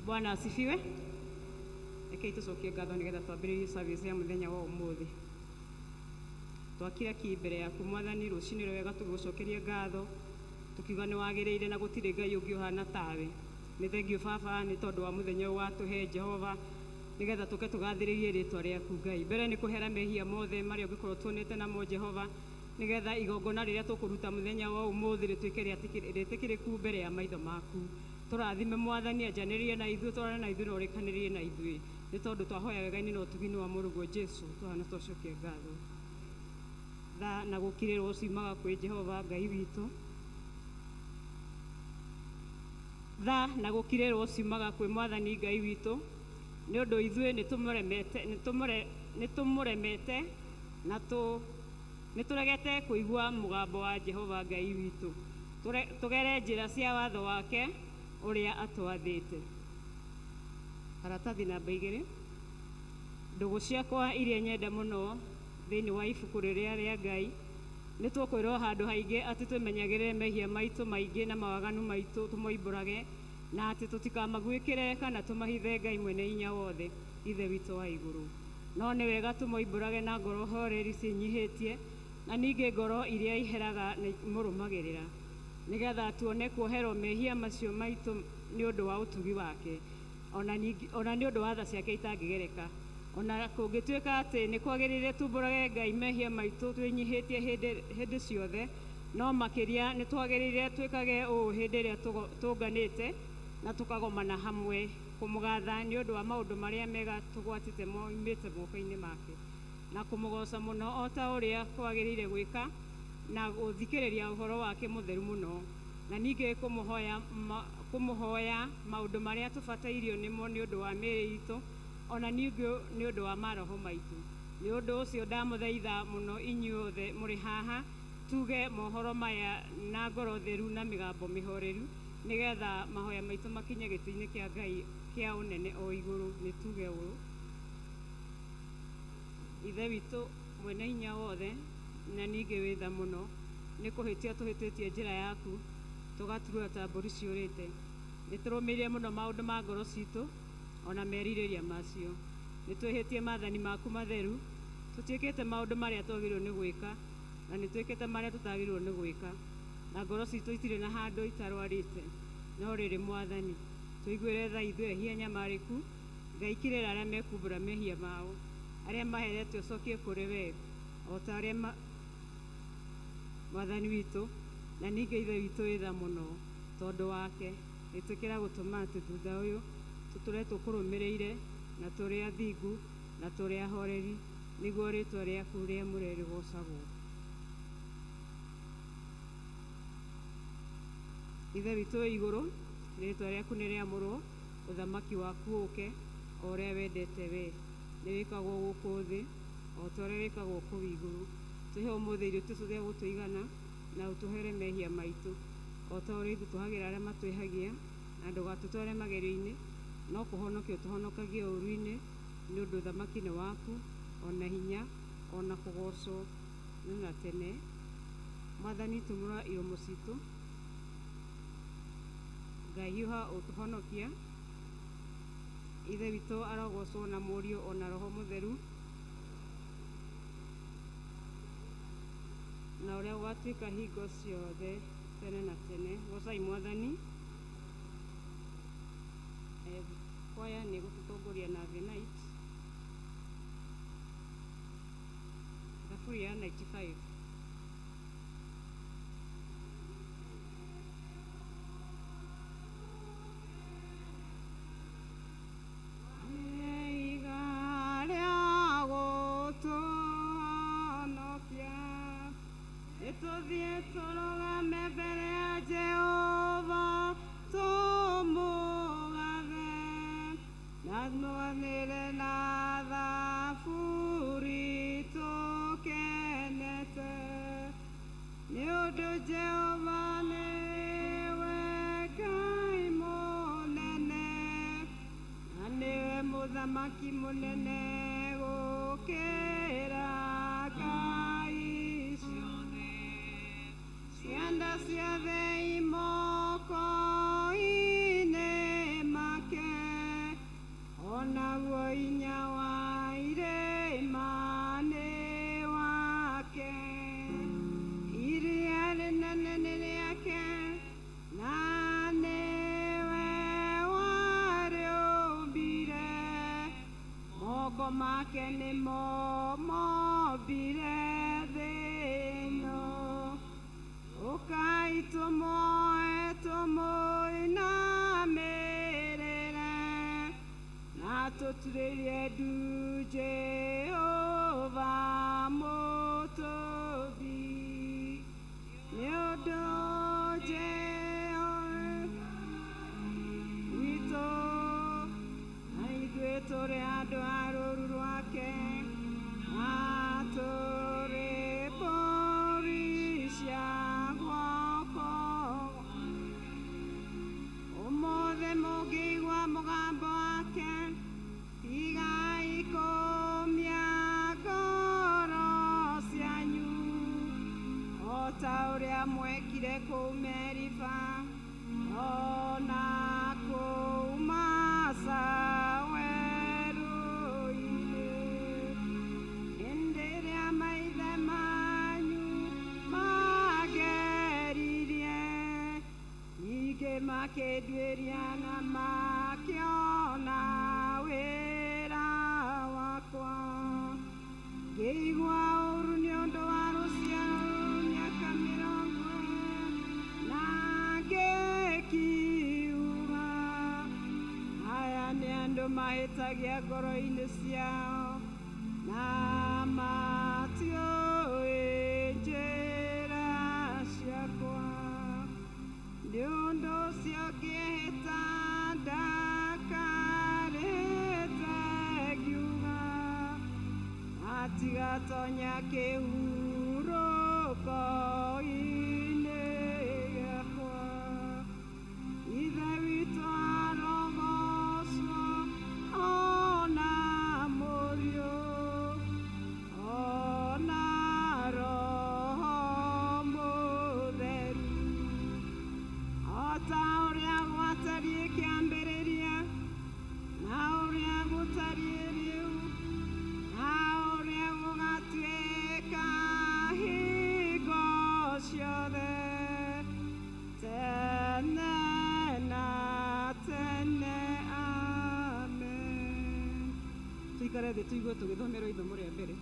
Bwana asifiwe. Rekei tucokie ngatho nigetha twambĩrĩrie service ya mũthenya wa ũmũthĩ. Twakira ki mbere yaku Mwathani rũcinĩ rwega tũgũcokerie ngatho tukiuga nĩ wagĩrĩire na gũtirĩ Ngai ũngĩ ũhana tawe. Nĩ thengio Baba nĩ tondũ wa mũthenya ũyũ watũhe Jehova nigetha tũke tũgathĩrĩrie rĩtwa rĩaku Ngai. Mbere nĩ kũhera mehia mothe marĩa ũngĩkorwo tuonete namo Jehova nigetha igongona rĩrĩa tũkũruta mũthenya wa ũmũthĩ rĩtuĩke rĩtĩkĩrĩku mbere ya maitho maku. Tũrathime Mwathani anjanĩrĩrie na ithuĩ twarane na ithuĩ na ũrĩkanĩrĩrie na ithuĩ nĩ tondũ twahoya wega-inĩ na ũtugi-inĩ wa mũrũguo Jesu tũhana twacokia ngatho. Tha na gũkirĩrwo ciumaga kwĩ Jehova Ngai witũ. Tha na gũkirĩrwo ciumaga kwĩ Mwathani Ngai witũ nĩ ũndũ ithuĩ nĩ tũmũremete na nĩtũregete kũigua mũgambo wa Jehova Ngai witũ. Tũgere njĩra cia watho wake ũrĩa atwathĩte. Karatathi namba 2. Ndũgũ ciakwa iria nyende mũno thĩinĩ wa ibuku rĩrĩa rĩa Ngai nĩ tũkwĩrwo handũ haingĩ atĩ twĩmenyagĩrĩre mehia maitũ maingĩ na mawaganu maitũ tũmoimbũrage na atĩ tũtikamagwĩkĩre kana tũmahithe Ngai mwene hinya wothe ithe witũ wa igũrũ. No nĩ wega tũmoimbũrage na ngoro horeri ciĩnyihĩtie na ningĩ ngoro iria iheraga na imũrũmagĩrĩra nigetha tuone kuoherwo mehia macio maitũ nĩ ũndũ wa ũtugi wake ona nĩ ũndũ wa tha ciake itangĩgereka. Ona kũngĩtuĩka atĩ nĩ kwagĩrĩire tumbũrage Ngai mehia maitũ twĩnyihĩtie hĩndĩ ciothe, no makĩria nĩ twagĩrĩire twĩkage ũũ hĩndĩ ĩrĩa tũnganĩte na tũkagomana hamwe kũmũgatha nĩ ũndũ wa maũndũ marĩa mega tũgwatĩte moimĩte moko-inĩ make na kũmũgoca mũno o ta ũrĩa kwagĩrĩire gwĩka na gũthikĩrĩria ũhoro wake mũtheru mũno na ningĩ kũmũhoya maũndũ marĩa tũbatairio nĩmo nĩ ũndũ wa mĩĩrĩ itũ ona ningĩ nĩ ũndũ wa maroho maitũ. Nĩ ũndũ ũcio ndamũthaitha mũno inyuothe mũrĩ haha tuge mohoro maya na ngoro theru na mĩgambo mĩhoreru nigetha mahoya maitũ makinye gĩtĩ-inĩ kĩa Ngai kĩa ũnene o igũrũ. Nĩ tuge ũũ: Ithe witũ mwene hinya wothe na ningĩ wĩ tha mũno, nĩ kũhĩtia tũhĩtĩtie njĩra yaku tũgaturwo ta mbũri ciũrĩte. Nĩ tũrũmĩrĩire mũno maũndũ ma ngoro citũ ona merirĩria macio. Nĩ twĩhĩtie maathani maku matheru, tũtiĩkĩte maũndũ marĩa twagĩrĩirwo nĩ gwĩka na nĩ twĩkĩte marĩa tũtagĩrĩirwo nĩ gwĩka na ngoro citũ itirĩ na handũ itarwarĩte. No rĩrĩ Mwathani, tũiguĩre tha ithuĩ ehia nyamarĩku, Ngai kirĩra arĩa mekumbũra mehia mao, arĩa maherete ũcokie kũrĩ we o ta arĩa Mwathani witũ na ningĩ ithe witũ wĩ tha mũno tondũ wake. Ĩtĩkĩra gũtũma atĩ thutha ũyũ tũtũre tũkũrũmĩrĩire na tũrĩ athingu na tũrĩ ahoreri nĩguo rĩtwa rĩaku rĩamũre rĩgocagwo. Ithe witũ wĩ igũrũ, rĩtwa rĩaku nĩ rĩamũrwo, ũthamaki waku ũke o ũrĩa wendete we. Nĩ wĩkagwo gũkũ thĩ o ta ũrĩa wĩkagwo kũu igũrũ. Tũhe ũmũthĩ irio tũtũ cia gũtũigana na ũtũhere mehia maitũ o ta ũrĩa ithuĩ tũhagĩra arĩa matwĩhagia, na ndũgatũtware magerio-inĩ no kũhonokia ũtũhonokagie ũũru-inĩ nĩ ũndũ ũthamaki nĩ waku ona hinya ona kũgocwo na tene. Mwathani tumũra iromo citũ, Ngai yuha ũtũhonokia. Ithe witũ arogocwo na Mũriũ ona Roho Mũtheru na ũrĩa ũgatuĩka hingo ciothe tene na tene. Gocai Mwathani. Kwaya nĩ gũtũtongoria na The Night, thaburia ya 95. Ito tũthiĩ tũrũgame mbere ya Jehova tũmũgathe na tũmũganĩre na thaburi tũkenete nĩ ũndũ Jehova nĩwe Ngai mũnene na nĩwe mũthamaki mũnene gũkĩra ngai ciothe cianda ciothe imoko-inĩ make onaguo hinya wa irĩma nĩ wake iria rĩnene nĩ rĩake na nĩwe warĩũmbire moko make nĩmo mombire thĩ ĩno ũkai tũmwoe tũmũinamĩrĩre na tũturĩrie ndu Jehova mũtũũthi nĩ ũndũ Jehova witũ na ithuĩ tũrĩ andũ a rũũru rwake na tũrĩ mbũri cia guoko ũmũthĩ mũngĩigua mũgambo wake tigai kũmia ngoro cianyu o ta ũrĩa mwekire kũu Meriba ona kũu Masa werũ-inĩ hĩndĩ ĩrĩa maithe manyu mageririe ningĩ makĩnduĩria na makĩona wĩra wakwa ngĩigua ũũru nĩ ũndũ wa rũciaro mĩaka 40 na ngĩkiuga aya nĩ andũ mahĩtagia ngoro-inĩ ciao na matiũĩ njĩra ciakwa nĩ ũndũ ũcio ngĩĩhĩta ndakarĩte ngiuga atigatonya kĩhurũko-inĩ gĩakwa ithe witũ arogocwo ona mũriũ ona roho mũtheru o ta ũrĩa gwatariĩ kĩambĩrĩria na ũrĩa gũtariĩ rĩu na ũrĩa gũgatuĩka hingo ciothe tene na tene amen. Tuikare thĩ tũigue tũgĩthomerwo ithomo rĩa mbere.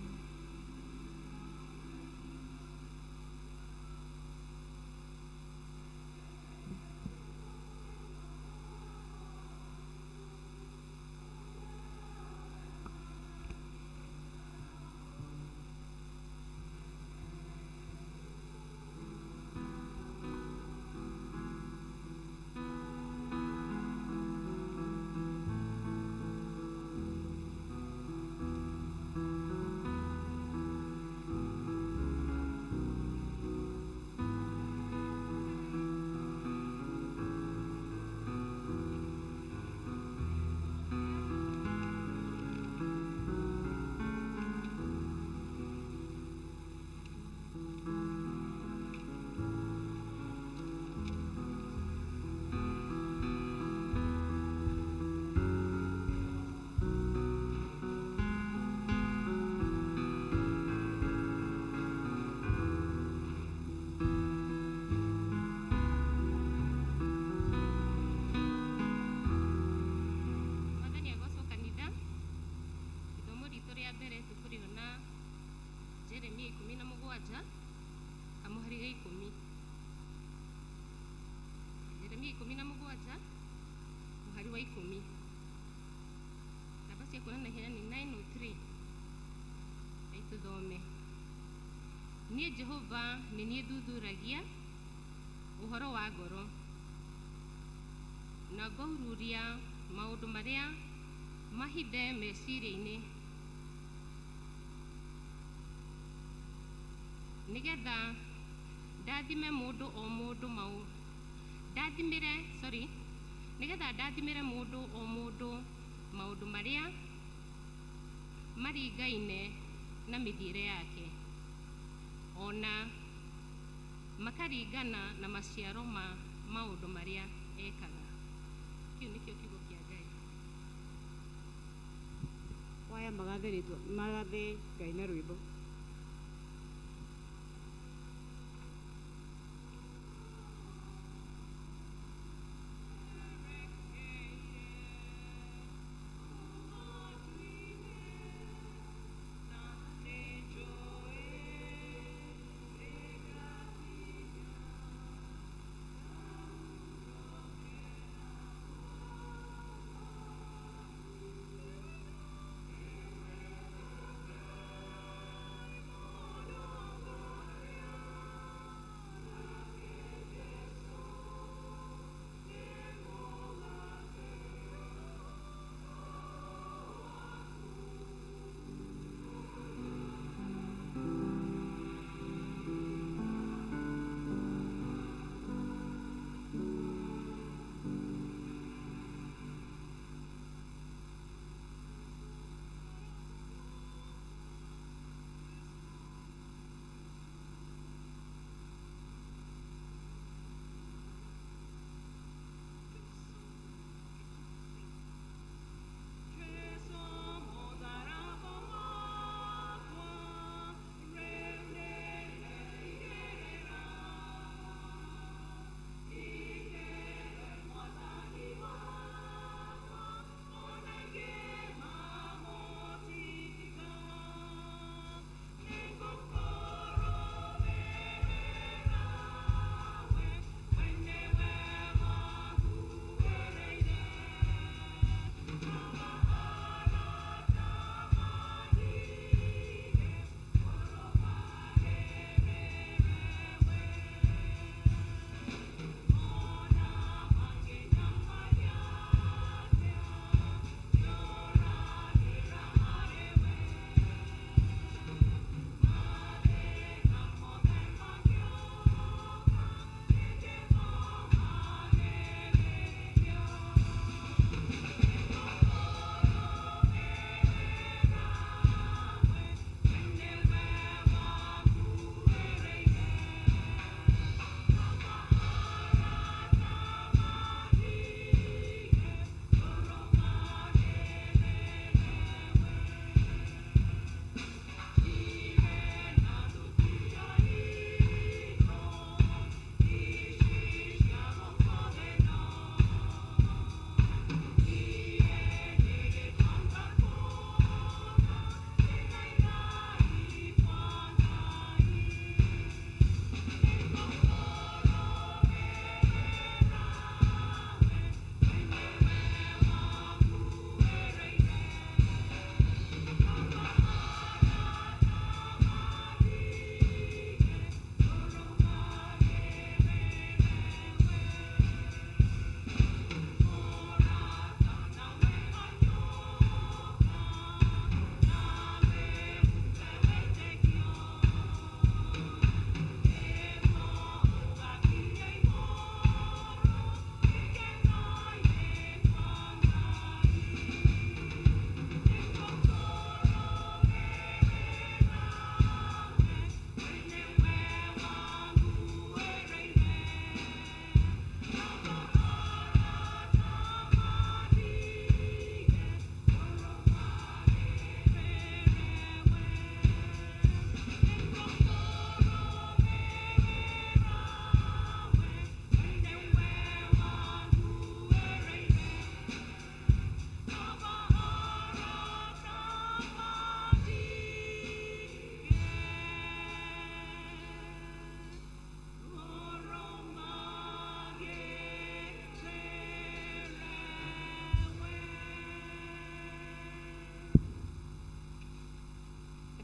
niĩ Jehova nĩ niĩ thuthuragia ũhoro wa ngoro na ngaururia maũndũ marĩa mahithe meciria-inĩ nĩgetha ndathime mũndũ o mũndũ nĩgetha ndathimĩre mũndũ o mũndũ maũndũ marĩa maringaine na mĩthiĩre yake ona makaringana na maciaro ma maũndũ marĩa ekaga. Kĩu nĩkĩo kiugo kĩa Ngai. Kwaya magathe Ngai na rwĩmbo.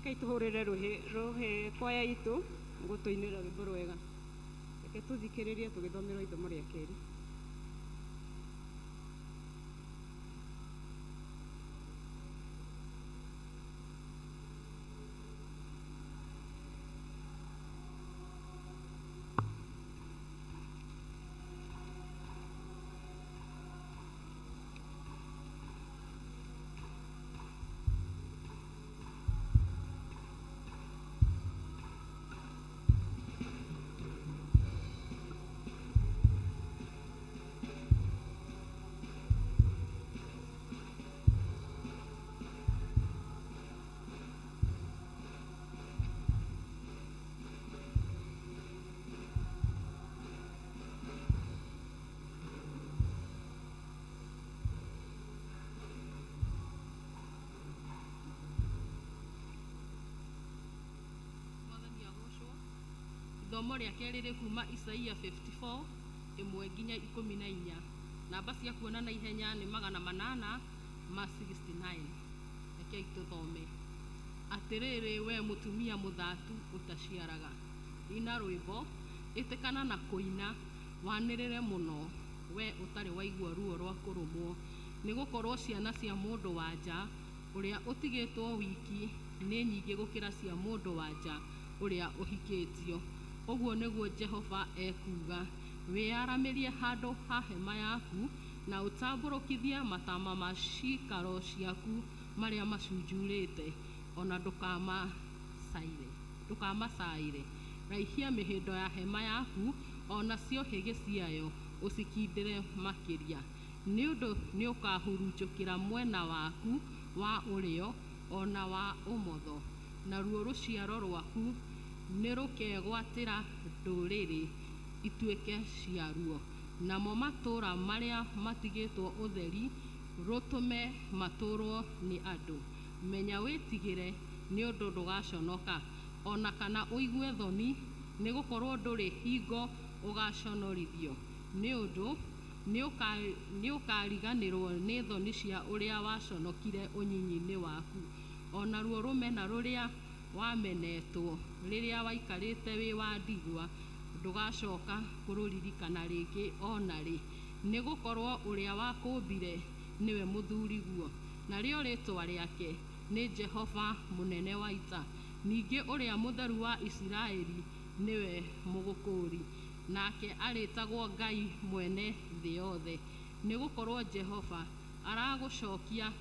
Reke tuhurire ruhe kwaya itu gũtũinĩra rwĩmbo rwega. Reke tũthikĩrĩrie tũgĩthomerwo ithomo rĩa kerĩ. Ithomo rĩa kerĩ rĩ kuma Isaia 54 ĩmwe nginya 14. Namba cia kuona na ihenya nĩ 800 ma 69. Rekei tũthome. Atĩrĩrĩ we mũtumia mũthatu ũtaciaraga, ina rwĩmbo, ĩtĩkana na kũina, wanĩrĩre mũno, we ũtarĩ waigua ruo rwa kũrũmwo, nĩ gũkorwo ciana cia mũndũ wa nja ũrĩa ũtigĩtwo wiki nĩ nyingĩ gũkĩra cia mũndũ wa nja ũrĩa ũhikĩtio. Ũguo nĩguo Jehova ekuga, wĩyaramĩrie handũ ha hema yaku na ũtambũrũkithie matama ma cikaro ciaku marĩa macunjurĩte, ona ndũkamacaire. Raihia mĩhĩndo ya hema yaku, ona cio hĩgĩ ciayo ũcikindĩre makĩria, nĩ ũndũ nĩ ũkahurunjũkĩra mwena waku wa ũrĩo ona wa ũmotho, naruo rũciaro rwaku nĩ rũkegwatĩra ndũrĩrĩ ituĩke ciaruo, namo matũũra marĩa matigĩtwo ũtheri rũtũme matũũrwo nĩ andũ. Menya wĩtigĩre nĩ ũndũ ndũgaconoka, ona kana ũigue thoni, nĩ gũkorwo ndũrĩ hingo ũgaconorithio, nĩ ũndũ nĩ ũkariganĩrwo nĩ thoni cia ũrĩa waconokire ũnyinyi-inĩ waku, ona ruo rũmena rũrĩa wamenetwo rĩrĩa waikarĩte wĩ wa ndigwa, ndũgacoka kũrũririkana rĩngĩ ona rĩ, nĩ gũkorwo ũrĩa wakũmbire nĩwe mũthuriguo, narĩo rĩtwa rĩake nĩ Jehova mũnene wa ita. Ningĩ ũrĩa mũtheru wa Isiraeli nĩwe mũgũkũũri, nake arĩtagwo Ngai mwene thĩ yothe, nĩ gũkorwo Jehova aragũcokia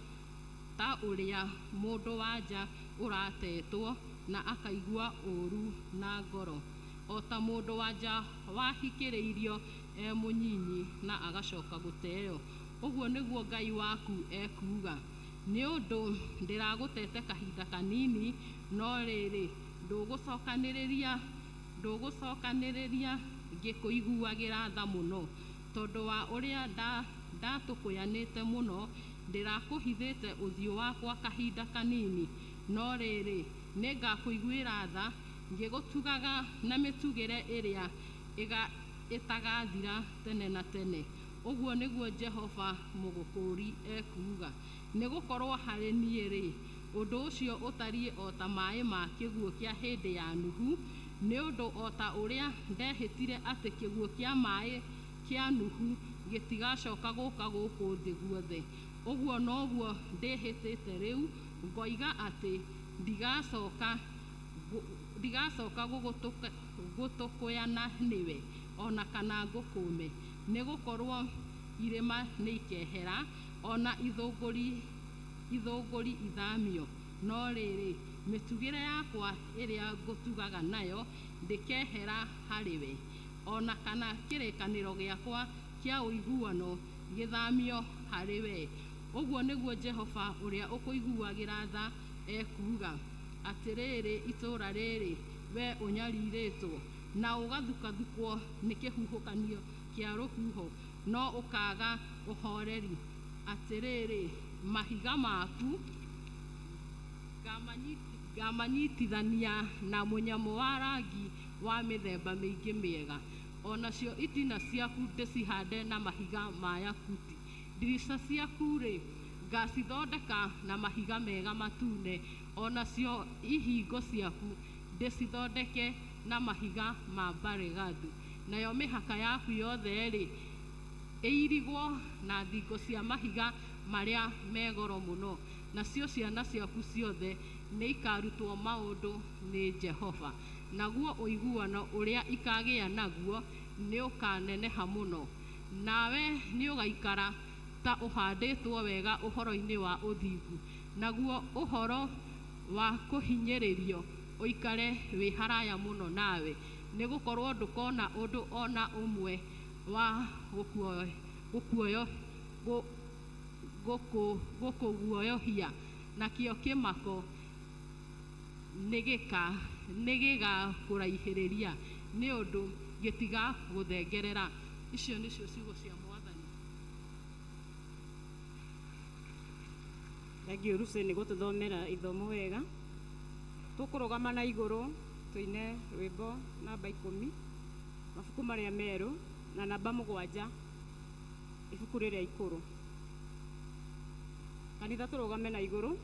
ta ũrĩa mũndũ wa nja ũratetwo na akaigua ũũru na ngoro, o ta mũndũ wa nja wahikĩrĩirio mũnyinyi na agacoka gũteo. Ũguo nĩguo Ngai waku ekuga, nĩ ũndũ ndĩragũtete kahinda kanini, no rĩrĩ ndũgũcokanĩrĩria ngĩkũiguagĩra tha mũno, tondũ wa ũrĩa ndatũkũyanĩte mũno, ndĩrakũhithĩte ũthiũ wakwa kahinda kanini, no rĩrĩ nĩngakũiguĩra tha ngĩgũtugaga na mĩtugĩre ĩrĩa ĩtagathira tene na tene. Ũguo nĩguo Jehova mũgũkũũri ekuga, nĩ gũkorwo harĩ niĩ rĩ, ũndũ ũcio ũtariĩ o ta maĩ ma kĩguũ kĩa hĩndĩ ya Nuhu, nĩ ũndũ o ta ũrĩa ndehĩtire atĩ kĩguũ kĩa maĩ kĩa Nuhu gĩtigacoka gũka gũkũ thĩ guothe. Ũguo noguo ndĩhĩtĩte rĩu, ngoiga atĩ ndigacoka gũtũkũyana nĩwe, ona kana ngũkũme, nĩ gũkorwo irĩma nĩ ikehera, ona ithũngũri ithamio, no rĩrĩ mĩtugĩre yakwa ĩrĩa ngũtugaga nayo ndĩkehera harĩwe, ona kana kĩrĩkanĩro gĩakwa kĩa ũiguano gĩthamio harĩwe. Ũguo nĩguo Jehova ũrĩa ũkũiguagĩra tha ekuga. Atĩrĩrĩ itũũra rĩrĩ we ũnyarirĩtwo na ũgathukathukwo nĩ kĩhuhũkanio kĩa rũhuho, no ũkaga ũhoreri. Atĩrĩrĩ mahiga maku ngamanyitithania na mũnyamũ wa rangi wa mĩthemba mĩingĩ mĩega, onacio itina ciaku ndĩcihande na mahiga ma yakuti. Ndirica ciaku rĩ ngacithondeka na mahiga mega matune, onacio ihingo ciaku ndĩcithondeke na mahiga ma mbaregathu. Nayo mĩhaka yaku yothe rĩ ĩirigwo na thingo cia mahiga marĩa me goro mũno. Nacio ciana ciaku ciothe nĩ ikarutwo maũndũ nĩ Jehova. Naguo ũiguano ũrĩa ikagĩa naguo nĩ ũkaneneha mũno. Nawe nĩ ũgaikara ta ũhandĩtwo wega ũhoro-inĩ wa ũthingu. Naguo ũhoro wa kũhinyĩrĩrio ũikare wĩ haraya mũno nawe. Nĩ gũkorwo ndũkona ũndũ ona ũmwe wa gũkũguoyohia. Nakĩo kĩmako nĩ gĩgakũraihĩrĩria nĩ ũndũ gĩtigagũthengerera. Icio nĩcio ciugo cia Mwathani. Thengiũ Lucy nĩ gũtũthomera ithomo wega. Tũkũrũgama na igũrũ tũine rwĩmbo namba 10, mabuku marĩa merũ na namba 7, ibuku rĩrĩa ikũrũ. Kanitha tũrũgame na igũrũ.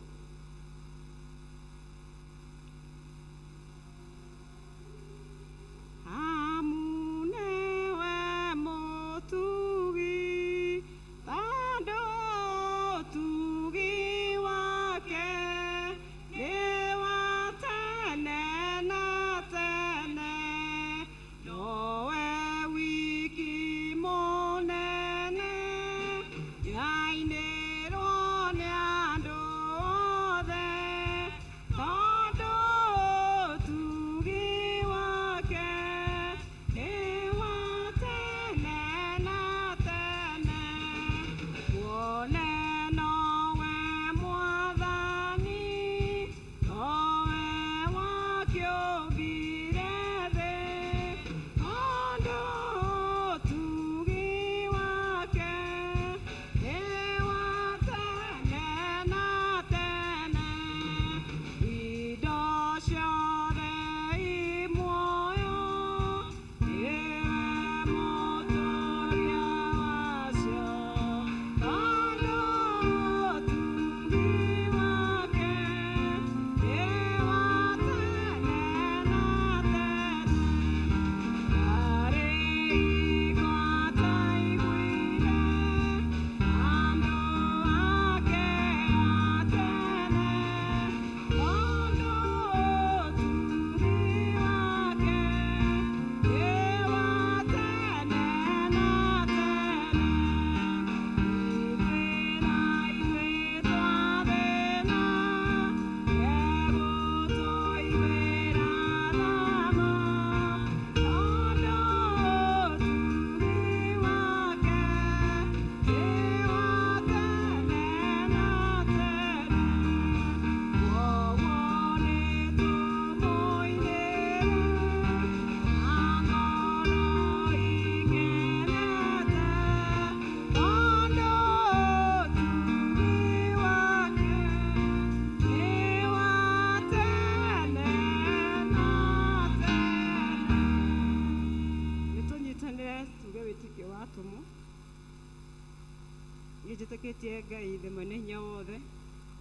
Njĩtĩkĩtie Ngai thĩ mwene hinya wothe,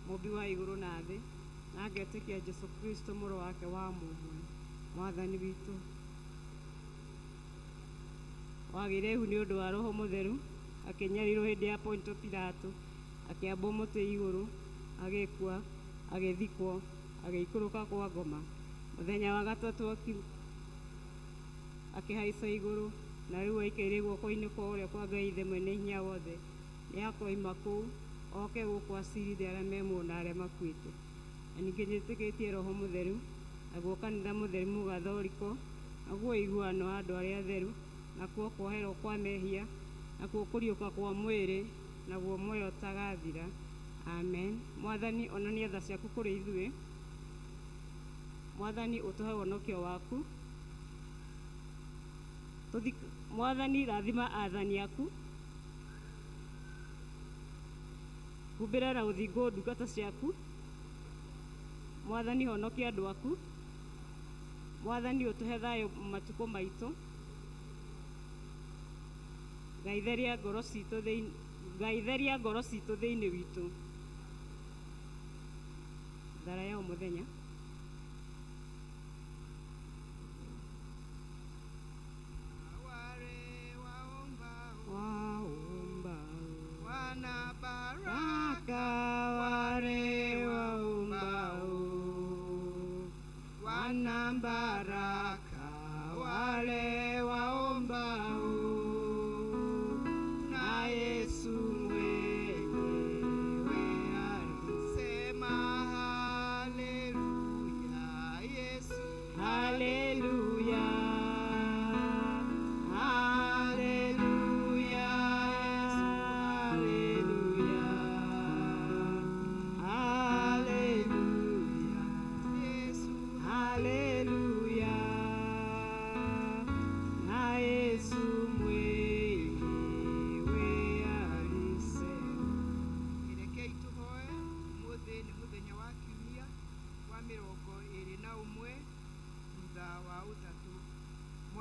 mũmbi wa igũrũ na thĩ, na ngetĩkia Jesũ Kristo mũrũ wake wa mũmwe, Mwathani witũ. Wagĩire ihu nĩ ũndũ wa Roho Mũtheru, akĩnyarirwo hĩndĩ ya Pontio Pilato, akĩambwo mũtĩ igũrũ, agĩkua, agĩthikwo, agĩikũrũka kwa ngoma. Mũthenya wa gatatũ akĩhaica igũrũ, na rĩu aikĩire guoko-inĩ kwa ũrĩa kwa Ngai thĩ mwene hinya wothe. Nĩ akoima kũu oke gũkũ acirithie arĩa me muoyo na arĩa makuĩte. Na ningĩ njĩtĩkĩtie Roho Mũtheru, naguo kanitha mũtheru mũgathoriko, naguo ũiguano wa andũ arĩa atheru, nakuo kuoherwo kwa mehia, nakuo kũriũka kwa mwĩrĩ, naguo muoyo ũtagathira. Amen. Mwathani onania tha ciaku kũrĩ ithuĩ. Mwathani ũtũhe wonokio waku. Mwathani rathima athani aku. Humbĩra na ũthingu ndungata ciaku. Mwathani honokia andũ aku. Mwathani ũtũhe thayũ matukũ maitũ. Ngaithĩria ngoro citũ thĩinĩ witũ. Thara ya mũthenya.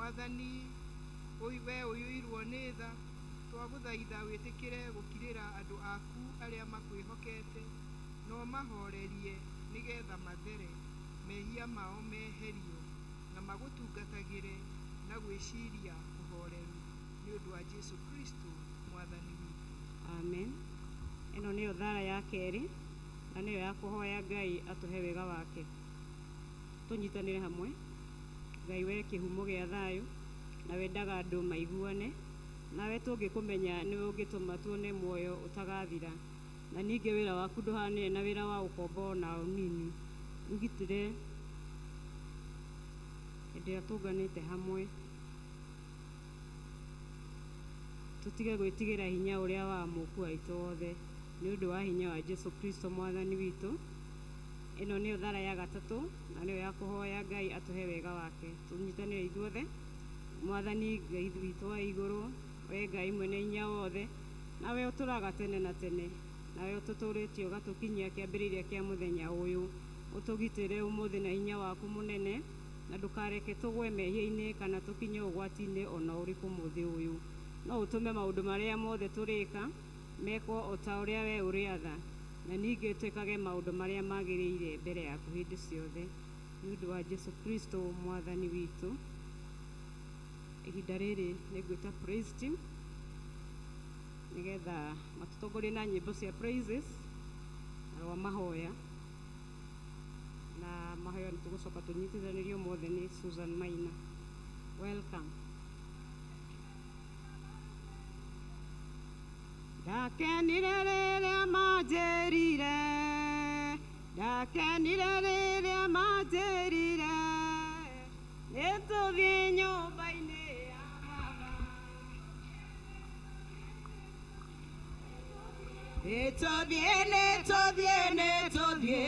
Mwathani we ũiyũirwo nĩ tha, twagũthaitha wĩtĩkĩre gũkirĩra andũ aku arĩa makwĩhokete, no mahorerie nĩgetha mathere, mehia mao meherio, na magũtungatagĩre na gwĩciria ũhoreru, nĩ ũndũ wa Jesu Kristo Mwathani witũ. Amen. Ĩno nĩyo thara ya kerĩ, na nĩyo ya kũhoya Ngai atũhe wega wake. Tũnyitanĩre hamwe. Ngai we kĩhumo gĩa thayũ, na wendaga andũ maiguane, nawe tũngĩkũmenya nĩwe ũngĩtũma tuone muoyo ũtagathira, na ningĩ wĩra waku ndũhanĩre na wĩra wa ũkombo na ũnini. Ũgitĩre hĩndĩ ĩrĩa tũnganĩte hamwe, tũtige gwĩtigĩra hinya ũrĩa wa mũku aitũ wothe, nĩ ũndũ wa hinya wa Jesu Kristo Mwathani witũ. Ĩno nĩyo thara ya gatatũ, na nĩyo ya kũhoya Ngai atũhe wega wake. Tũnyitanĩre ithuothe. Mwathani Ngai witũ wa igũrũ, we Ngai mwene hinya wothe, nawe ũtũraga tene na tene, nawe ũtũtũrĩtie ũgatũkinyia kĩambĩrĩria kĩa mũthenya ũyũ. Ũtũgitĩre ũmũthĩ na hinya waku mũnene, na ndũkareke tũgwe mehia-inĩ kana tũkinye ũgwati-inĩ ona ũrĩkũ mũthĩ ũyũ. No ũtũme maũndũ marĩa mothe tũrĩka mekwo o ta ũrĩa we ũrĩatha, na ningĩ twĩkage maũndũ marĩa magĩrĩire mbere yaku hĩndĩ ciothe, nĩ ũndũ wa Jesu Kristo Mwathani witũ. Ihinda rĩrĩ nĩ ngwĩta praise team nĩgetha matũtongorie na nyĩmbo cia praises na rwa mahoya, na mahoya nĩ tũgũcoka tũnyitithanĩrio mothe nĩ Susan Maina. Welcome. Ndakenire rĩrĩa manjĩrire, ndakenire rĩrĩa manjĩrire, nĩtũthiĩ nyũmba-inĩ ya Baba. Nĩtũthiĩ, nĩtũthiĩ, nĩtũthiĩ,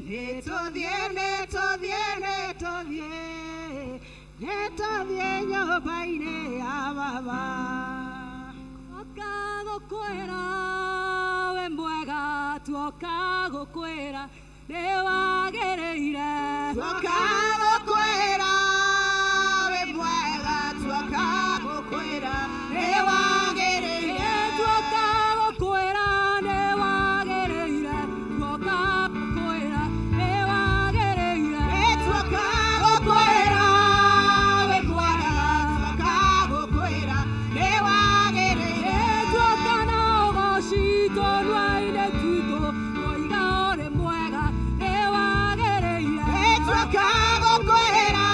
nĩtũthiĩ, nĩtũthiĩ, nĩtũthiĩ, nĩtũthiĩ nyũmba-inĩ ya Baba. Twakagũkwĩra we mwega, twakagũkwĩra nĩ wagĩrĩire. Twakagũkwĩra we mwega, twakagũkwĩra nĩ wagĩrĩire. Twakagũkwĩra nĩ wagĩrĩire, twakagũkwĩra nĩ wagĩrĩire. Twakagũkwĩra we mwega, twakagũkwĩra nĩ wagĩrĩire. Twakana ũgoci tũnua-inĩ twitũ, twoiga ũrĩ mwega nĩ wagĩrĩire. Twakagũkwĩra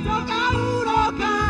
Toca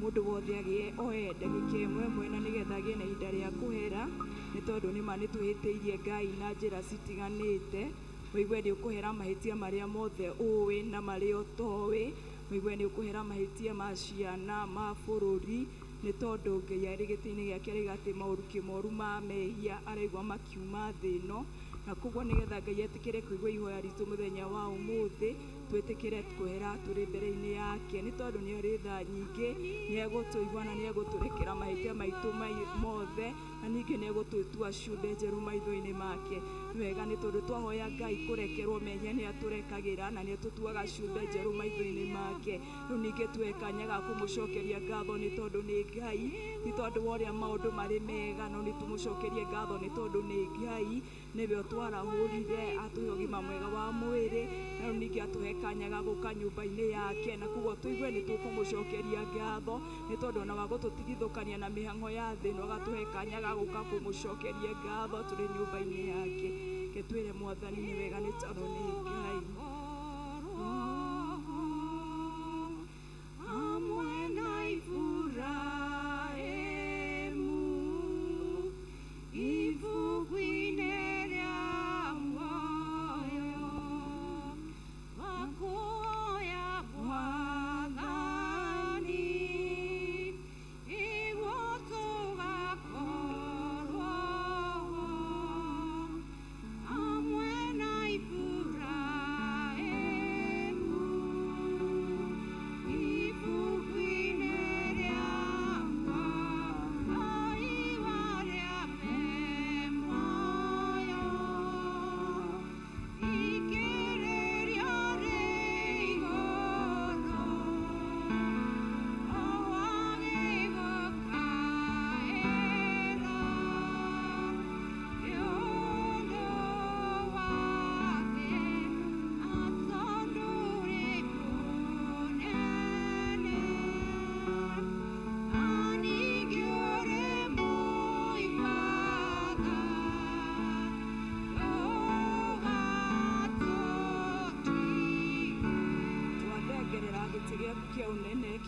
mundu wothe agie oe ndagika ĩmwe ĩmwe na nĩgetha agĩe na ihinda rĩa kũhera, nĩ tondũ nĩma nĩ twĩhĩtĩirie Ngai na njĩra citiganĩte. Wĩigue nĩ ũkũhera mahĩtia marĩa mothe ũĩ na marĩa ũtoĩ. Wĩigue nĩ ũkũhera mahĩtia ma ciana, ma bũrũri, nĩ tondũ Ngai arĩ gĩtĩ-inĩ gĩake arauga atĩ maũru kĩmoru ma mehia araigua makiuma thĩ ĩno. Na koguo nĩgetha Ngai etĩkĩre kũigua ihoya ritũ mũthenya wa ũmũthĩ, twĩtĩkĩre kwehera tũrĩ mbere-inĩ yake, nĩ tondũ nĩ arĩ tha nyingĩ, nĩ egũtũigua na nĩ egũtũrekera mahĩtia maitũ mothe, na ningĩ nĩ egũtũtua ciũmbe njerũ maitho-inĩ make. Nĩ wega nĩ tondũ twahoya Ngai kũrekerwo mehia nĩ atũrekagĩra na nĩ atũtuaga ciũmbe njerũ maitho-inĩ make. Rĩu ningĩ tuoe kanya ga kũmũcokeria ngatho nĩ tondũ nĩ Ngai, ti tondũ wa ũrĩa maũndũ marĩ mega, no nĩ tũmũcokerie ngatho nĩ tondũ nĩ Ngai, nĩwe ũtwarahũrire, atũhe ũgima mwega wa mwĩrĩ, na rĩu ningĩ atũhe kanya ga gũka nyũmba-inĩ yake, na koguo tũigue nĩ tũkũmũcokeria ngatho nĩ tondũ ona wa gũtũtigithũkania na mĩhang'o ya thĩ ĩno, agatũhe kanya ga gũka kũmũcokeria ngatho tũrĩ nyũmba-inĩ yake. Ke twĩre Mwathani nĩ wega nĩ tondũ nĩ Ngai.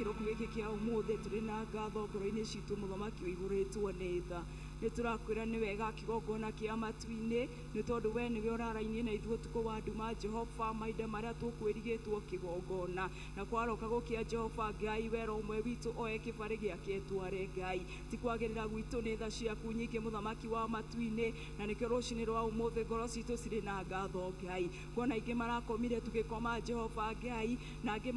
Kĩroko gĩkĩ kĩa ũmũthĩ tũrĩ na ngatho ngoro-inĩ citũ mũthamaki ũihũrĩtwo nĩ tha. Nĩ tũrakwĩra nĩ wega kĩgongona kĩa matu-inĩ, nĩ tondũ we nĩwe ũrarainie na ithuĩ ũtukũ wa nduma Jehova, mahinda marĩa tũkwĩrigĩtwo kĩgongona. Na kwaroka gũkĩa Jehova Ngai, wera ũmwe witũ oe kĩbarĩ gĩake etware Ngai. Ti kwagĩrĩra gwitũ nĩ tha ciaku nyingĩ mũthamaki wa matu-inĩ, na nĩkĩo rũcinĩ rwa ũmũthĩ ngoro citũ cirĩ na ngatho Ngai. Kuona ingĩ marakomire tũgĩkoma Jehova Ngai, na angĩ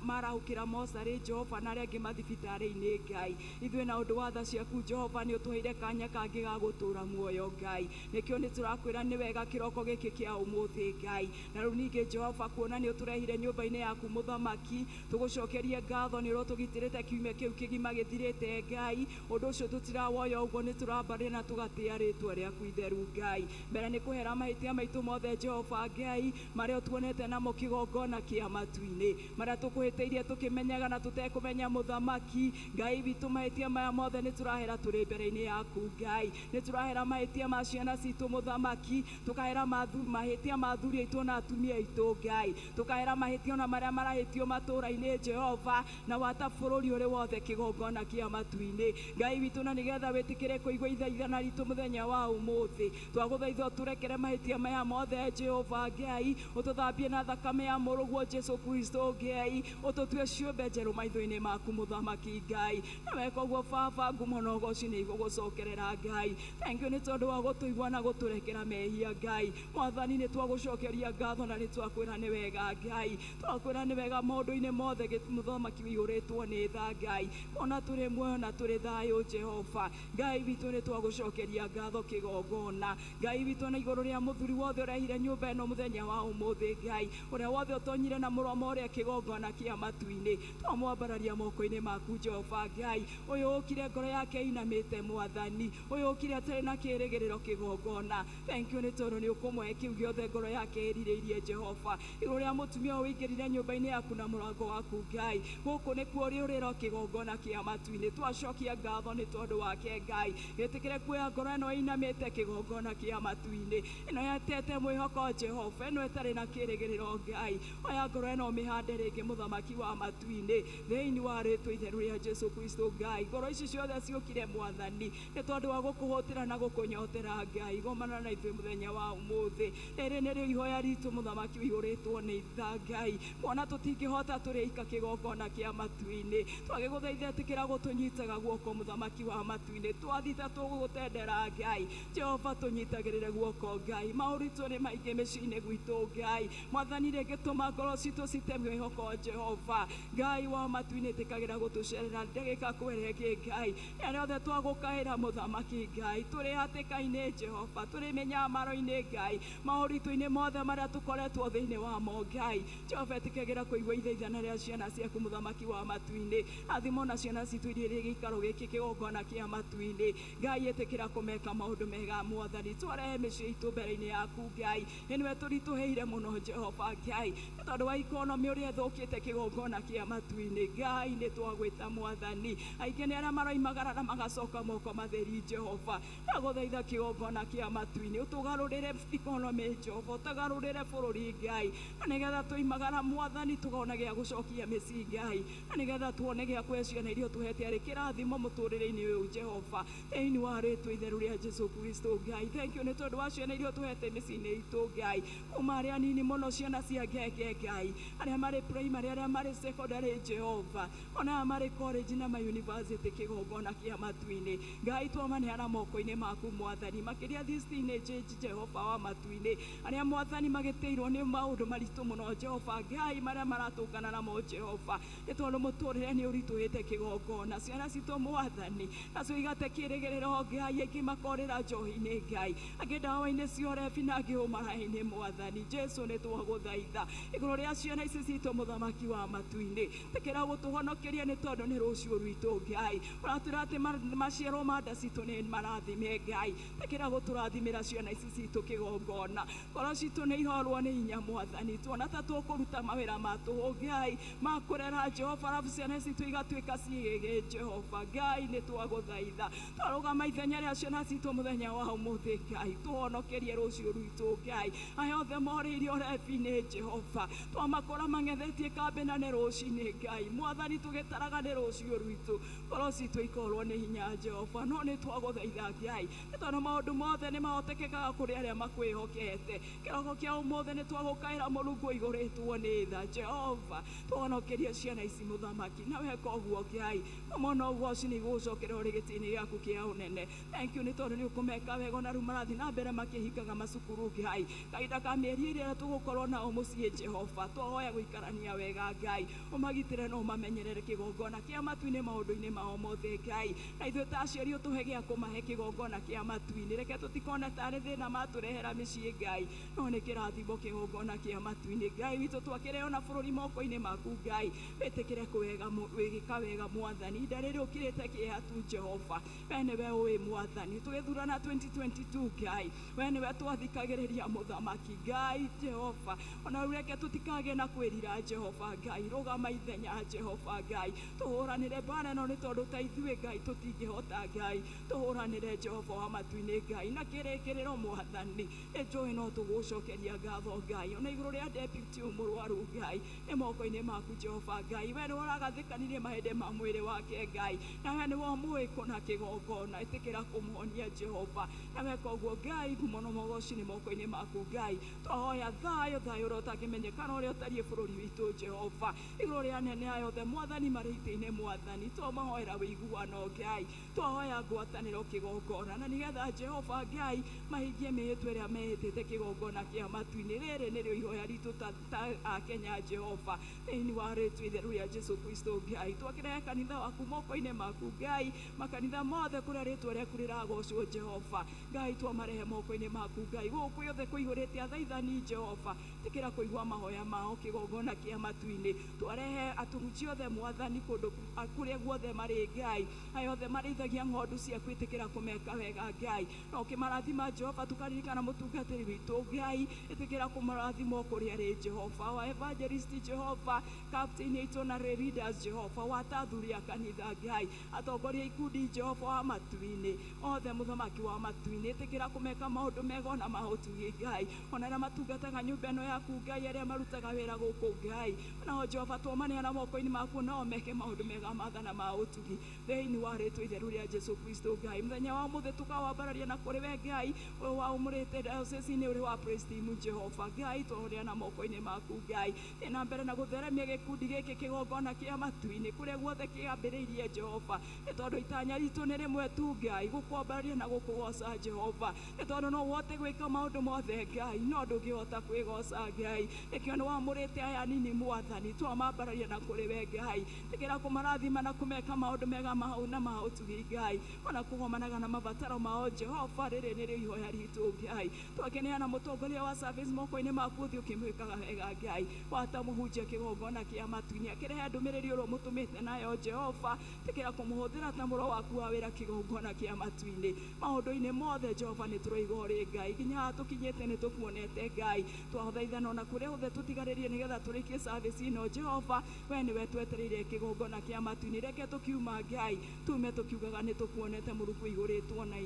marahũkĩra mocarĩ Jehova, na arĩa angĩ mathibitarĩ-inĩ Ngai. Ithuĩ na ũndũ wa tha ciaku Jehova nĩ ũtũheire kanya kangĩ ga gũtũra muoyo Ngai. Nĩkĩo nĩ tũrakwĩra nĩ wega kĩroko gĩkĩ kĩa ũmũthĩ Ngai. Na rĩu ningĩ Jehova, kuona nĩ ũtũrehire nyũmba-inĩ yaku mũthamaki, tũgũcokerie ngatho nĩ ũrotũgitĩrĩte kiumia kĩu kĩgima gĩthirĩte Ngai. Ũndũ ũcio tũtirawoya ũguo, nĩ tũrambarĩra na tũgatĩĩa rĩtwa rĩaku itheru Ngai. Mbere nĩ kũhera mahĩtia maitũ mothe Jehova Ngai, marĩa ũtuonete namo kĩgongona kĩa matu-inĩ, marĩa tũkũhĩtĩirie tũkĩmenyaga na tũtekũmenya mũthamaki Ngai witũ. Mahĩtia maya mothe nĩ tũrahera tũrĩ mbere-inĩ yaku Ngai. Nĩ tũrahera mahĩtia ma ciana citũ mũthamaki, tũkahera mahĩtia ma athuri aitũ na atumia aitũ Ngai, tũkahera mahĩtia ona marĩa marahĩtio matũra-inĩ Jehova, na wata bũrũri ũrĩ wothe kĩgongona kĩa matu-inĩ Ngai witũ. Na nĩgetha wĩtĩkĩre kũigua ithaithana ritũ mũthenya wa ũmũthĩ, twagũthaitha ũtũrekere mahĩtia maya mothe Jehova Ngai, ũtũthambie na thakame ya mũrũguo Jesu Kristo Ngai, ũtũtue ciũmbe njerũ maitho-inĩ maku mũthamaki Ngai. Na weka ũguo Baba, ngumo na ũgooci nĩ igũgũcokerera Ngai. Thank you nĩ tondũ wa gũtũigua na gũtũrekera mehia Ngai. Mwathani nĩ twagũcokeria ngatho na nĩ twakwĩra nĩ wega Ngai. Twakwĩra nĩ wega maũndũ-inĩ mothe mũthamaki ũihũrĩtwo nĩ tha Ngai. Ona tũrĩ muoyo na tũrĩ thayũ Jehova Ngai witũ, nĩ twagũcokeria ngatho kĩgongona Ngai witũ, na igũrũ rĩa mũthuri wothe ũrehire nyũmba ĩno mũthenya wa ũmũthĩ Ngai, ũrĩa wothe ũtonyire na mũromo ũrĩa kĩgongona kĩa matu-inĩ, twamwambararia moko-inĩ maku Jehova Ngai. Ũyũ ũkire ngoro yake inamĩte mwathani uyu ukire atari na kirigiriro kigongona. Thank you ni tondu ni ukumwe kiu giothe ngoro yake iririirie Jehova iguru ria mutumia wingirire nyumba-ini yaku na murango waku Ngai guku nikuo riuriro kigongona kia matu-ini twacokia ngatho ni tondu wake Ngai gitikire kuoya ngoro ino inamite kigongona kia matu-ini ino yetete mwihoko Jehova ino etari na kirigiriro Ngai oya ngoro ino mihande ringi muthamaki wa matu-ini thiini wa ritwa itheru ria Jesu Kristo Ngai ngoro ici ciothe ciukire mwathani ni tondu wa gukuhutira na gukunyotera Ngai gomana na ithui muthenya wa umuthi riri nirio ihoya ritu muthamaki wihuritwo ni itha Ngai mwana tutingihota turika kigongona kia matu-ini twagiguthaitha tikira gutunyitaga guoko muthamaki wa matu-ini twathita tugutendera Ngai Jehova tunyitagirire guoko Ngai mauritu ni maingi micini gwitu Ngai mwathani ringituma ngoro citu citemwe hoko Jehova Ngai wa matu-ini tikagira gutucerera ndagika kwerege Ngai ria othe twagukaira muthamaki Ngai turi hatikaini Jehova turi menyamaro-ini Ngai mauritu-ini mothe maria tukoretwo thiini wamo Ngai Jehova tikagira kuigua ithaithana ria ciana ciaku muthamaki wa matu-ini athimo na ciana citu iria gikaro giki kigongona kia matu-ini Ngai etikira kumeka maundu mega mwathani twarehe micii itu mbere-ini yaku Ngai niwe turituheire muno Jehova Ngai tondu wa ikonomi uria thukite kigongona kia matu-ini Ngai ni twagwita mwathani aingi ni aria maroimagara na magacoka moko matheri Jehova aguthaitha kigongona kia matu-ini utugarurire ikonomi Jehova utugarurire bururi Ngai na nigetha tuimagara mwathani tugona gia gucokia micii Ngai na nigetha tuone gia kwe ciana irio tuhete ari kirathimo muturire-ini uyu Jehova thiini wa ritwa itheru ria Jesu Kristo Ngai thank you ni tondu wa ciana irio tuhete micii-ini itu Ngai kuma aria nini muno ciana cia ngenge Ngai aria mari primary aria mari secondary Jehova ona mari college na ma university kigongona kia matu-ini Ngai twamaneana moko-ini maku mwathani makiria these teenage Jehova wa matu-ini aria mwathani magiteirwo ni maundu maritu muno Jehova Ngai maria maratungana namo Jehova ni tondu muturire ni urituhite kigongona ciana citu mwathani nacio igate kirigiriro Ngai aingi makorira njohi-ini Ngai angi ndawa-ini cia urebi na angi umara-ini mwathani Jesu ni twaguthaitha iguru ria ciana ici citu muthamaki wa matu-ini tikira gutuhonokeria ni tondu ni rucio rwitu Ngai uratwira ati maciaro ma nda citu ni marathime Ngai tikira guturathimira ciana ici citu kigongona ngoro citu ni ihorwo ni inya mwathani tuona ta tukuruta mawira matu Ngai makurera Jehova rafu ciana citu igatuika ciige Jehova Ngai ni twaguthaitha twarugama ithenya ria ciana citu muthenya wa umuthi Ngai tuhonokerie rucio rwitu Ngai aya othe moriire urebi-ini Jehova twamakora mangethetie kambe na ni ruci-ini Ngai mwathani tugitaraga ni rucio rwitu ngoro citu ikorwo ni hinya Jehova no ni twaguthaitha Ngai ni tondu maundu mothe ni mahotekekaga kuri aria makwihokete kiroko kia umuthi ni twagukaira Mulungu iguritwo ni tha Jehova tuhonokerie ciana ici muthamaki na weka uguo Ngai mono uguo cini gucokera uri giti-ini giaku kia unene thank you ni tondu ni ukumeka wega na riu marathi na mbere makihingaga macukuru Ngai kahinda ka mieri iria tugukorwo nao mucii Jehova twahoya guikarania wega Ngai umagitire no umamenyerere kigongona kia matu-ini maundu-ini mao mothe Ngai na ithuĩ ta aciari utuhe gia kumahe kigongona kia matu-ini reke tutikone tari thina maturehera micii Ngai no ni kirathimo kigongona kia matu-ini Ngai witu twakireo na bururi moko-ini maku Ngai witikire kuwega wigika wega mwathani inda riri ukirite kiehatu Jehova we niwe ui mwathani tugithurana 2022 Ngai we niwe twathikagiriria muthamaki Ngai Jehova ona reke tutikage na kwirira Jehova Ngai rugama ithenya Jehova Ngai tuhuranire mbara no ni tondu ta ithuĩ Ngai tutingihota Ngai tuhuranire Jehova wa matu-ini Ngai na kirikiriro mwathani njui no tugucokeria ngatho Ngai ona iguru ria deputy umurwaru Ngai ni moko-ini maku Jehova Ngai we niwe uragathikanirie mahĩndĩ ma mwĩrĩ wake Ngai na we niwe ũmũĩ kũna kĩgongona ĩtĩkĩra kũmuonia Jehova na weka ũguo Ngai ngumo na mogoci nĩ moko-ini maku Ngai twahoya thayũ ũrĩa ũtangĩmenyekana ũrĩa ũtariĩ bũrũri witũ Jehova igũrũ rĩa anene aya othe mwathani marĩ itĩ-inĩ mwathani twamahoera ũiguano Ngai twahoya ngwatanĩro kĩgongona na nĩgetha Jehova Ngai mahingie mĩhĩtwa ĩrĩa mehĩtĩte kĩgongona kĩa matu-inĩ rĩrĩ nĩrĩo ihoya ritũ ta Akenya Jehova thĩinĩ wa rĩtwa itheru rĩa Jesu Kristo Ngai twakĩrehe kanitha waku moko-inĩ maku Ngai makanitha mothe kũrĩa rĩtwa rĩaku rĩragocwo Jehova Ngai twamarehe moko-inĩ maku Ngai gũkũ othe kũihũrĩte athaithani Jehova tĩkĩra kũigua mahoya mao kĩgongona kĩa matu-inĩ twarehe aturuti othe mwathani kũndũ kũrĩa guothe marĩ Ngai aya othe marĩithagia ng'ondu cia kwĩtĩkĩra kũmeka wega Ngai, na ũkĩmarathima Jehova, tukaririkana mũtungatĩri witũ Ngai, ĩtĩkĩra kũmarathima kũrĩa arĩ Jehova, wa evangelist Jehova, captain aitũ na leaders Jehova, watathuri a kanitha Ngai, atongoria ikundi Jehova wa matu-inĩ, othe mũthamaki wa matu-inĩ, ĩtĩkĩra kũmeka maũndũ mega na maũtugi Ngai, ona arĩa matungataga nyũmba ĩno yaku Ngai, arĩa marutaga wĩra gũkũ Ngai, nao Jehova tũmaneana moko-inĩ maku, nao meke maũndũ mega mathana ma ũtugi thĩinĩ wa rĩtwa itheru rĩa Jesu Kristo Ngai. Mũthenya wa mũthĩ tukawambararia na kũrĩ we Ngai, ũyũ waumũrĩte diocese-inĩ ũrĩ wa praise team Jehova Ngai, tũneana moko-inĩ maku Ngai, thiĩ na mbere na gũtheremia gĩkundi gĩkĩ kĩgongona kĩa matu-inĩ kũrĩa guothe kĩambĩrĩirie Jehova, nĩ tondũ itanya ritũ nĩ rĩmwe tu Ngai, gũkwambararia na gũkũgoca Jehova, nĩ tondũ no ũhote gwĩka maũndũ mothe Ngai, no ndũngĩhota kwĩgoca Ngai, nĩkĩo nĩ wamũrĩte aya nini Mwathani, twamambararia na kũrĩ we Ngai, tĩkĩra kũmarathima na kũmeka maũndũ mega mahau na ma ũtugi Ngai, ona kũgomanaga na mabataro mao Jehova, rĩrĩ nĩrĩo ihoya ritũ Ngai, twakĩneana mũtongoria wa service moko-inĩ maku, ũthiĩ ũkĩmwĩkaga wega Ngai, watamũhunjia kĩgongona kĩa matu-inĩ, akĩrehe ndũmĩrĩri ũrĩa mũtũmĩte nayo Jehova, tĩkĩra kũmũhũthĩra ta mũro waku wa wĩra kĩgongona kĩa matu-inĩ, maũndũ-inĩ mothe Jehova nĩ tũroiga ũrĩ Ngai, nginya haha tũkinyĩte nĩ tũkuonete Ngai, twathaithana ona kũrĩa othe tũtigarĩrie nĩgetha tũrĩkie service ĩno Jehova, we nĩwe twetereire kĩgongona kĩa matu-inĩ, reke tũkiuma Ngai, tume tũkiugaga nĩ tũkuonete mũrukũ igũrĩtwo na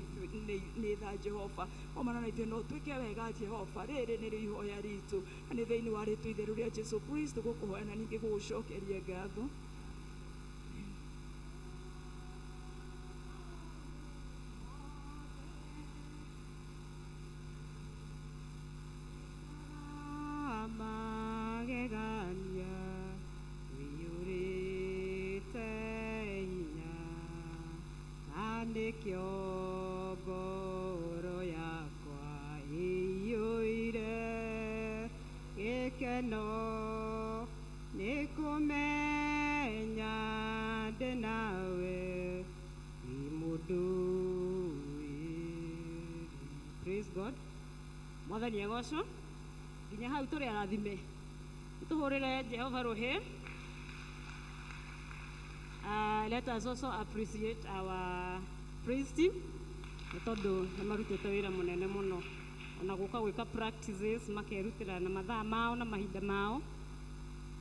nĩ tha Jehova, omana na ithuĩ no twĩke wega Jehova, rĩrĩ nĩrĩo ihoya ritũ, na nĩ thĩinĩ wa rĩtwa itheru rĩa Jesu Kristo gũkũhoya na ningĩ gũgũcokeria ngatho. Ngoro yakwa ĩiyũire gĩkeno nĩ kũmenya ndĩ nawe wĩ mũndũ praise God. Mwathani egocwo nginya hau tũrĩ arathime, tũhũrĩre Jehova rũhĩ. Let us also appreciate our praise team, tondũ nĩ marutĩte wĩra mũnene mũno, ona gũka gwĩka practices makerutĩra na mathaa mao na mahinda mao.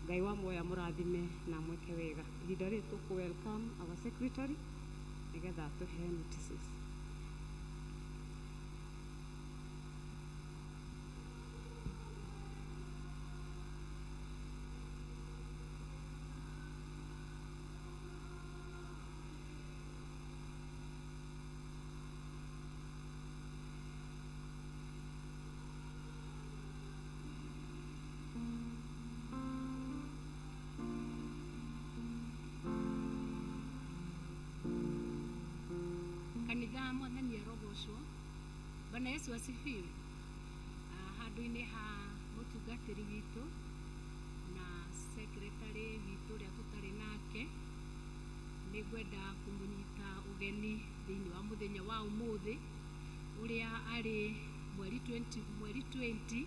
Ngai wa muoya mũrathime na mweke wega. Ihinda rĩrĩ tũkũ welcome our secretary nĩgetha atũhe notices. Kanitha Mwathani arogocwo. Bwana Yesu asifiwe. Handũ-inĩ ha mũtungatĩri witũ na secretary witũ ũrĩa tũtarĩ nake, nĩ ngwenda kũmũnyita ũgeni thĩinĩ wa mũthenya wa ũmũthĩ ũrĩa arĩ mweri 20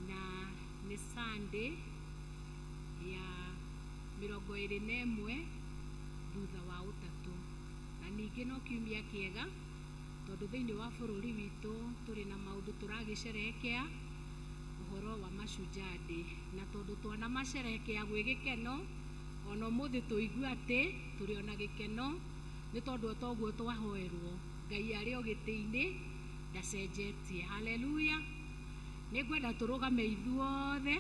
na nĩ Sunday ya 21 thutha wa ũtatũ, na ningĩ no kiumia kĩega tondũ thĩinĩ wa bũrũri witũ tũrĩ na maũndũ tũragĩcerehekea ũhoro wa Mashujaa Day, na tondũ twana macerehekea gwĩ gĩkeno, ona ũmũthĩ tũigua atĩ tũrĩ ona gĩkeno nĩ tondũ toguo twahoerwo. Ngai arĩ o gĩtĩ-inĩ ndacenjetie. Haleluya. Nĩ ngwenda tũrũgame ithuothe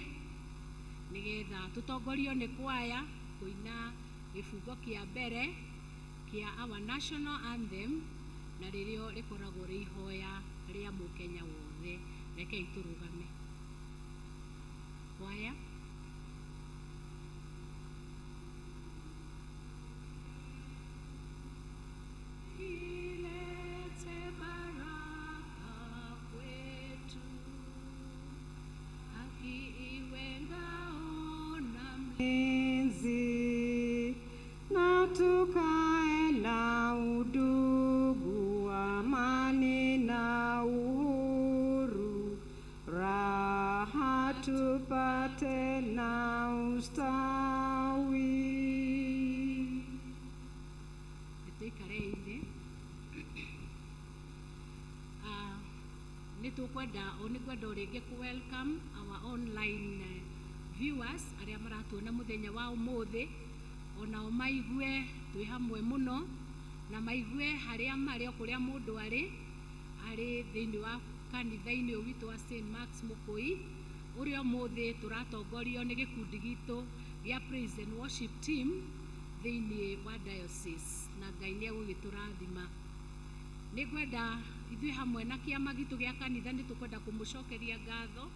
nĩgetha tũtongorio nĩ kwaya kũina gĩbungo kĩa mbere kĩa our national anthem, na rĩrĩo rĩkoragwo rĩ ihoya rĩa mũkenya wothe. Rekei tũrũgame. Kwaya. Ilete baraka kwetu, haki iwe ngao na mlinzi, na tukae na udugu, amani na uhuru, raha tupate na ustawi. Tuikare thĩ. tukwenda ni kwenda ringi ku welcome our online viewers aria maratuona muthenya wa umuthi onao maigue twi hamwe muno na maigue haria mari okuria mundu ari thiini wa kanitha-ini witu wa St. Mark's Mukui uria umuthi turatongorio ni gikundi gitu gia praise and worship team thiini wa diocese na Ngai ni egugiturathima. Ni kwenda ithui hamwe na kiama gitu gia kanitha ni tukwenda kumucokeria ngatho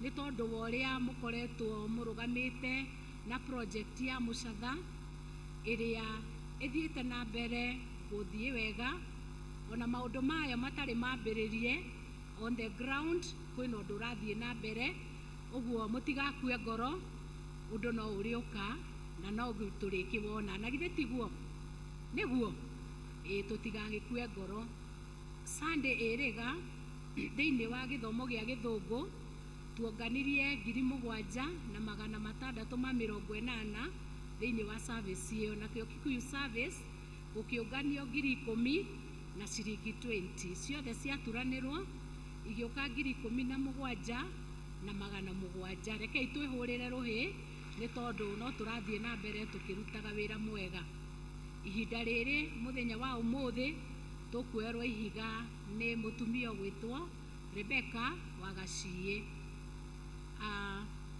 ni tondu wa uria mukoretwo murugamite na project ya mucatha iria ithiite na mbere guthie wega ona maundu mayo matari mambiririe on the ground kwina undu urathie na mbere uguo mutigakue ngoro undu no uriuka na no turikiwona na githe tiguo niguo tutigagikue ngoro. Sunday iriga thiini wa githomo gia githungu tuonganirie 7,680 thiini wa service iyo na kio Kikuyu service gukiunganio 10,000 na ciringi 20 ciothe ciaturanirwo igiuka 17,700. Rekei twihurire ruhi ni tondu no turathie na mbere tukirutaga wira mwega. Ihinda riri muthenya wa umuthi tukuerwo ihiga ni mutumia gwitwo Rebecca wa Gaciĩ.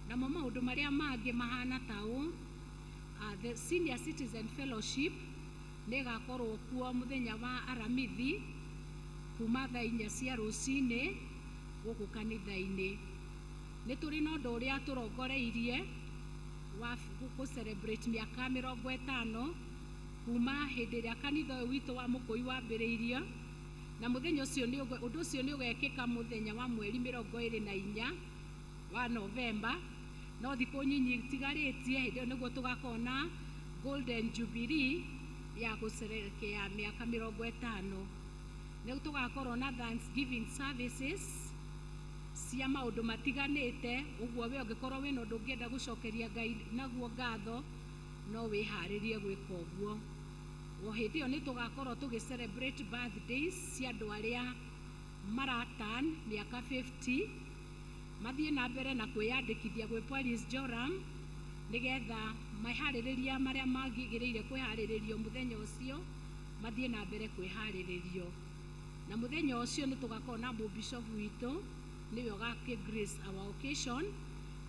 Na maundu maria mangi mahana tau the senior citizen fellowship ni gakorwo kuo muthenya wa aramithi kuma thaa 4 cia rucini guku kanitha-ini. Ni turi na undu uria turongoreirie wa ku celebrate miaka 50 kuma hindi ria kanitha uyu witu wa Mukui wambiriirio na muthenya ucio ni undu ucio ni ugekika muthenya wa mweri 24 wa November no thiku nyinyi tigaritie hindi niguo tugakona golden jubilee ya gucerekea miaka 50. Ni tugakorwo na thanksgiving services cia maundu matiganite uguo we ungikorwo wina undu ungienda gucokeria Ngai naguo ngatho no wiharirie gwika uguo. O hindi iyo ni tugakorwo tugi celebrate birthdays cia andu aria maratan miaka 50 mathie na mbere na kwiyandikithia gwi Police Joram nigetha mahaririria maria magigireire kwihariririo muthenya ucio mathie na mbere kwihariririo. Na muthenya ucio ni tugakorwo na bishop witu niwe ugaki grace our occasion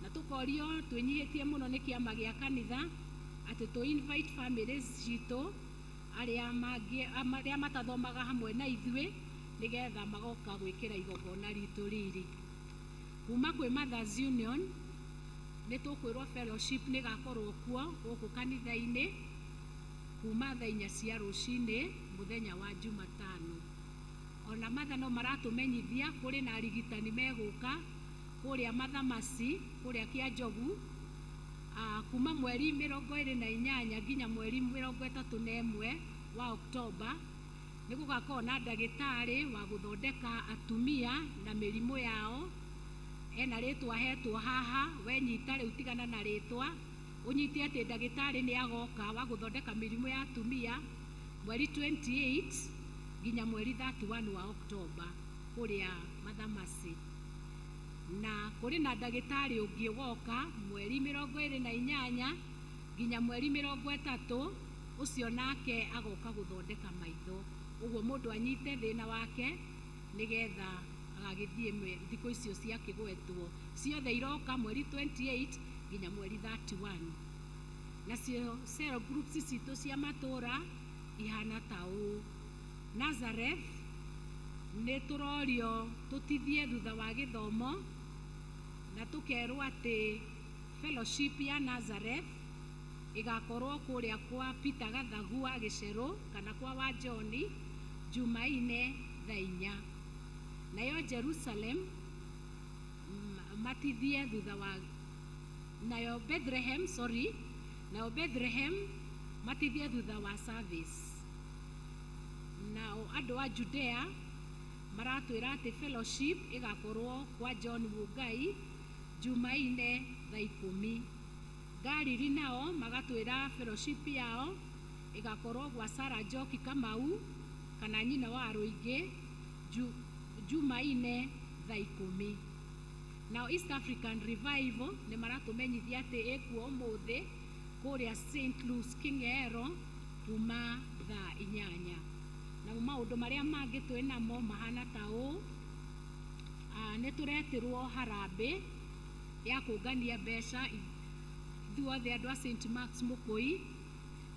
na tukorio twinyihitie muno ni kiama gia kanitha ati tu invite families jitu aria matathomaga hamwe na ithui nigetha magoka gwikira igongona ritu riri. Kuma kwi Mothers Union ni tukwirwo fellowship ni gakorwo kuo guku kanitha-ini kuma thaa 4 cia rucini muthenya wa Jumatano. Ona matha no maratumenyithia kuri na arigitani meguka kuria Mathamasi kuria Kianjogu kuma mweri 28 nginya mweri 31 wa Oktoba ni gugakorwo na ndagitari wa guthondeka atumia na mirimu yao. Ena ritwa hetwo haha wenyita riu tigana na ritwa unyiti ati ndagitari ni agoka wa guthondeka mirimu ya atumia mweri 28 nginya mweri 31 wa Oktoba kuria Mathamasi. Na kuri na ndagitari ungi woka mweri 28 nginya mweri 30 ucio nake agoka guthondeka maitho. Uguo mundu anyite thina wake nigetha agagithie thiku icio cia kigwetwo ciothe iroka mweri 28 nginya mweri 31. Nacio cell groups citu cia matura ihana tau Nazareth ni turorio tutithie thutha wa githomo na tukerwo ati fellowship ya Nazareth igakorwo kuria kwa Peter Gathagu wa Gicero kana kwa wa John Jumaine thaa 4. Nayo Jerusalem matithie thutha wa nayo Bethlehem matithie thutha wa service. Na andu a Judea maratwira ati fellowship igakorwo kwa John Mugai Jumaine thaa 10. Galili nao magatwira fellowship yao igakorwo kwa Sarah Joki Kamau kana nyina wa Aruingi Jumaine thaa 10. Now East African Revival nĩ maratũmenyithia atĩ ĩkuo ũmũthĩ kũrĩa St. Louis King'ero kuma thaa 8. Na maũndũ marĩa mangĩ twĩ namo mahana ta ũũ. Nĩ tũretirwo harambĩ ya kũngania mbeca ithuothe andũ a St. Mark's Mukui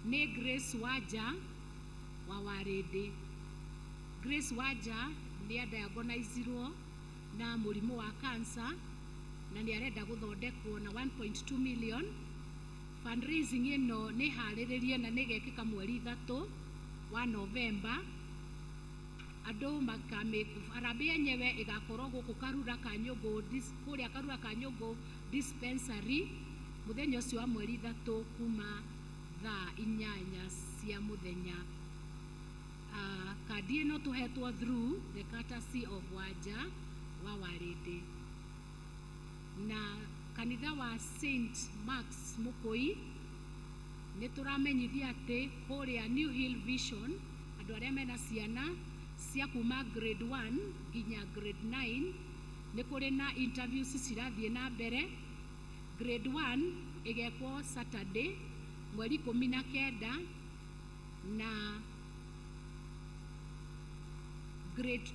nĩ Grace Wanja wa Warĩndĩ. Grace Wanja nĩ diagonizirwo na mũrimũ wa cancer na nĩ arenda gũthondekwo na 1.2 million. Fundraising ĩno nĩ harĩrĩrie na nĩ gekĩka mweri 3 wa Novemba. Andũ harambĩ yenyewe ĩgakorwo gũkũ Karura Kanyũngũ, kũrĩa Karura Kanyũngũ dispensary mũthenya ũcio wa mweri 3 kuma thaa 8 cia mũthenya. Kandi ĩno tũhetwo through the courtesy of Wanja wa Warĩndĩ. Na kanitha wa St. Mark's Mukui nĩ tũramenyithia atĩ kũrĩa New Hill Vision andũ arĩa mena ciana cia kuma grade 1 nginya grade 9 nĩ kũrĩ na interviews cirathiĩ na mbere. Grade 1 ĩgekwo Saturday mweri 19 na grade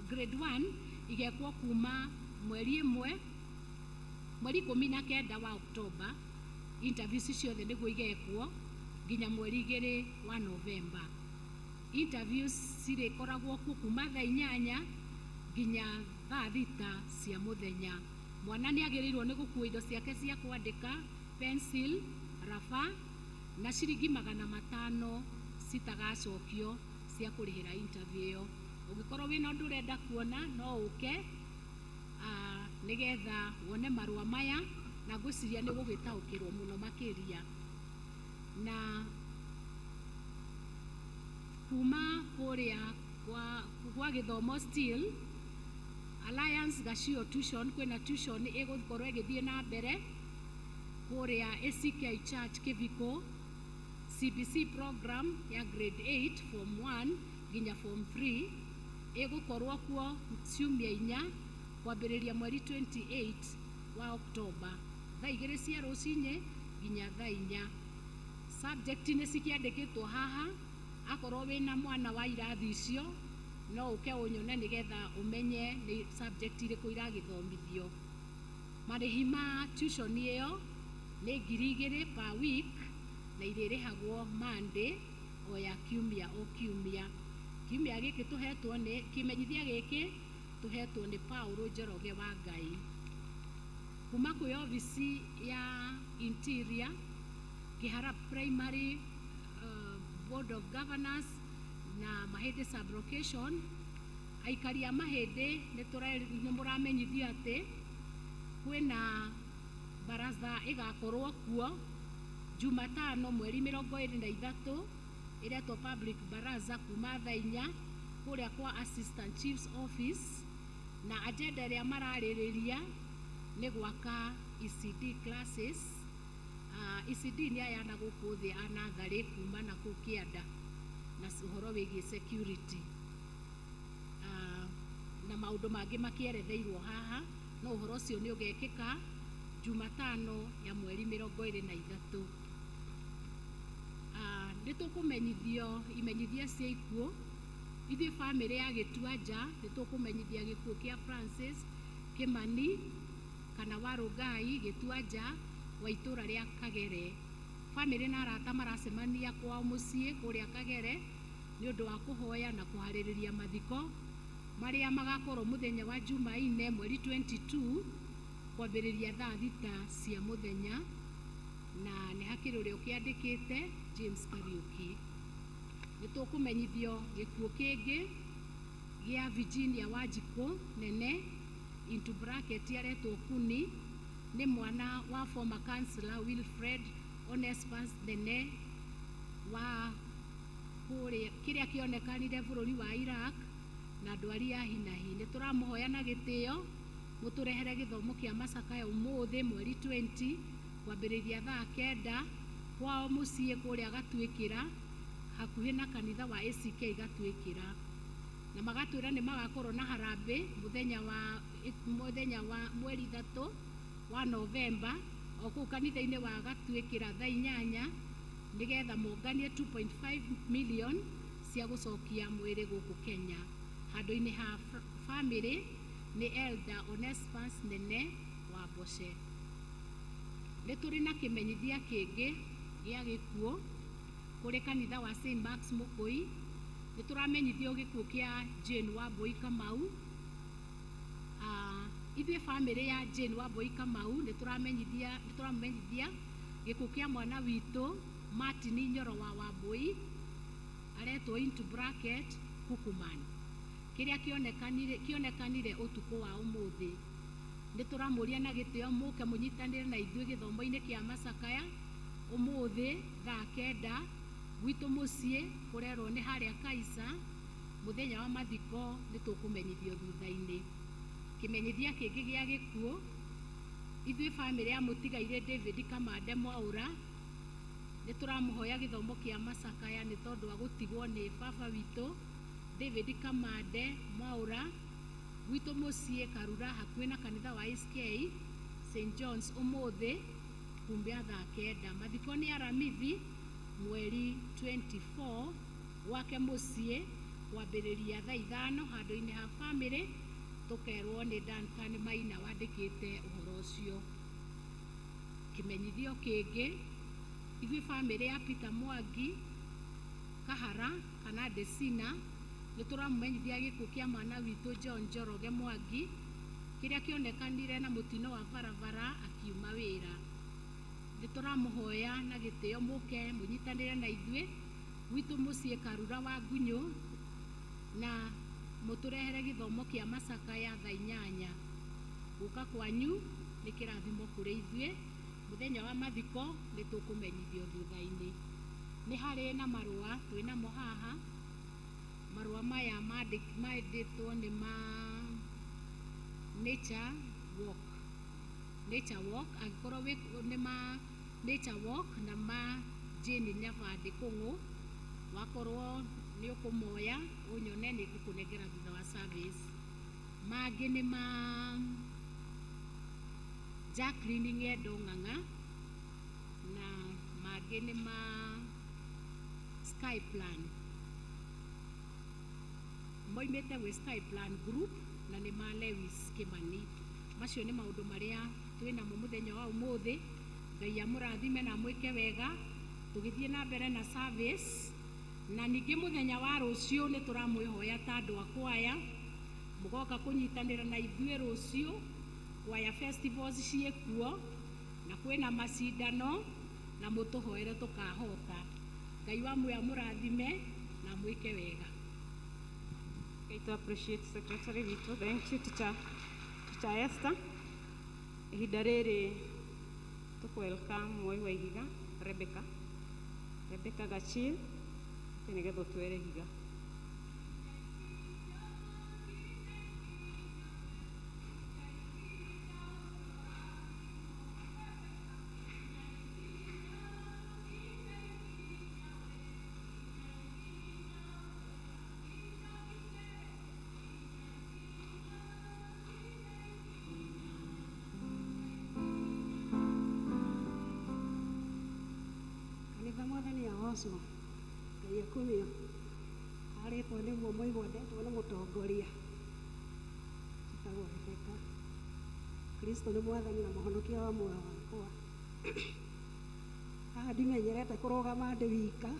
1 igekwo kuma mweri 19 wa Oktoba. Interviews ciothe nĩguo igekwo nginya mweri 2 wa Novemba. Interviews cirĩkoragwo kuma thaa 8 nginya thaa 6 cia mũthenya. Mwana nĩ agĩrĩirwo nĩ gũkuua indo ciake cia kwandĩka, pencil, raba na ciringi 500 citagacokio cia kũrĩhĩra interview ĩyo. Ũngĩkorwo wĩna ũndũ ũrenda kuona no ũke nĩgetha wone marũa maya na ngwĩciria nĩ gũgĩtaũkĩrwo mũno makĩria. Na kuma kũrĩa kwa gĩthomo still Alliance Gacio Tuition kwĩna tuition ĩgũkorwo ĩgĩthiĩ na mbere kũrĩa ACK Church Kiviko. CBC program ya grade 8 form 1 nginya form 3 ĩgũkorwo kuo ciumia 4 kwambĩrĩria mweri 28 wa Oktoba thaa 2 cia rũcinĩ nginya thaa 4. Subject nĩ cikĩandĩkĩtwo haha. Akorwo wĩna mwana wa irathi icio no ũke ũnyone nĩgetha ũmenye nĩ subject irĩkũ iragĩthomithio. Marĩhi ma tuition ĩyo nĩ 2,000 per week na irĩrĩhagwo Monday o ya kiumia o kiumia. Kiumia gĩkĩ tũhetwo nĩ kĩmenyithia gĩkĩ tũhetwo nĩ Paulo Njoroge wa Ngai. Kuma kwĩ obici ya Interior Kĩhara Primary Board of Governors na Mahĩndĩ Sub-location, aikari a Mahĩndĩ nĩ mũramenyithio atĩ kwĩna baraza ĩgakorwo kuo Jumatano mweri 23 ĩretwo public baraza kuma thaa 4 kũrĩa kwa Assistant Chief's Office, na agenda ĩrĩa mararĩrĩria nĩ gwaka ECD classes. ECD nĩ ayana gũkũ thĩ anatharĩ kuma na kũu Kĩanda na ũhoro wĩgiĩ security. Na maũndũ mangĩ makĩeretheirwo haha no ũhoro ũcio nĩ ũgekĩka Jumatano ya mweri 23. Nĩ tũkũmenyithio imenyithia cia ikuũ. Ithuĩ bamĩrĩ ya Gĩtuanja nĩ tũkũmenyithia gĩkuũ kĩa Francis Kĩmani kana Warũngai Gĩtuanja wa itũra rĩa Kagere. Bamĩrĩ na arata maracemania kwao mũciĩ kũrĩa Kagere nĩ ũndũ wa kũhoya na kũharĩrĩria mathiko marĩa magakorwo mũthenya wa Jumaine mweri 22 kwambĩrĩria thaa 6 cia mũthenya, na nĩ hakĩrĩ ũrĩa ũkĩandĩkĩte James Kariuki. Nĩ tũkũmenyithio gĩkuũ kĩngĩ gĩa Virginia Wanjikũ Nene into bracket aretwo Kuni nĩ mwana wa former councillor Wilfred Onespas Nene wa kĩrĩa kĩonekanire bũrũri wa Iraq na ndwari ya hinahi. Nĩ tũramũhoya na gĩtĩo mũtũrehere gĩthomo kĩa macakaya ũmũthĩ mweri 20 kwambĩrĩria thaa 9 kwao mũciĩ kũrĩa Gatwĩkĩra hakuhĩ na kanitha wa ACK Gatwĩkĩra. na magatwĩra nĩ magakorwo na harambĩ mũthenya wa mweri 3 wa Novemba o kũu kanitha-inĩ wa Gatwĩkĩra thaa 8 nĩgetha monganie 2.5 million cia gũcokia mwĩrĩ gũkũ Kenya. Handũ-inĩ ha family nĩ Elder Onesmus Nene wa Boshe. Nĩ tũrĩ na kĩmenyithia kĩngĩ gĩa gĩkuũ kũrĩ kanitha wa St. Mark's Mukui. Nĩ tũramenyithio gĩkuũ kĩa Jane Wambui Kamau. Ithuĩ family ya Jane Wambui Kamau nĩ tũramenyithia gĩkuũ kĩa mwana witũ Martin Nyoro wa Wambui aretwo into bracket Kukuman, kĩrĩa kĩonekanire ũtukũ wa ũmũthĩ. Nĩ tũramũria na gĩtĩo mũke mũnyitanĩre na ithuĩ gĩthomo-inĩ kĩa macakaya ũmũthĩ thaa 9 gwitũ mũciĩ kũrerwo nĩ harĩa Kaisa. Mũthenya wa mathiko nĩ tũkũmenyithio thutha-inĩ. Kĩmenyithia kĩngĩ gĩa gĩkuũ, ithuĩ family ya mũtigaire David Kamande Mwaũra nĩ tũramũhoya gĩthomo kĩa macakaya nĩ tondũ wa gũtigwo nĩ baba witũ David Kamande Mwaũra gwitũ mũciĩ Karura hakuhĩ na kanitha wa ACK St. John's ũmũthĩ kumbia thaa 9. Mathiko nĩ aramithi mweri 24 gwake mũciĩ kwambĩrĩria thaa 5 handũ-inĩ ha family. Tũkerwo nĩ Duncan Maina wandĩkĩte ũhoro ũcio. Kĩmenyithio kĩngĩ, ithuĩ family ya Peter Mwangi Kahara kana Desina nĩ tũramũmenyithia gĩkuũ kĩa mwana witũ John Njoroge Mwangi kĩrĩa kĩonekanire na mũtino wa barabara akiuma wĩra. Nĩ tũramũhoya na gĩtĩo mũke mũnyitanĩre na ithuĩ gwitũ mũciĩ Karura wa Ngunyũ na mũtũrehere gĩthomo kĩa macakaya thaa 8. Gũka kwanyu nĩ kĩrathimo kũrĩ ithuĩ. Mũthenya wa mathiko nĩ tũkũmenyithio thutha-inĩ. Nĩ harĩ na marũa twĩnamo haha. Marũa maya mandĩtwo nĩ ma Nature Walk, angĩkorwo nĩ ma Nature Walk na ma Jane Nyabande Kũng'ũ. Wakorwo nĩ ũkũmoya ũnyone nĩ ngũkũnengera thutha wa service. Mangĩ nĩ ma Jacqueline Ng'endo Ng'ang'a na mangĩ nĩ ma Sky Plan. Moimĩte gwĩ Sky Plan Group na nĩ ma Lewis Kimani. Macio nĩ maũndũ marĩa twĩnamo mũthenya wa ũmũthĩ. Ngai amũrathime na mwĩke wega tũgĩthiĩ na mbere na service. Na ningĩ mũthenya wa rũciũ nĩ tũramwĩhoya ta andũ a kwaya mũgoka kũnyitanĩra na ithuĩ rũciũ. Kwaya festivals ciĩkuo na kwĩna macindano na mũtũhoere tũkahota. Ngai wa mwĩya mũrathime na mwĩke wega. Okay, to appreciate secretary witũ. Thank you teacher Esther. Ihinda rĩrĩ tũkũ-welcome Moi wa Ihiga Rebecca Gachil nĩgetha twere higa. Kanitha mwathani awoswo Ngai akumio arĩtwo nĩguo mũigua ndetwo nĩ mũtongoria tũtagwo Rebeka. Kristo nĩ mwathani na mũhonokia wa muoyo wakwa. Haha ndimenyerete kũrũgama ndĩ wika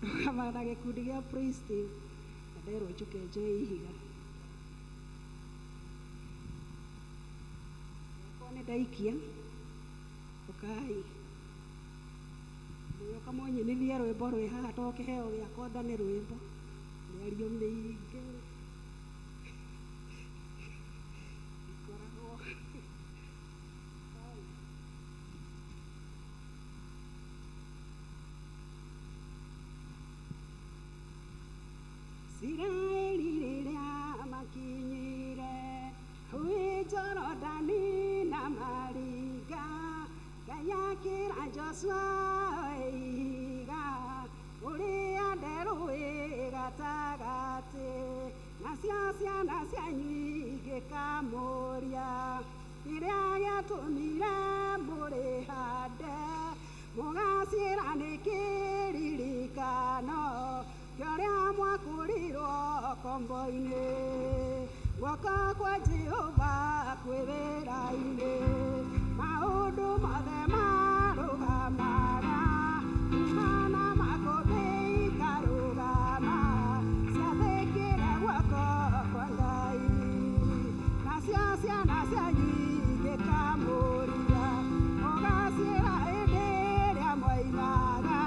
rũgama na gĩkundi gĩa praise team na nderwo njũke njoe Ihiga. Yakwa nĩ ndaikia ũkai mũyoka mũnyinithie rwĩmbo rwĩ haha to kĩheo gĩakwa nda nĩ rwĩmbo mĩario mĩingĩ ikoragwo Isiraeli rĩrĩa makinyire kwĩ Jorodani na maringa Ngai akĩra Joshua Ihiga ũrĩa nderũĩ gatagatĩ mũgacĩ nacio ciana cianyu igĩkamũria kĩrĩa gĩatũmire mũrĩhande mũgacĩra nĩ kĩririkano kĩrĩa mwakũrirwo kombo-inĩ guoko kwa Jehova kwĩ wĩra-inĩ maũndũ mothe marũgamaga kumana makũmbĩ ikarũgama ciathĩkĩre guoko kwa Ngai nacio ciana cianyu igĩkamũria mũgacĩra hĩndĩ ĩrĩa mwainaga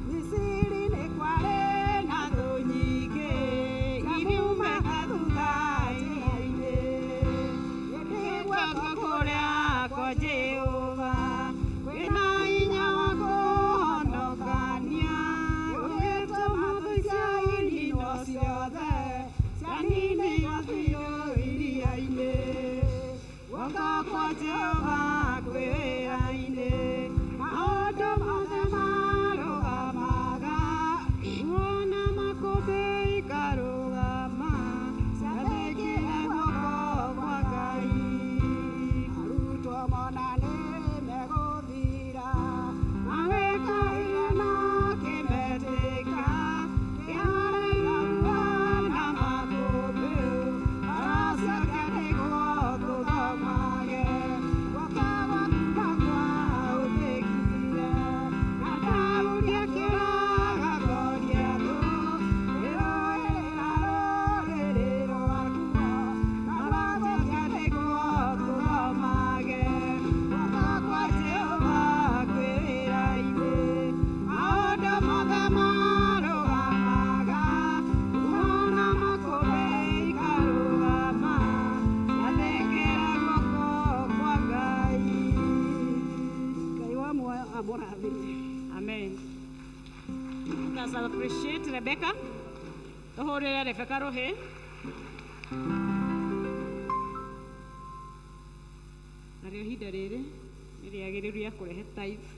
Misiri nĩ kwarĩ na thũ nyingĩ iriumaga thutha njĩra-inĩ hĩndĩ guoko kũrĩa kwa Jehova kwĩna hinya wa kũhonokania gũgĩtũma thũ cia iniino ciothe cianinĩirwo biũ iria-inĩ guoko kwa Jehova kwĩ wĩra-inĩ maũndũ mothe marũgamaga wona makũmbĩ ikarũgama ciathĩkĩre guoko kwa Ngai arutwo mona nĩ megũthira magĩkaire no kĩmetĩka kĩharĩria guona makũmbĩ aracokia nĩguo tũthomage guoko gwaku nakwa ũthĩkire na Daudi akĩũraga Goliathũ kwĩrũĩrĩra rũrĩrĩ rwakuo na rwacokia nĩguo tũthomage guoko kwa Jehova kwĩ wĩra-inĩ maũndũ mothe marũgamaga kumana makũmbĩ ikarũgama ciathĩkĩre guoko kwa Ngai Ngai wa muoyo amũrathime. Amen. Let's appreciate Rebecca. Tũhũrĩre Rebecca rũhĩ. Narĩo ihinda rĩrĩ nĩ rĩagĩrĩru rĩa kũrehe tithe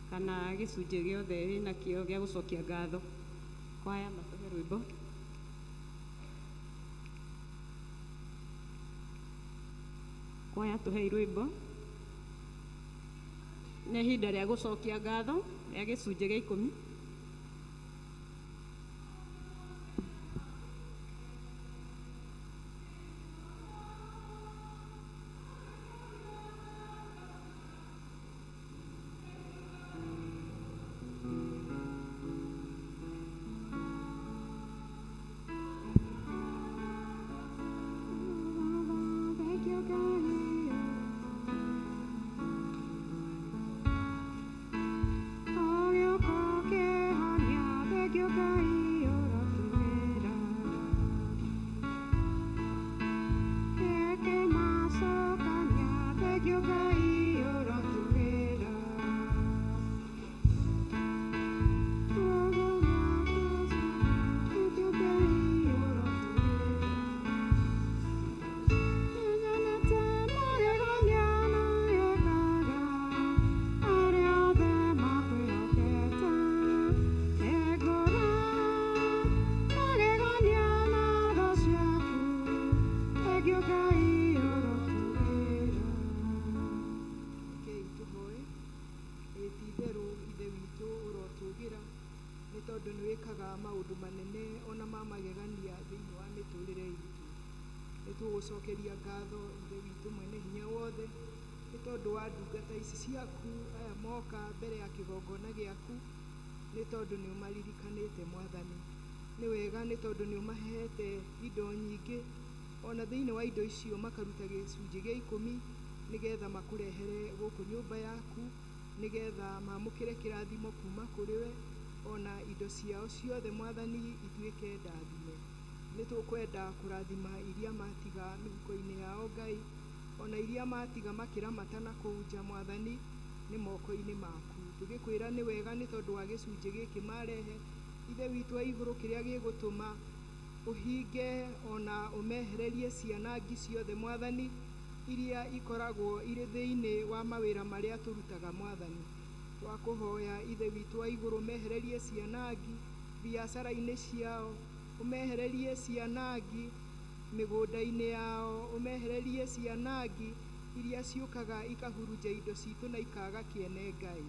kana gĩcunjĩ gĩothe wĩnakĩo gĩa gũcokia ngatho. Kwaya matũhe rwĩmbo. Kwaya tũhei rwĩmbo. Nĩ ihinda rĩa gũcokia ngatho rĩa gĩcunjĩ gĩa 10. tondũ nĩ wĩkaga maũndũ manene ona ma magegania thĩinĩ wa mĩtũrĩre itũ. Nĩ tũgũcokeria ngatho ithe witũ mwene hinya wothe nĩ tondũ wa ndungata ici ciaku aya moka mbere ya kĩgongona gĩaku, nĩ tondũ nĩ ũmaririkanĩte Mwathani. Nĩ wega nĩ tondũ nĩ ũmahete indo nyingĩ, ona thĩinĩ wa indo icio makaruta gĩcunjĩ gĩa 10 nĩgetha makũrehere gũkũ nyũmba yaku, nĩgetha mamũkĩre kĩrathimo kuma kũrĩ we, ona indo ciao ciothe Mwathani ituĩke ndathime. Nĩ tũkwenda kũrathima iria matiga mĩhuko-inĩ yao Ngai, ona iria matiga makĩramata na kũu nja Mwathani nĩ moko-inĩ maku. Tũgĩkwĩra nĩ wega nĩ tondũ wa gĩcunjĩ gĩkĩ marehe, ithe witũ wa igũrũ, kĩrĩa gĩgũtũma ũhinge ona ũmehererie cianangi ciothe Mwathani iria ikoragwo irĩ thĩinĩ wa mawĩra marĩa tũrutaga Mwathani. Twakũhoya ithe witũ wa igũrũ mehererie cianangi biacara-inĩ ciao, umehererie cianangi mĩgũnda-inĩ yao, umehererie cianangi iria ciũkaga ikahurunja indo citũ na ikaga kĩene Ngai.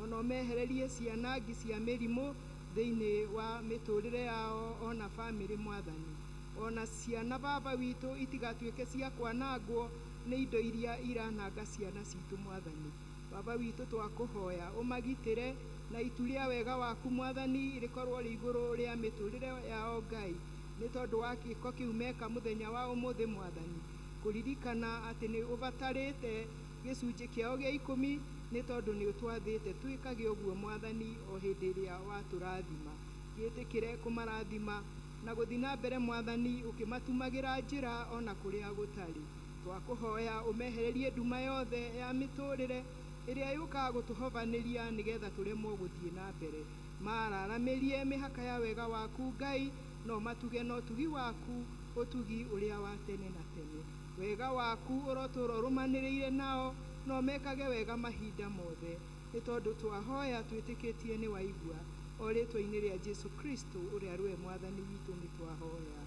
Ona umehererie cianangi cia mĩrimũ thĩinĩ wa mĩtũrĩre yao ona bamĩrĩ Mwathani. Ona ciana baba witũ itigatuĩke cia kwanangwo nĩ indo iria irananga ciana citũ Mwathani. Baba witũ twakũhoya ũmagitĩre na itu rĩa wega waku Mwathani rĩkorwo rĩ igũrũ rĩa mĩtũrĩre yao Ngai, nĩ tondũ wa gĩko kĩu meka mũthenya wa ũmũthĩ Mwathani, kũririkana atĩ nĩ ũbatarĩte gĩcunjĩ kĩao gĩa 10 nĩ tondũ nĩ ũtwathĩte twĩkage ũguo Mwathani o hĩndĩ ĩrĩa watũrathima. Gĩtĩkĩre kũmarathima na gũthiĩ na mbere Mwathani ũkĩmatumagĩra njĩra ona kũrĩa gũtarĩ. Twakũhoya ũmehererie nduma yothe ya mĩtũrĩre ĩrĩa yũkaga gũtũhobanĩria nĩgetha tũremwo gũthiĩ na mbere. Mararamĩrie mĩhaka ya wega waku Ngai, no matuge na ũtugi waku, ũtugi ũrĩa wa tene na tene. Wega waku ũrotũra ũrũmanĩrĩire nao, no mekage wega mahinda mothe, nĩ tondũ twahoya twĩtĩkĩtie nĩ waigua. O rĩtwa-inĩ rĩa Jesu Kristo ũrĩa rwe Mwathani witũ nĩ twahoya.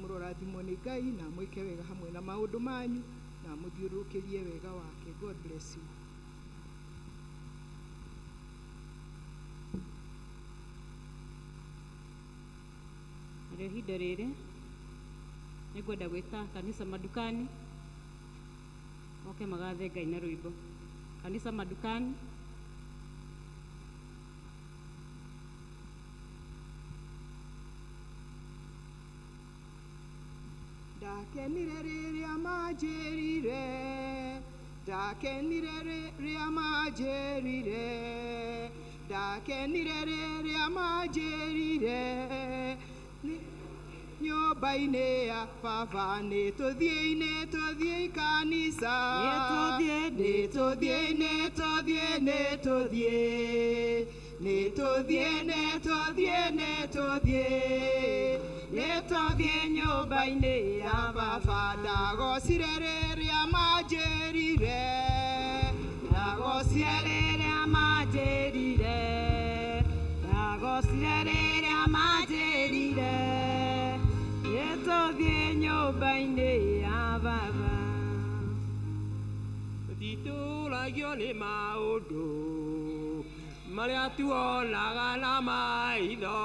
Mũrorathimwo nĩ Ngai na mwĩke wega hamwe na maũndũ manyu na mũthiũrũrũkĩrie wega wake. God bless you. Rĩu ihinda rĩrĩ nĩngwenda gwĩta kanisa madukani moke magathe Ngai na rwĩmbo. Kanisa madukani. Ndakenire rĩrĩa manjĩrire, ndakenire rĩrĩa manjĩrire, ndakenire rĩrĩa manjĩrire, nyũmba-inĩ ya baba nĩtũthiĩ kanisa, nĩtũthiĩ nyũmba-inĩ ya baba. Ndagocire rĩrĩa manjĩrire, ndagocire rĩrĩa manjĩrire, ndagocire rĩrĩa manjĩrire, nĩtũthiĩ nyũmba-inĩ ya baba. Tũtitũragio nĩ maũndũ marĩa tuonaga na maitho,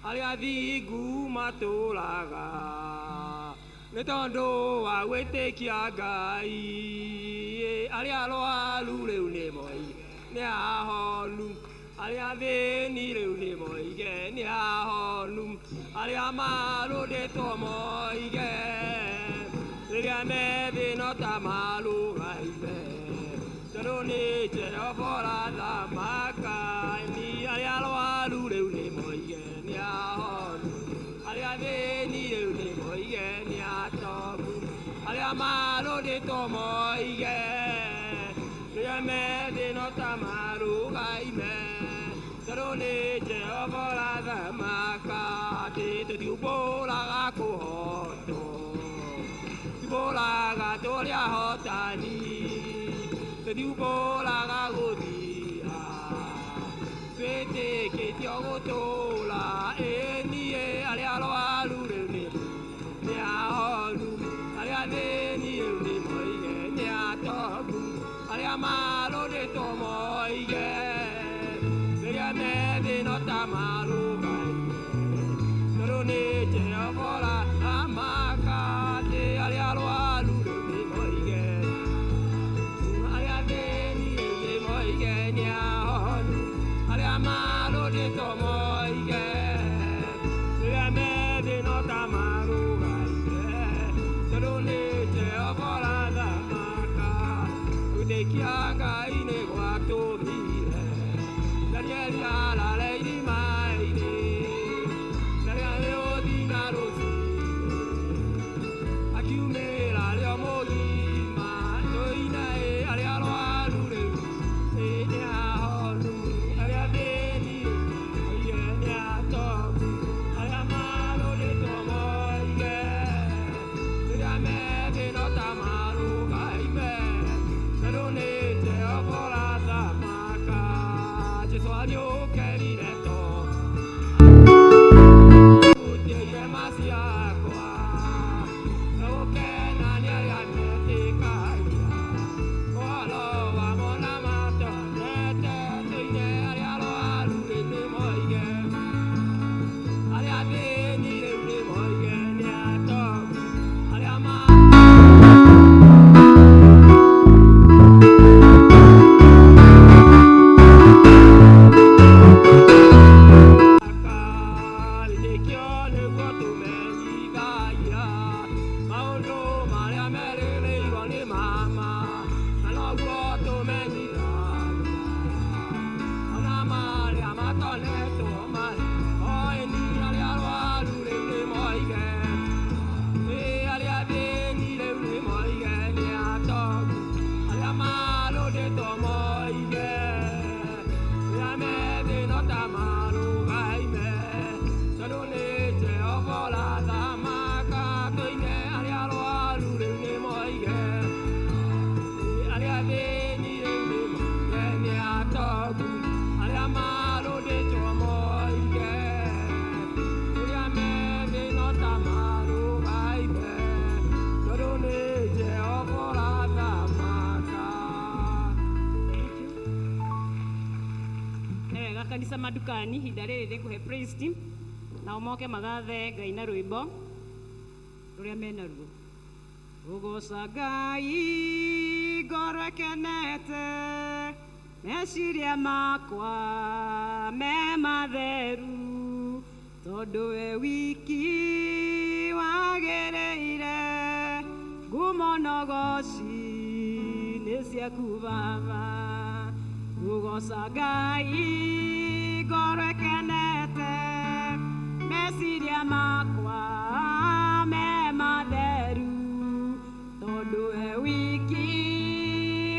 arĩa athingu matũraga nĩ tondũ wa gwĩtĩkia Ngai. Arĩa arwaru rĩu nĩ moige nĩ ahonu, arĩa athĩni rĩu nĩ moige nĩ ahonu, arĩa marũndĩtwo moige rĩrĩa me thĩna ta marũgaire, tondũ nĩ Jehova ũrathamaka. Arĩa arwaru rĩu nĩ moige nĩ ahonu, arĩa athĩni rĩu nĩ moige nĩ atongu, arĩa marũndĩtwo moige rĩrĩa me thĩna ta marũgaire, tondũ nĩ Jehova ũrathamaka. Atĩ tũtiumbũraga kũhotwo, tũtiumbũraga tũrĩ ahotani, tũtiumbũraga gũthira, twĩtĩkĩtio gũtũũra. Ĩni arĩa arwaru rĩu nĩ ahonu, arĩa athĩni rĩu nĩ moige nĩ atongu, arĩa marũndĩtwo moige rĩrĩa me thĩna ta marũgaire, tondũ nĩ Jehova ũrathamaka. Atĩ arĩa arwaru rĩu nĩ moige, arĩa athĩni rĩu nĩ moige nĩ ahonu, arĩa marũndĩtwo moige rĩrĩa me thĩna ta marũgaire, tondũ nĩ Jehova ũrathamaka. Gwĩtĩkia Ngai nĩ gwatũmire kanisa madukani ihinda rĩrĩ rĩkũhe praise team nao moke magathe Ngai na rwĩmbo rũrĩa mena ruo. Ũgoca Ngai ngoro ĩkenete, meciria makwa me matheru, tondũ we wiki wagĩrĩire, ngumo nogoci nĩ ciaku Baba. Ũgoca Ngai ngoro ĩkenete, meciria makwa me matheru, tondũ we wiki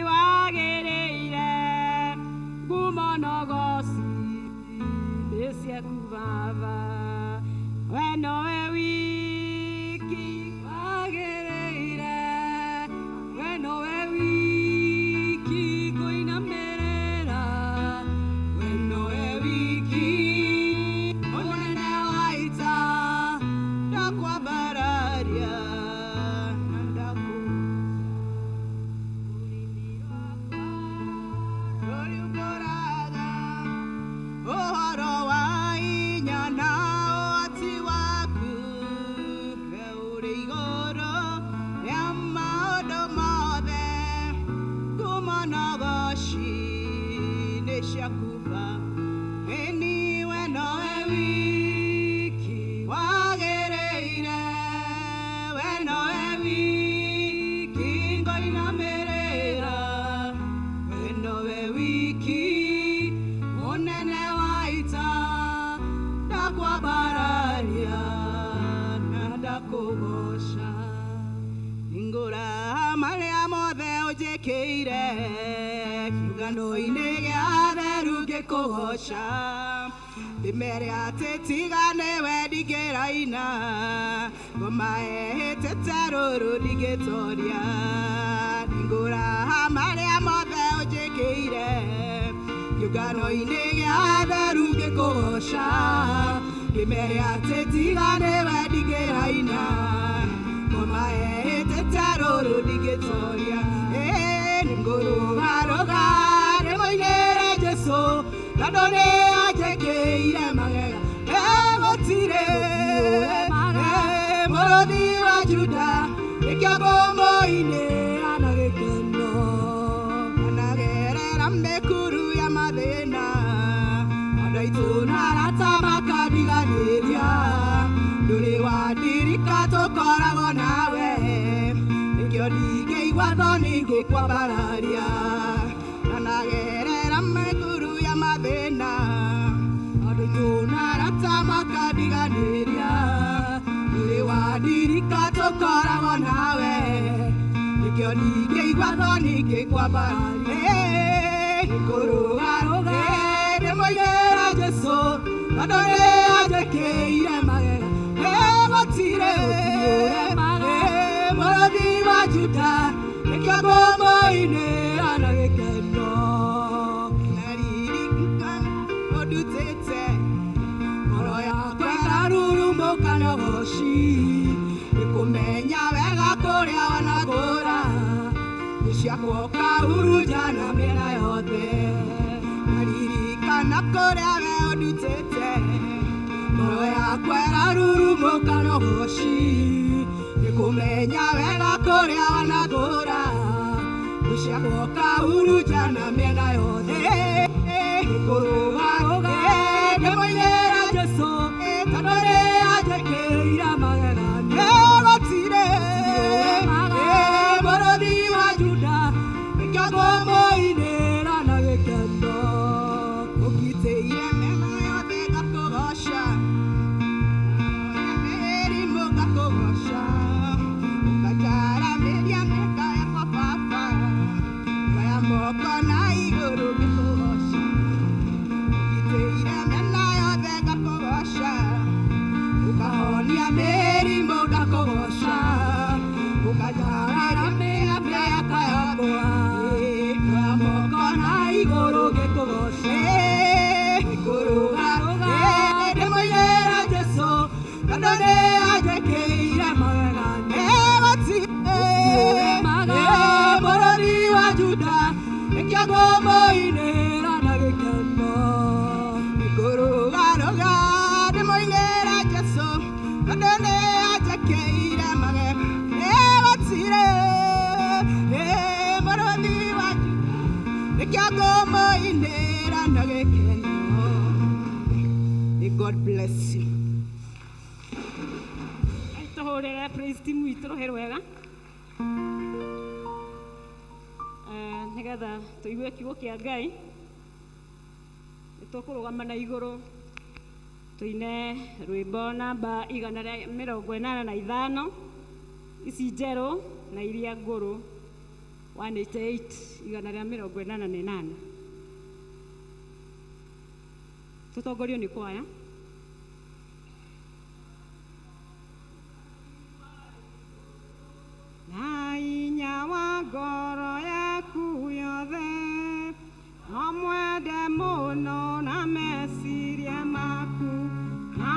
wagĩrĩire, ngumo nogoci nĩ ciaku Baba. We nowe wiki wagĩrĩire, we nowe wiki ngũinamĩrĩra, we nowe wiki mũnene wa ita, ndakwambararia na ndakũgoca. Rũrĩ ũkoraga ũhoro wa inya na ũhoti waku, we ũrĩ igũrũ rĩa maũndũ mothe, ngumo nogoci nĩ ciaku Baba. Ĩni we nowe wiki wagĩrĩire, we nowe wiki ngũinamĩrĩra, we nowe wiki mũnene wa ita, ndakwambararia na ndakũgoca. Hingũra marĩa mothe ũnjĩkĩire, kĩũngano-inĩ gĩa atheru ngĩkũgoca, ndĩmere atĩ tiga nĩwe ndingĩraina, ngoma ĩhĩtĩte rũrũ ndingĩtoria. Hingũra marĩa mothe ũnjĩkĩire, kĩũngano-inĩ gĩa atheru ngĩkũgoca, ndĩmere atĩ tiga nĩwe ndingĩraina, ngoma ĩhĩtĩte rũrũ ndingĩtoria. Nĩngũrũgarũga ndĩmũinĩre Jesũ, tondũ nĩanjĩkĩire magega, gũtirĩ mũrũthi wa Juda, nĩkĩo ngũmũinĩra na gĩkeno. Anagerera mĩkuru ya mathĩna, andũ aitũ na arata makandiganĩria, ndũrĩ wandirika tũkoragwo nawe, nĩkĩo ndingĩigua thoni ngĩkwambararia. Anagerera mĩkuru ya mathĩna, andũ aitũ na arata makandiganĩria, ndũrĩ wandirika tũkoragwo nawe, nĩkĩo ndingĩigua thoni ngĩkwambararia. Nĩngũrũgarũga ndĩmũinĩre Jesũ, tondũ nĩanjĩkĩire magega, gũtirĩ mũrũthi wa Juda, nĩkĩo ngũmũinĩra na gĩkeno. Naririkana ũndutĩte, ngoro yakwa ĩrarurumũka nĩ ũgoci, nĩkũmenya wega kũrĩa wanagũra, thũ ciakwa ũkahurunja na mĩena yothe. Naririkana kũrĩa we ũndutĩte, ngoro yakwa ĩrarurumũka nĩ ũgoci, nĩkũmenya wega kũrĩa wanagũra, thũ ciakwa ũkahurunja na mĩena yothe. Nĩngũrũgarũga ndĩmũinĩre Jesũ, tondũ nĩanjĩkĩire magega, gũtirĩ mũrũthi wa Juda, nĩkĩo ngũmũinĩra na gĩkeno. Ũgitĩire mĩena yothe ngakũgoca, mĩrimũ ngakũgoca, ũkanjaranĩria mĩaka yakwa Baba, ngaya moko na igũrũ ngĩkũgoca. Ũgitĩire mĩena yothe ngakũgoca, ũkahonia mĩrimũ ngakũgoca, ũkanjaranĩria mĩaka yakwa, ngaya moko na igũrũ ngĩkũgoca. Nĩngũrũgarũga ndĩmũinĩre Jesũ, tondũ nĩanjĩkĩire magega, gũtirĩ mũrũthi wa Juda, nĩkĩo ngũmũinĩra na gĩkeno. May God bless you. Tuhurire praise team witũ rũhĩ rwega nĩgetha tũigue kiugo kĩa Ngai. Nĩtũkũrũgama na igũrũ tuine rwĩmbo namba 185 ici njerũ na iria ngũrũ 188 188. Tũtongorio nĩ kwaya. Na inya wa ngoro yaku yothe omwende mũno na meciria maku na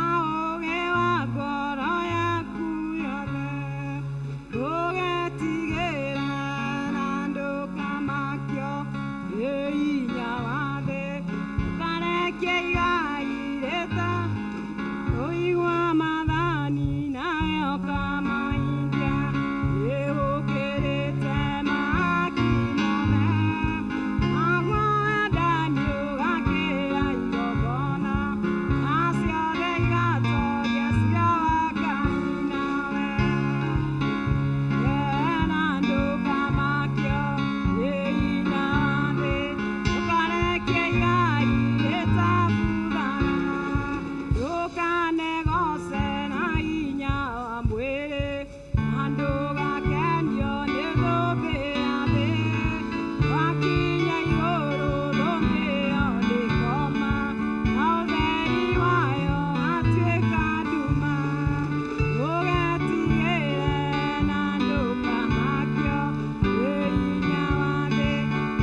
ũgĩ wa ngoro yaku yothe ndũgetigĩre na ndũkamakio nĩ hinya wa thĩ ũkarekia igai rĩta ũigua mathani nayo kamahingia ĩgũkĩrĩte mahaki mothe naguo wendani ũgakĩra igongona na ciothe igatoria cira wa Ngai nawe na ndũkamakio nĩ hinya wa thĩ ũkarekia igai rĩtabuthana ndũkanegoce na hinya wa mwĩrĩ na ndũgakenio nĩ thũmbĩ ya thĩ wakinya igũrũ thũmbĩ ĩyo ndĩkoma na ũtheri wayo watuĩka nduma ndũgetigĩre na ndũkamakio nĩ hinya wa thĩ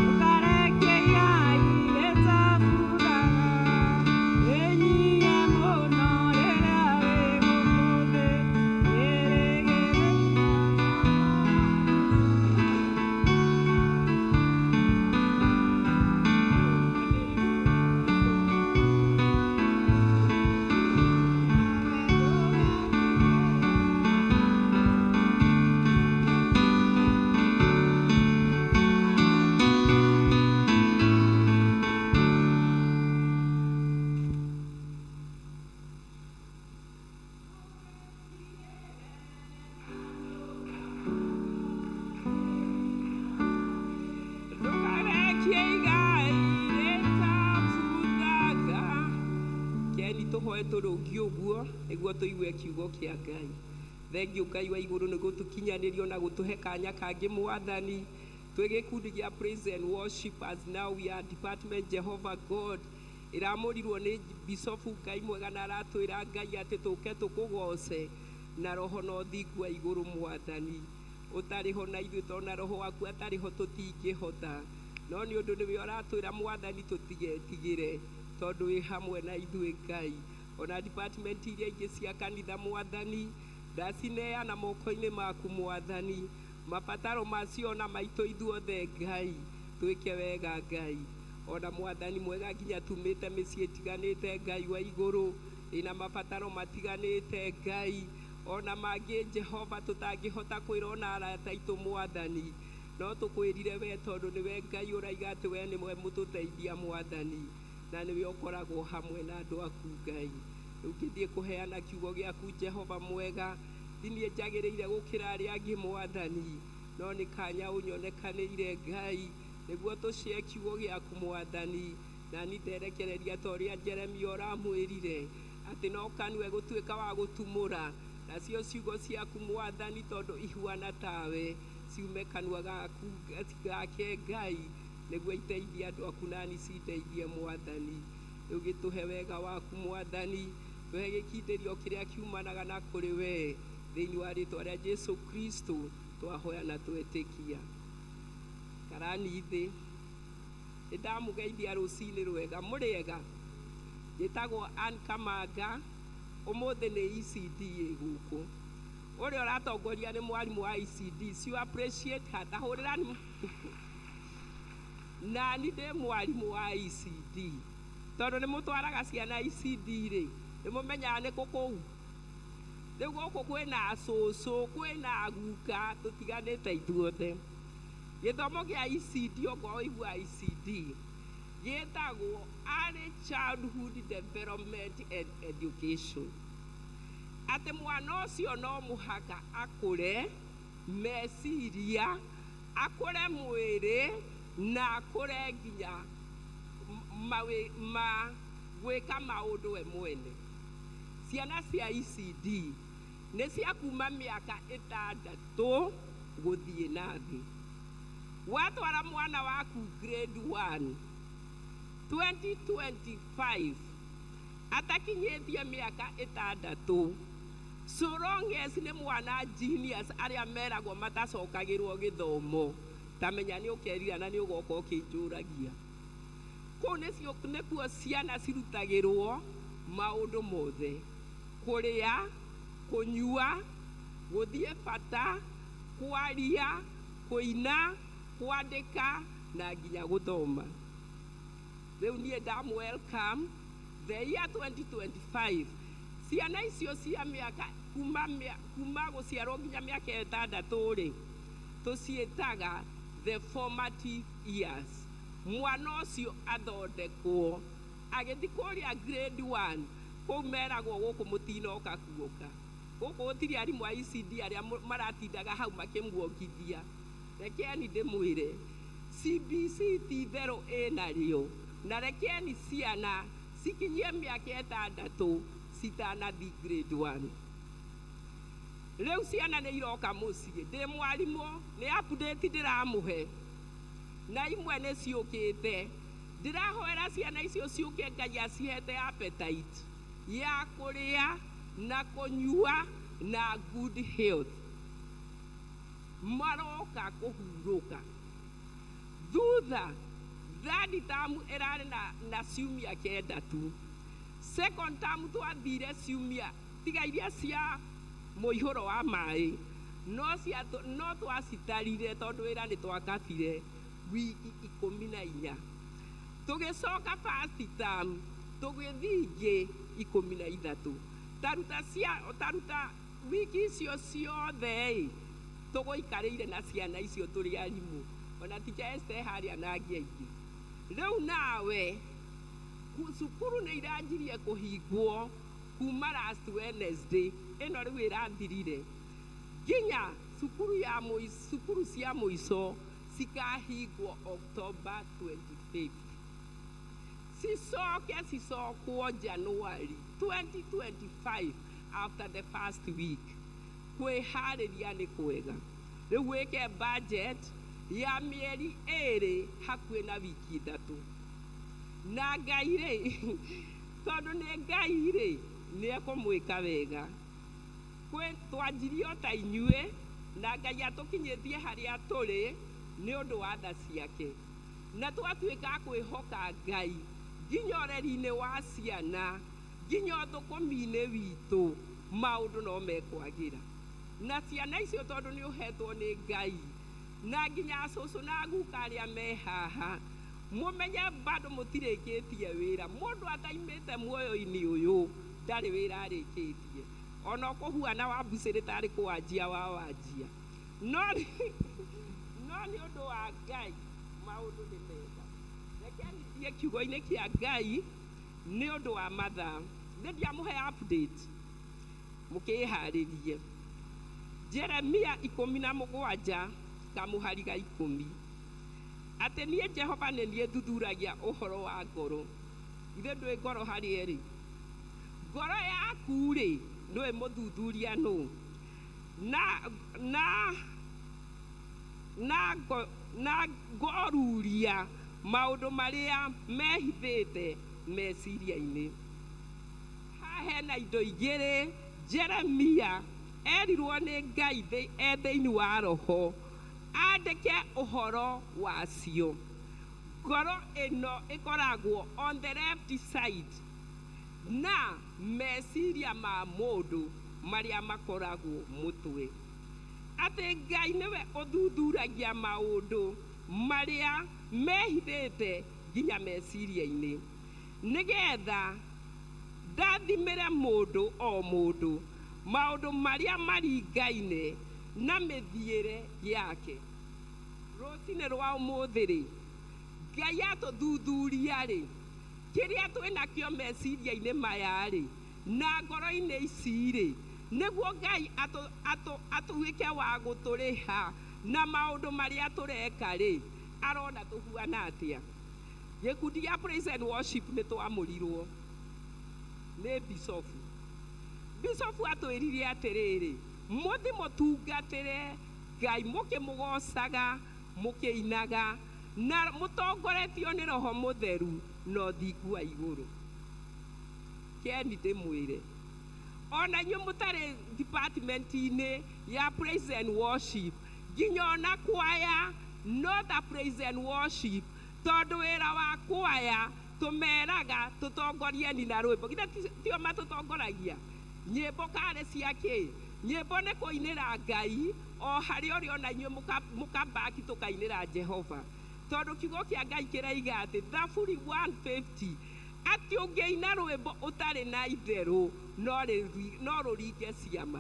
ũkarekia igai rĩtabuthana rĩnyie mũno rĩrĩa wĩ gũkũ thĩ ndũkarekie igai rĩtabuthaka. Keni tũhoe tũrũngie ũguo nĩguo tũigue kiugo kĩa Ngai. Thengiũ Ngai wa igũrũ nĩ gũtũkinyanĩria na gũtũhe kanya kangĩ Mwathani twĩ gĩkundi gĩa praise and worship as now we are department Jehovah God ĩramũrirwo nĩ Bishop Ngai mwega na aratwĩra Ngai atĩ tũke tũkũgoce na roho na ũthingu wa igũrũ Mwathani ũtarĩ ho na ithuĩ tondũ na roho waku atarĩ ho tũtingĩhota no nĩ ũndũ nĩwe ũratwĩra Mwathani tũtigetigĩre tondũ wĩ hamwe na ithuĩ Ngai. Ona department iria ingĩ cia kanitha Mwathani ndacineana moko-inĩ maku Mwathani mabataro macio na maitũ ithuothe Ngai twĩke wega Ngai. Ona Mwathani mwega nginya tumĩte mĩciĩ ĩtiganĩte Ngai wa igũrũ ĩna mabataro matiganĩte Ngai ona mangĩ Jehova tũtangĩhota kwĩra ona arata aitũ Mwathani no tũkwĩrire we tondũ nĩwe Ngai ũraiga atĩ we nĩwe mũtũteithia Mwathani na nĩwe ũkoragwo hamwe na andũ aku Ngai. Rĩu ngĩthiĩ kũheana kiugo gĩaku Jehova mwega ndiniĩ njagĩrĩire gũkĩra arĩa angĩ Mwathani no nĩ kanya ũnyonekanĩire Ngai nĩguo tũcie kiugo gĩaku Mwathani na niĩ nderekereria ta ũrĩa Jeremia ũramwĩrire atĩ no kanua gũtuĩka wa gũtumũra nacio ciugo ciaku Mwathani tondũ ihuana tawe ciume kanua gaku gake Ngai nĩguo iteithie andũ aku nani cindeithie Mwathani. Rĩu gĩtũhe wega waku Mwathani tũhe gĩkindĩrio kĩrĩa kiumanaga na kũrĩ we thĩinĩ wa rĩĩtwa rĩa Jesu Kristo twahoya na twetĩkia. Karani thĩ nĩndamũgeithia rũcinĩ rwega mũrĩega njĩtagwo Ann Kamanga ũmũthĩ nĩ ECD gũkũ ũrĩa ũratongoria nĩ mwarimũ wa ECD si appreciate ndahũrĩra nani ndĩ mwarimũ wa ECD tondũ nĩ mũtwaraga ciana ECD rĩ nĩ mũmenyaga nĩ kũkũu rĩu gũkũ kwĩna cũcũ kwĩna guka tũtiganĩte ithuothe gĩthomo gĩa ECD okorwo igua ECD gĩtagwo Early Childhood Development and Education. Atĩ mwana ũcio no mũhaka akũre meciria, akũre mwĩrĩ na akũre nginya gwĩka maũndũ we mwene. Ciana cia ECD nĩ cia kuma mĩaka 6 gũthiĩ na thĩ. Watwara mwana waku grade 1 2025 atakinyĩtie mĩaka 6, so long as nĩ mwana genius arĩa meragwo matacokagĩrwo gĩthomo, tamenya nĩ ũkerira na nĩ ũgoka ũkĩnjũragia. Kũu nĩkuo ciana cirutagĩrwo maũndũ mothe: kũrĩa, kũnyua, gũthiĩ bata, kwaria, kũina, kwandĩka na nginya gũthoma. Rĩu niĩ ndam welcome the year 2025. Ciana icio cia mĩaka kuma gũciarwo nginya mĩaka 6 tũciĩtaga the formative years. Mwana ũcio athondekwo agĩthiĩ kũrĩa grade 1, kũu meragwo gũkũ mũtinoka kuoka. Gũkũ gũtirĩ arimũ a ECD arĩa maratindaga hau makĩmuongithia. Rekeni ndĩmwĩre CBC ti itherũ ĩnarĩo, na rekeni ciana cikinyie mĩaka 6 citanathiĩ grade 1. Rĩu ciana nĩ iroka mũciĩ, ndĩ mwarimũ nĩ update ndĩramũhe na imwe nĩ ciũkĩte. Ndĩrahoera ciana icio ciũke Ngai acihete appetite ya kũrĩa na kũnyua na good health. Maroka kũhurũka. Thutha third term ĩrarĩ na ciumia 9 tu. Second term twathire ciumia tiga iria cia mũihũro wa maĩ, no twacitarire tondũ wĩra nĩ twakabire wiki 14. Tũgĩcoka first term tũgĩthiĩ ingĩ 13. Taruta wiki icio ciothe tũgũikarĩire na ciana icio tũrĩ arimũ, ona ticha Esther harĩa na angĩ aingĩ. Rĩu nawe cukuru nĩ iranjirie kũhingwo kuma last Wednesday ĩno rĩu ĩrathirire nginya cukuru cia mũico cikahingwo October 25th. Cicokwo January 2025 after the first week. Kwĩharĩria nĩ kwega. Rĩu wĩke budget ya mĩeri 2 hakuhĩ na wiki 3. Na Ngai rĩ, tondũ nĩ Ngai rĩ, nĩ ekũmwĩka wega. Twanjirio ta inyuĩ na Ngai atũkinyĩtie harĩa tũrĩ nĩ ũndũ wa tha ciake. Na twatuĩka kwĩhoka Ngai nginya ũreri-inĩ wa ciana, nginya ũthũkũmi-inĩ witũ, maũndũ no mekwagĩra. Na ciana icio tondũ nĩ ũhetwo nĩ Ngai, na nginya cũcũ na guka arĩa me haha, mũmenye bado mũtirĩkĩtie wĩra. Mũndũ ataimĩte muoyo-inĩ ũyũ ndarĩ wĩra arĩkĩtie. Ona kũhuana wa mbucĩrĩ tarĩ kũwanjia wa wanjia. No nĩ ũndũ wa Ngai maũndũ nĩ mega. Rekeni thiĩ kiugo-inĩ kĩa Ngai nĩ ũndũ wa mathaa. Nĩ ndiamũhe update mũkĩharĩrie. Jeremia 17 kamũhari ga 10. Atĩ niĩ Jehova nĩ niĩ thuthuragia ũhoro wa ngoro. Ithe ndũĩ ngoro harĩ erĩ. Ngoro yaku rĩ, nĩwe mũthuthuria nũ. Na ngoruria maũndũ marĩa mehithĩte meciria-inĩ. Haha hena indo igĩrĩ Jeremia erirwo nĩ Ngai thĩinĩ wa roho andĩke ũhoro wacio. Ngoro ĩno ĩkoragwo on the left side na meciria ma mũndũ marĩa makoragwo mũtwe. Atĩ Ngai nĩwe ũthuthuragia maũndũ marĩa mehithĩte nginya meciria-inĩ, nĩgetha ndathimĩre mũndũ o mũndũ maũndũ marĩa maringaine na mĩthiĩre yake. rũcinĩ rwa ũmũthĩ-rĩ, Ngai atũthuthuria-rĩ, kĩrĩa twĩnakĩo meciria-inĩ maya-rĩ, na ngoro-inĩ ici-rĩ, nĩguo Ngai atuĩke wa gũtũrĩha na maũndũ marĩa tũreka-rĩ, arona tũhuana atĩa. Gĩkundi gĩa praise and worship nĩ twamũrirwo nĩ bicobu. Bicobu atwĩrire atĩrĩrĩ, mũthi mũtungatĩre Ngai mũkĩmũgocaga, mũkĩinaga, na mũtongoretio nĩ Roho Mũtheru na ũthingu wa igũrũ. Keni ndĩmwĩre, ona inyuĩ mũtarĩ department-inĩ ya praise and worship, nginya ona kwaya no ta praise and worship, tondũ wĩra wa kwaya tũmeraga tũtongorieni na rwĩmbo. Githĩ tio matũtongoragia? Nyĩmbo karĩ cia kĩ? Nyĩmbo nĩ kũinĩra Ngai, o harĩ ũrĩa ona inyuĩ mũkambaki tũkainĩra Jehova. Tondũ kiugo kĩa Ngai kĩraiga atĩ Thaburi 150 atĩ ũngĩina rwĩmbo ũtarĩ na itherũ no rũringe ciama.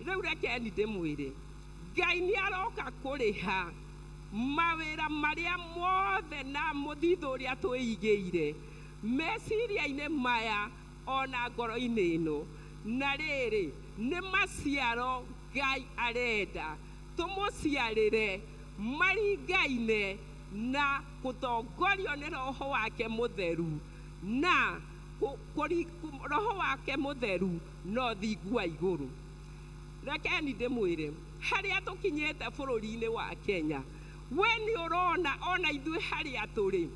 Rĩu rekeni ndĩmwĩre, Ngai nĩ aroka kũrĩha mawĩra marĩa mothe na mũthithũ ũrĩa twĩigĩire meciria-inĩ maya ona ngoro-inĩ ĩno. Na rĩrĩ, nĩ maciaro Ngai arenda tũmũciarĩre maringaine na gũtongorio nĩ Roho wake Mũtheru na Roho wake Mũtheru na ũthingu wa igũrũ. Rekeni ndĩmwĩre, harĩa tũkinyĩte bũrũri-inĩ wa Kenya, we nĩ ũrona ona ithuĩ harĩa tũrĩ,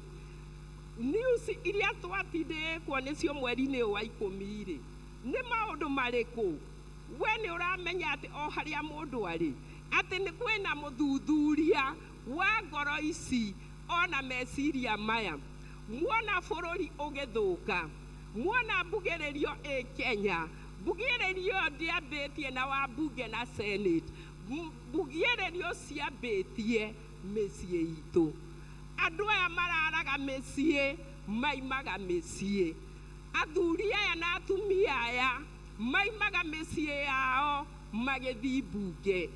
news iria twatindĩkwo nĩcio mweri-inĩ wa 10-rĩ, nĩ maũndũ marĩkũ? We nĩ ũramenya atĩ o harĩa mũndũ arĩ, atĩ nĩ kwĩna mũthuthuria wa ngoro ici ona meciria maya. Muona bũrũri ũgĩthũka, muona mbugĩrĩrio Kenya, mbugĩrĩrio ndĩambĩtie na wambunge na senate, mbugĩrĩrio ciambĩtie mĩciĩ itũ. Andũ aya mararaga mĩciĩ, maimaga mĩciĩ. Athuri aya na atumia aya maimaga mĩciĩ yao magĩthiĩ mbunge.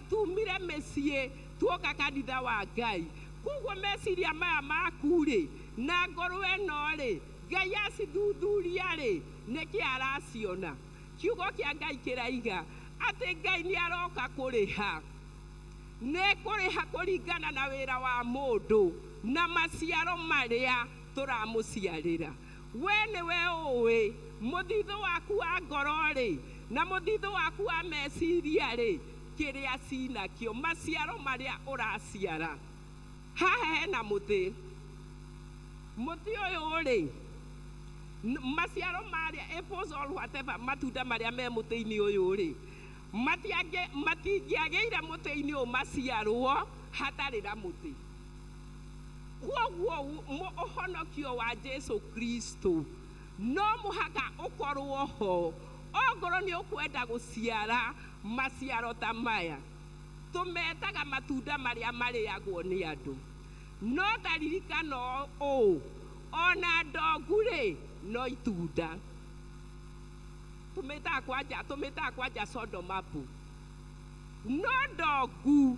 Tumire mĩciĩ tuoka kanitha wa Ngai. Kuguo meciria maya maku-rĩ na ngoro ĩno-rĩ, Ngai acithuthuria-rĩ, nĩkĩ araciona? Kiugo kĩa Ngai kĩraiga atĩ Ngai nĩ aroka kũrĩha. Nĩ kũrĩha kũringana na wĩra wa mũndũ na maciaro marĩa tũramũciarĩra. We nĩwe ũĩ mũthithũ waku wa ngoro-rĩ na mũthithũ waku wa meciria-rĩ, kĩrĩa cinakĩo, maciaro marĩa ũraciara. Haha hena mũtĩ ũyũ-rĩ, maciaro marĩa apples or whatever, matunda marĩa me mũtĩ-inĩ ũyũ-rĩ, matingĩagĩire mũtĩ-inĩ ũyũ maciarwo hatarĩ na mũtĩ. Kwoguo ũhonokio wa Jesu Kristo no mũhaka ũkorwo ho, ongorwo nĩ ũkwenda gũciara maciaro ta maya. Tũmetaga matunda marĩa marĩagwo nĩ andũ, no taririkana ũũ, ona ndongu-rĩ no itunda. Tũmĩtaga kwanja Sodom apple, no ndongu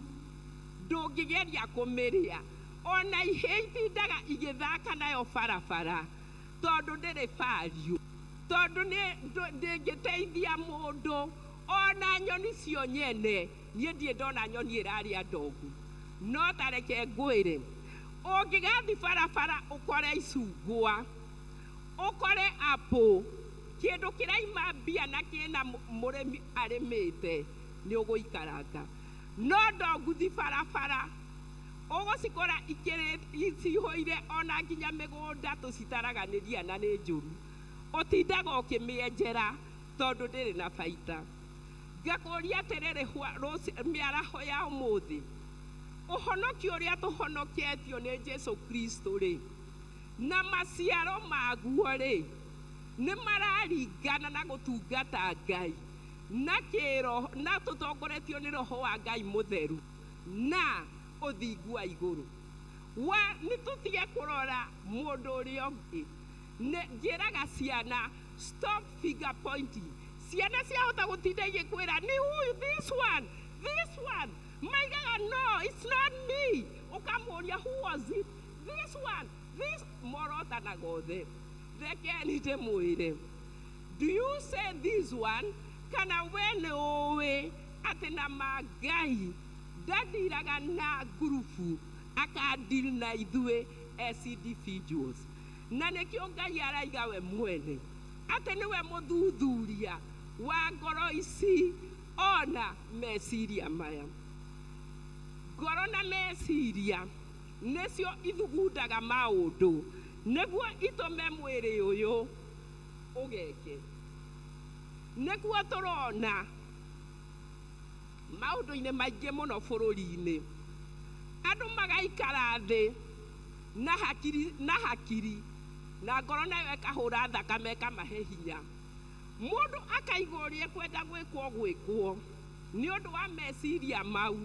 ndũngĩgeria kũmĩrĩa, ona ihĩ itindaga igĩthaka nayo barabara tondũ ndĩrĩ value, tondũ ndĩngĩteithia mũndũ. Ona nyoni cio nyene, niĩ ndirĩ ndona nyoni ĩrarĩa ndongu. No tareke ngwĩre, ũngĩgathiĩ barabara ũkore icungwa, ũkore apple, kĩndũ kĩraima mbia na kĩna mũrĩmi arĩmĩte, nĩ ũgũikaranga. No ndongu thi barabara ũgũcikora icihũire, ona nginya mĩgũnda tũcitaraganĩria na nĩ njũru. Ũtindaga ũkĩmĩenjera tondũ ndĩrĩ na baita. Ngakũria atĩrĩrĩ, mĩaraho ya ũmũthĩ, ũhonokio ũrĩa tũhonoketio nĩ Jesu Kristo-rĩ na maciaro maguo-rĩ, nĩ mararingana na gũtungata Ngai na kĩroho, na tũtongoretio nĩ Roho wa Ngai Mũtheru na ũthingu wa igũrũ. Nĩ tũtige kũrora mũndũ ũrĩa ũngĩ. Njĩraga ciana, stop finger pointing. Ciana ciahota gũtinda igĩkwĩra, nĩ huyu, this one, Maigaga, no, it's not me. Ukamuria, who was it? This one. This morota na gothe. Thekenite mwire. Do you say this one? Kana wene owe atena magai dadiraga na grupu akadil na idue as individuals. Na nekio Ngai araiga we mwene atene we muthuthuria wa ngoro ici ona meciria maya. Ngoro na meciria necio ithugundaga maundu neguo itume mwiri uyu ugeke. Neguo turona maundu-ini maingi muno bururi-ini andu magaikara thi na hakiri na ngoro nayo ikahura thakame ikamahe hinya. Mundu akaigua uria kwenda gwikwo ni undu wa meciria mau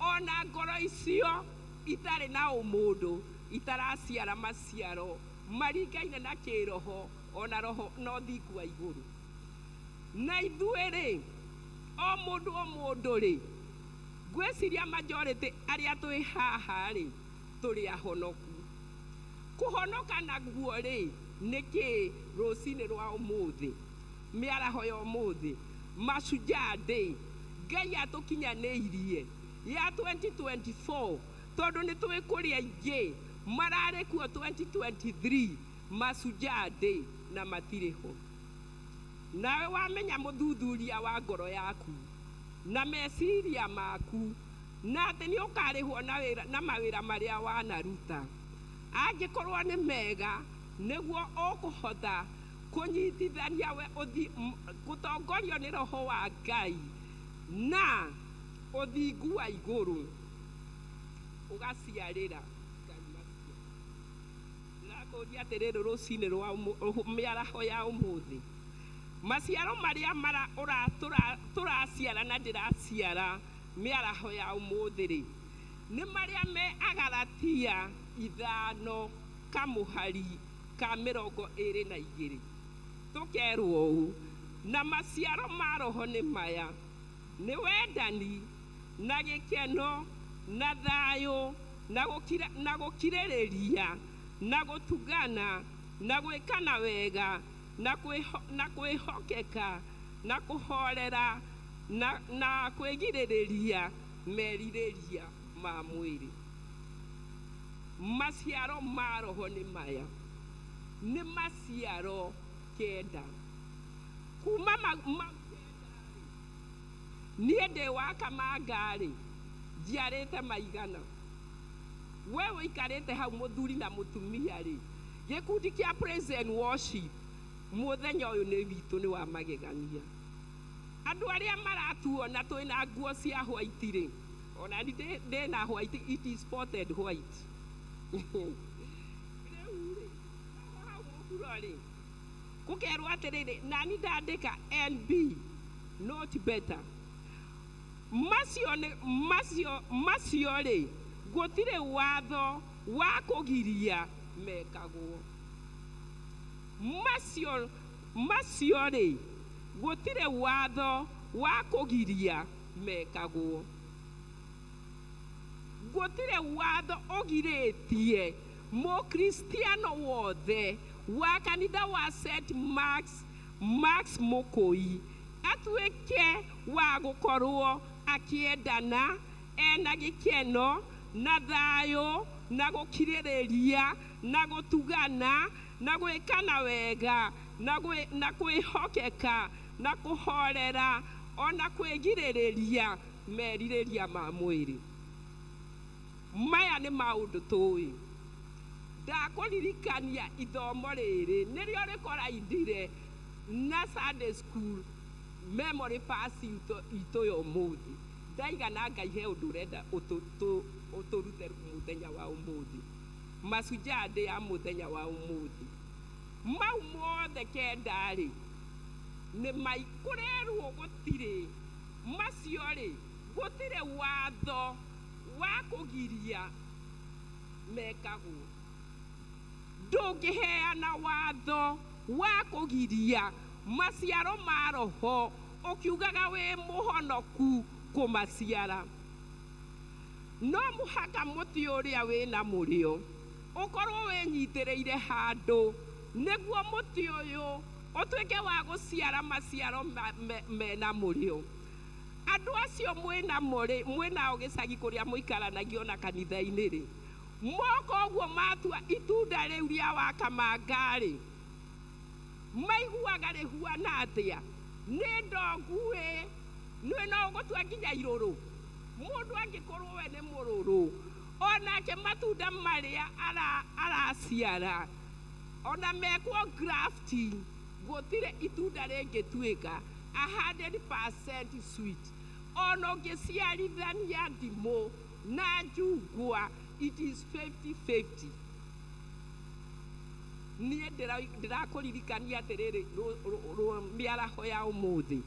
ona ngoro icio itari na umundu itaraciara maciaro maringaine na kiroho ona roho no thiku wa iguru. Na ithuĩ-rĩ o mũndũ-rĩ ngwĩciria majority arĩa twĩ haha-rĩ tũrĩ ahonoku. Kũhonoka naguo-rĩ nĩkĩ rũcinĩ rwa ũmũthĩ mĩaraho ya ũmũthĩ Mashujaa Day Ngai atũkinyanĩirie ya 2024 tondũ nĩ tũĩ kũrĩ aingĩ mararĩ kuo 2023 Mashujaa Day na matirĩ ho. Nawe wamenya muthuthuria wa ngoro yaku na meciria maku na atĩ nĩ ũkarĩhwo na mawĩra marĩa wanaruta angĩkorwo nĩ mega nĩguo ũkũhota kũnyitithania we gũtongorio nĩ roho wa Ngai na ũthingu wa igũrũ ũgaciarĩra Ngai macio. Ndĩrakũria atĩrĩrĩ rũcinĩ rwa mĩaraho ya ũmũthĩ maciaro maria turaciara na ndiraciara miaraho ya umuthiri ni maria me Agalatia 5 kamuhari ka 22 tukerwo uu na maciaro ma roho ni maya ni wendani na gikeno na thayo na gukirĩrĩria na gutugana na gwĩkana wega na kwĩhokeka na kũhorera na kwĩgirĩrĩria merirĩria ma mwĩrĩ. Maciaro ma roho nĩ maya nĩ maciaro kenda kuma niĩ ndĩ wa Kamanga-rĩ njiarĩte maigana. We ũikarĩte hau mũthuri na mũtumia-rĩ gĩkundi kĩa praise and worship muthenya uyu ni witu ni wa magegania. Andu aria maratuona twina nguo cia white ri ona ndi na white, it is spotted white. Kukerwo atiriri nani ndandika NB not better. Macio ri gutire watho wa kugiria mekagwo. Macio ri gutire watho wa kugiria mekagwo. Gutire watho ogiritie mukristiano wothe wa kanitha wa St. Max Mukui atuike wa gukorwo akiendana ena gikeno na thayo na gukirĩrĩria na gutugana na gwĩkana wega na kwĩhokeka na kũhorera ona kwĩgirĩrĩria merirĩria ma mwĩrĩ. Maya nĩ maũndũ tũĩ. Ndakũririkania ithomo rĩrĩ nĩrĩo rĩkoraindire na Sunday school memory verse itũ ya ũmũthĩ. Ndaigana Ngai he ũndũ ũrenda ũtũrute mũthenya wa ũmũthĩ. Mashujaa Day ya mũthenya wa ũmũthĩ. Mau mothe kenda-rĩ nĩ kũrerwo gũtirĩ macio-rĩ gũtirĩ watho wa kũgiria mekagwo. Ndũngĩheana watho wa kũgiria maciaro ma roho ũkiugaga wĩ mũhonoku kũmaciara. no mũhaka mũtĩ ũrĩa wĩna mũrĩo ũkorwo wĩnyitĩrĩire handũ nĩguo mũtĩ ũyũ ũtuĩke wa gũciara maciaro mena mũrĩo. Andũ acio mwĩnao gĩcagi kũrĩa mũikaranagio na kanitha-inĩ rĩ, moka ũguo matua itunda rĩu rĩa wakamanga-rĩ, maiguaga rĩhuana atĩa? Nĩ ndongu ĩ, nĩ no ũgũtua nginya irũrũ. Mũndũ angĩkorwo we nĩ mũrũrũ, onake matunda marĩa araciara ona mekwo grafting, gũtirĩ itunda rĩngĩtuĩka 100% sweet. Ona ũngĩciarithania ndimũ na njungwa, it is 50-50. Niĩ ndĩrakũririkania atĩrĩrĩ mĩaraho ya ũmũthĩ,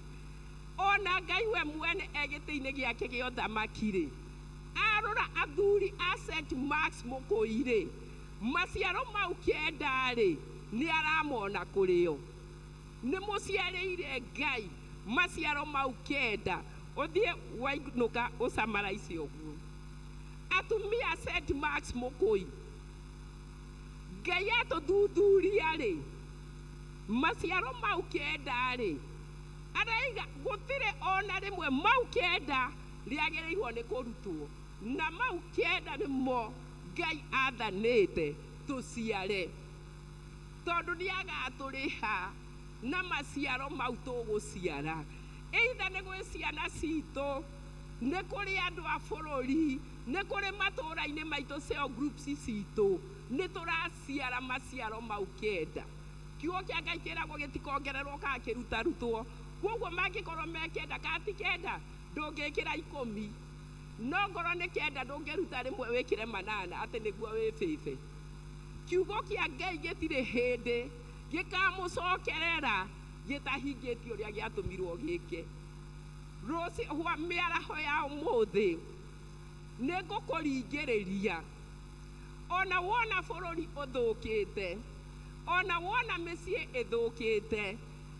ona Ngai we mwene egĩtĩ-inĩ gĩake gĩa ũthamaki-rĩ, arora athuri a St. Mark's Mukui-rĩ, maciaro mau 9-rĩ nĩ aramona kũrĩo. Nĩ mũciarĩire Ngai maciaro mau 9. Ũthiĩ wainũka ũcamaraice ũguo. Atumia St. Mark's Mukui, Ngai atũthuthuria-rĩ, maciaro mau 9-rĩ, araiga gũtirĩ ona rĩmwe mau 9 rĩagĩrĩirwo nĩ kũrutwo, na mau 9 nĩmo Ngai athanĩte tũciare, tondũ nĩagatũrĩha na maciaro mau tũgũciara. Either nĩ gwĩ ciana citũ, nĩ kũrĩ andũ a bũrũri, nĩ kũrĩ matũũra-inĩ maitũ cell groups citũ, nĩ tũraciara maciaro mau 9. Kiugo kĩa Ngai kĩragwo gĩtikongererwo kana kĩrutarutwo. Koguo mangĩkorwo me 9 kana ti 9, ndũngĩkĩra 10. No ngorwo nĩ 9 ndũngĩruta rĩmwe wĩkĩre 8 atĩ nĩguo wĩbĩbe. Kiugo kĩa Ngai gĩtirĩ hĩndĩ gĩkamũcokerera gĩtahingĩtio ũrĩa gĩatũmirwo gĩke. Rũciũ mĩaraho ya ũmũthĩ nĩ ngũkũringĩrĩria. Ona wona bũrũri ũthũkĩte, ona wona mĩciĩ ĩthũkĩte,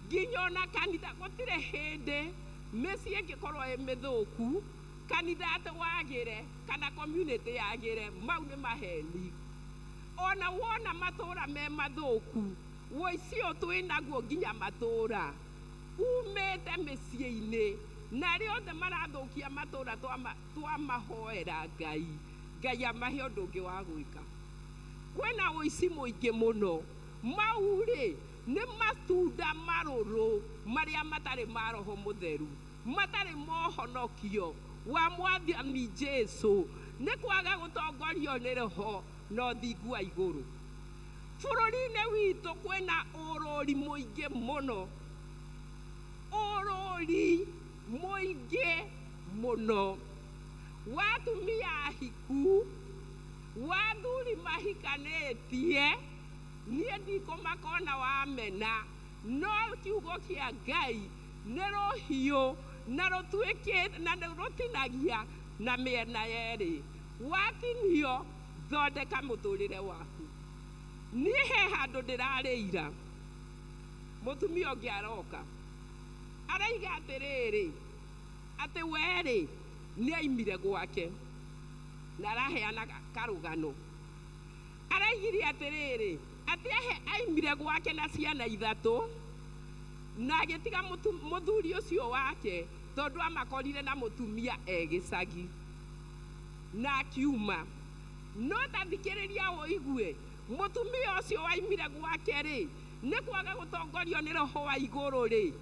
nginya ona kanitha gũtirĩ hĩndĩ mĩciĩ ĩngĩkorwo ĩ mĩthũku kanitha atĩ wagĩre kana community yagĩre, mau nĩ maheni. Ona wona matũũra me mathũku, ũici ũyũ twĩnaguo nginya matũũra umĩte mĩciĩ-inĩ, na arĩa othe marathũkia matũũra twamahoera Ngai, Ngai amahe ũndũ ũngĩ wa gwĩka. Kwĩna ũici mũingĩ mũno. Mau-rĩ nĩ matunda marũrũ marĩa matarĩ ma Roho Mũtheru, matarĩ mohonokio wa Mwathani Jesũ, nĩ kwaga gũtongorio nĩ Roho na ũthingu wa igũrũ. Bũrũri-inĩ witũ kwĩna ũrũri mũingĩ mũno, ũrũri mũingĩ mũno wa atumia ahiku, wa athuri mahikanĩtie. Niĩ ndikũmakona wamena, no kiugo kĩa Ngai nĩ rũhiũ na rũtinagia na mĩena yerĩ. Watinio thondeka mũtũrĩre waku. Niĩ he handũ ndĩrarĩira, mũtumia ũngĩ aroka araiga atĩrĩrĩ, atĩ werĩ nĩ aimire gwake na araheana karũgano. Araigire atĩrĩrĩ, atĩ aimire gwake na ciana 3 na agĩtiga mũthuri ũcio wake tondũ amakorire na mũtumia gĩcagi na akiuma. No tathikĩrĩria ũigue, mũtumia ũcio waimire gwake-rĩ, nĩ kwaga gũtongorio nĩ Roho wa igũrũ-rĩ,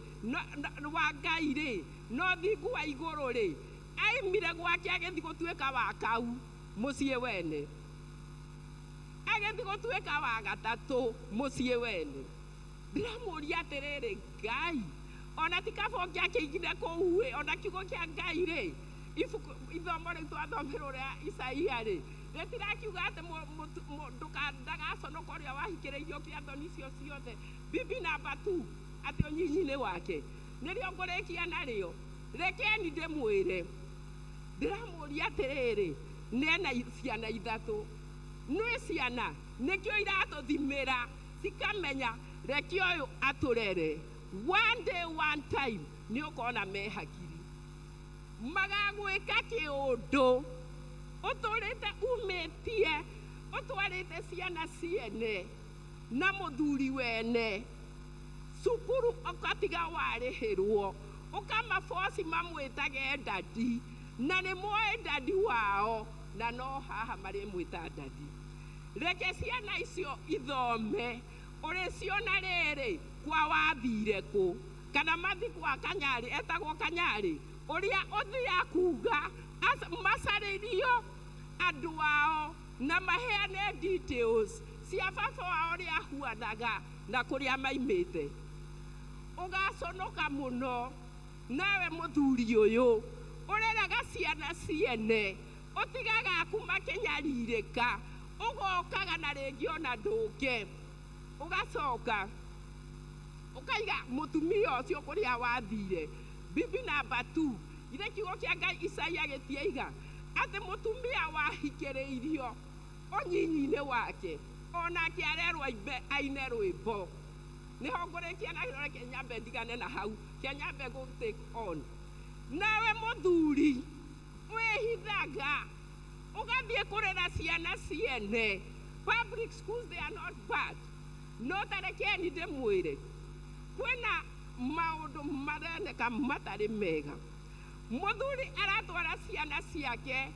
wa Ngai-rĩ, na ũthingu wa igũrũ-rĩ, aimire gwake agĩthiĩ gũtuĩka wa kau mũciĩ wene, agĩthiĩ gũtuĩka wa gatatũ mũciĩ wene. Ndĩramũria atĩrĩrĩ, Ngai ona ti kaba ũngĩakĩigire kũu-ĩ, ona kiugo kĩa Ngai-rĩ, ithomo rĩu twathomerwo rĩa Isaia-rĩ, rĩtirakiuga atĩ ndagaconoka ũrĩa wahikĩrĩirio kĩathoni icio ciothe. Bibi namba 2 atĩ ũnyinyi-inĩ wake nĩrĩo ngũrĩkia narĩo. Rekeni ndĩmwĩre, ndĩramũria atĩrĩrĩ, nĩena ciana 3. Nĩ ciana nĩkĩo iratũthimĩra cikamenya reke ũyũ atũrere. One day one time nĩ ũkona me hakiri magagwĩka kĩũndũ ũtũrĩte umĩtie ũtwarĩte ciana ciene na mũthuri wene cukuru ũkatiga warĩhĩrwo ũkamaboci mamwĩtage ndadi na nĩ moĩ ndadi wao na no haha marĩ mwĩta ndadi. Reke ciana icio ithome ũrĩciona rĩrĩ kwa wathire kũ kana mathi kwa Kanyarĩ etagwo Kanyarĩ ũrĩa ũthia kuga macarĩrio andũ ao na maheane details cia baba wao ũrĩa ahuanaga na kũrĩa maimĩte. Ũgaconoka mũno nawe mũthuri ũyũ ũreraga ciana ciene ũtigaga aku makĩnyarirĩka ũgokaga na rĩngĩ ona ndũke ũgacoka ũkaiga mũtumia ũcio kũrĩa wathire. Bibi namba 2 ire kiugo kĩa Ngai Isaia gĩtiaiga atĩ mũtumia wahikĩrĩirio ũnyinyi-inĩ wake onake arerwo aine rwĩmbo. Nĩho ngũrĩkia na gĩrore kĩnyambe ndigane na hau kĩnyambe go take on. Nawe mũthuri wĩhithaga ũgathiĩ kũrera ciana ciene. Public schools they are not bad. No tarekeni ndĩmwĩre kwĩna maũndũ maroneka matarĩ mega. Mũthuri aratwara ciana ciake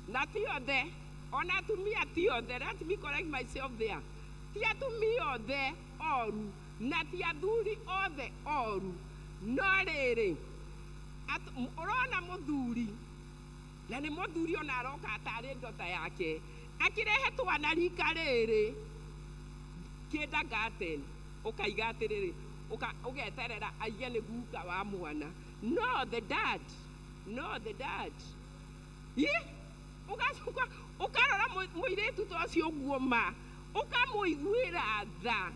na ti othe ona atumia ti othe. Let me correct myself there. Ti atumia othe oru na ti athuri othe oru. No rĩrĩ ũrona mũthuri na nĩ mũthuri ona aroka atarĩ ndota yake akĩrehe twana rika rĩrĩ kindergarten ũkaiga atĩrĩrĩ ũgeterera aige nĩ guka wa mwana. No the dad ũkarora mũirĩtu ta ũcio ũguo ma ũkamũiguĩra tha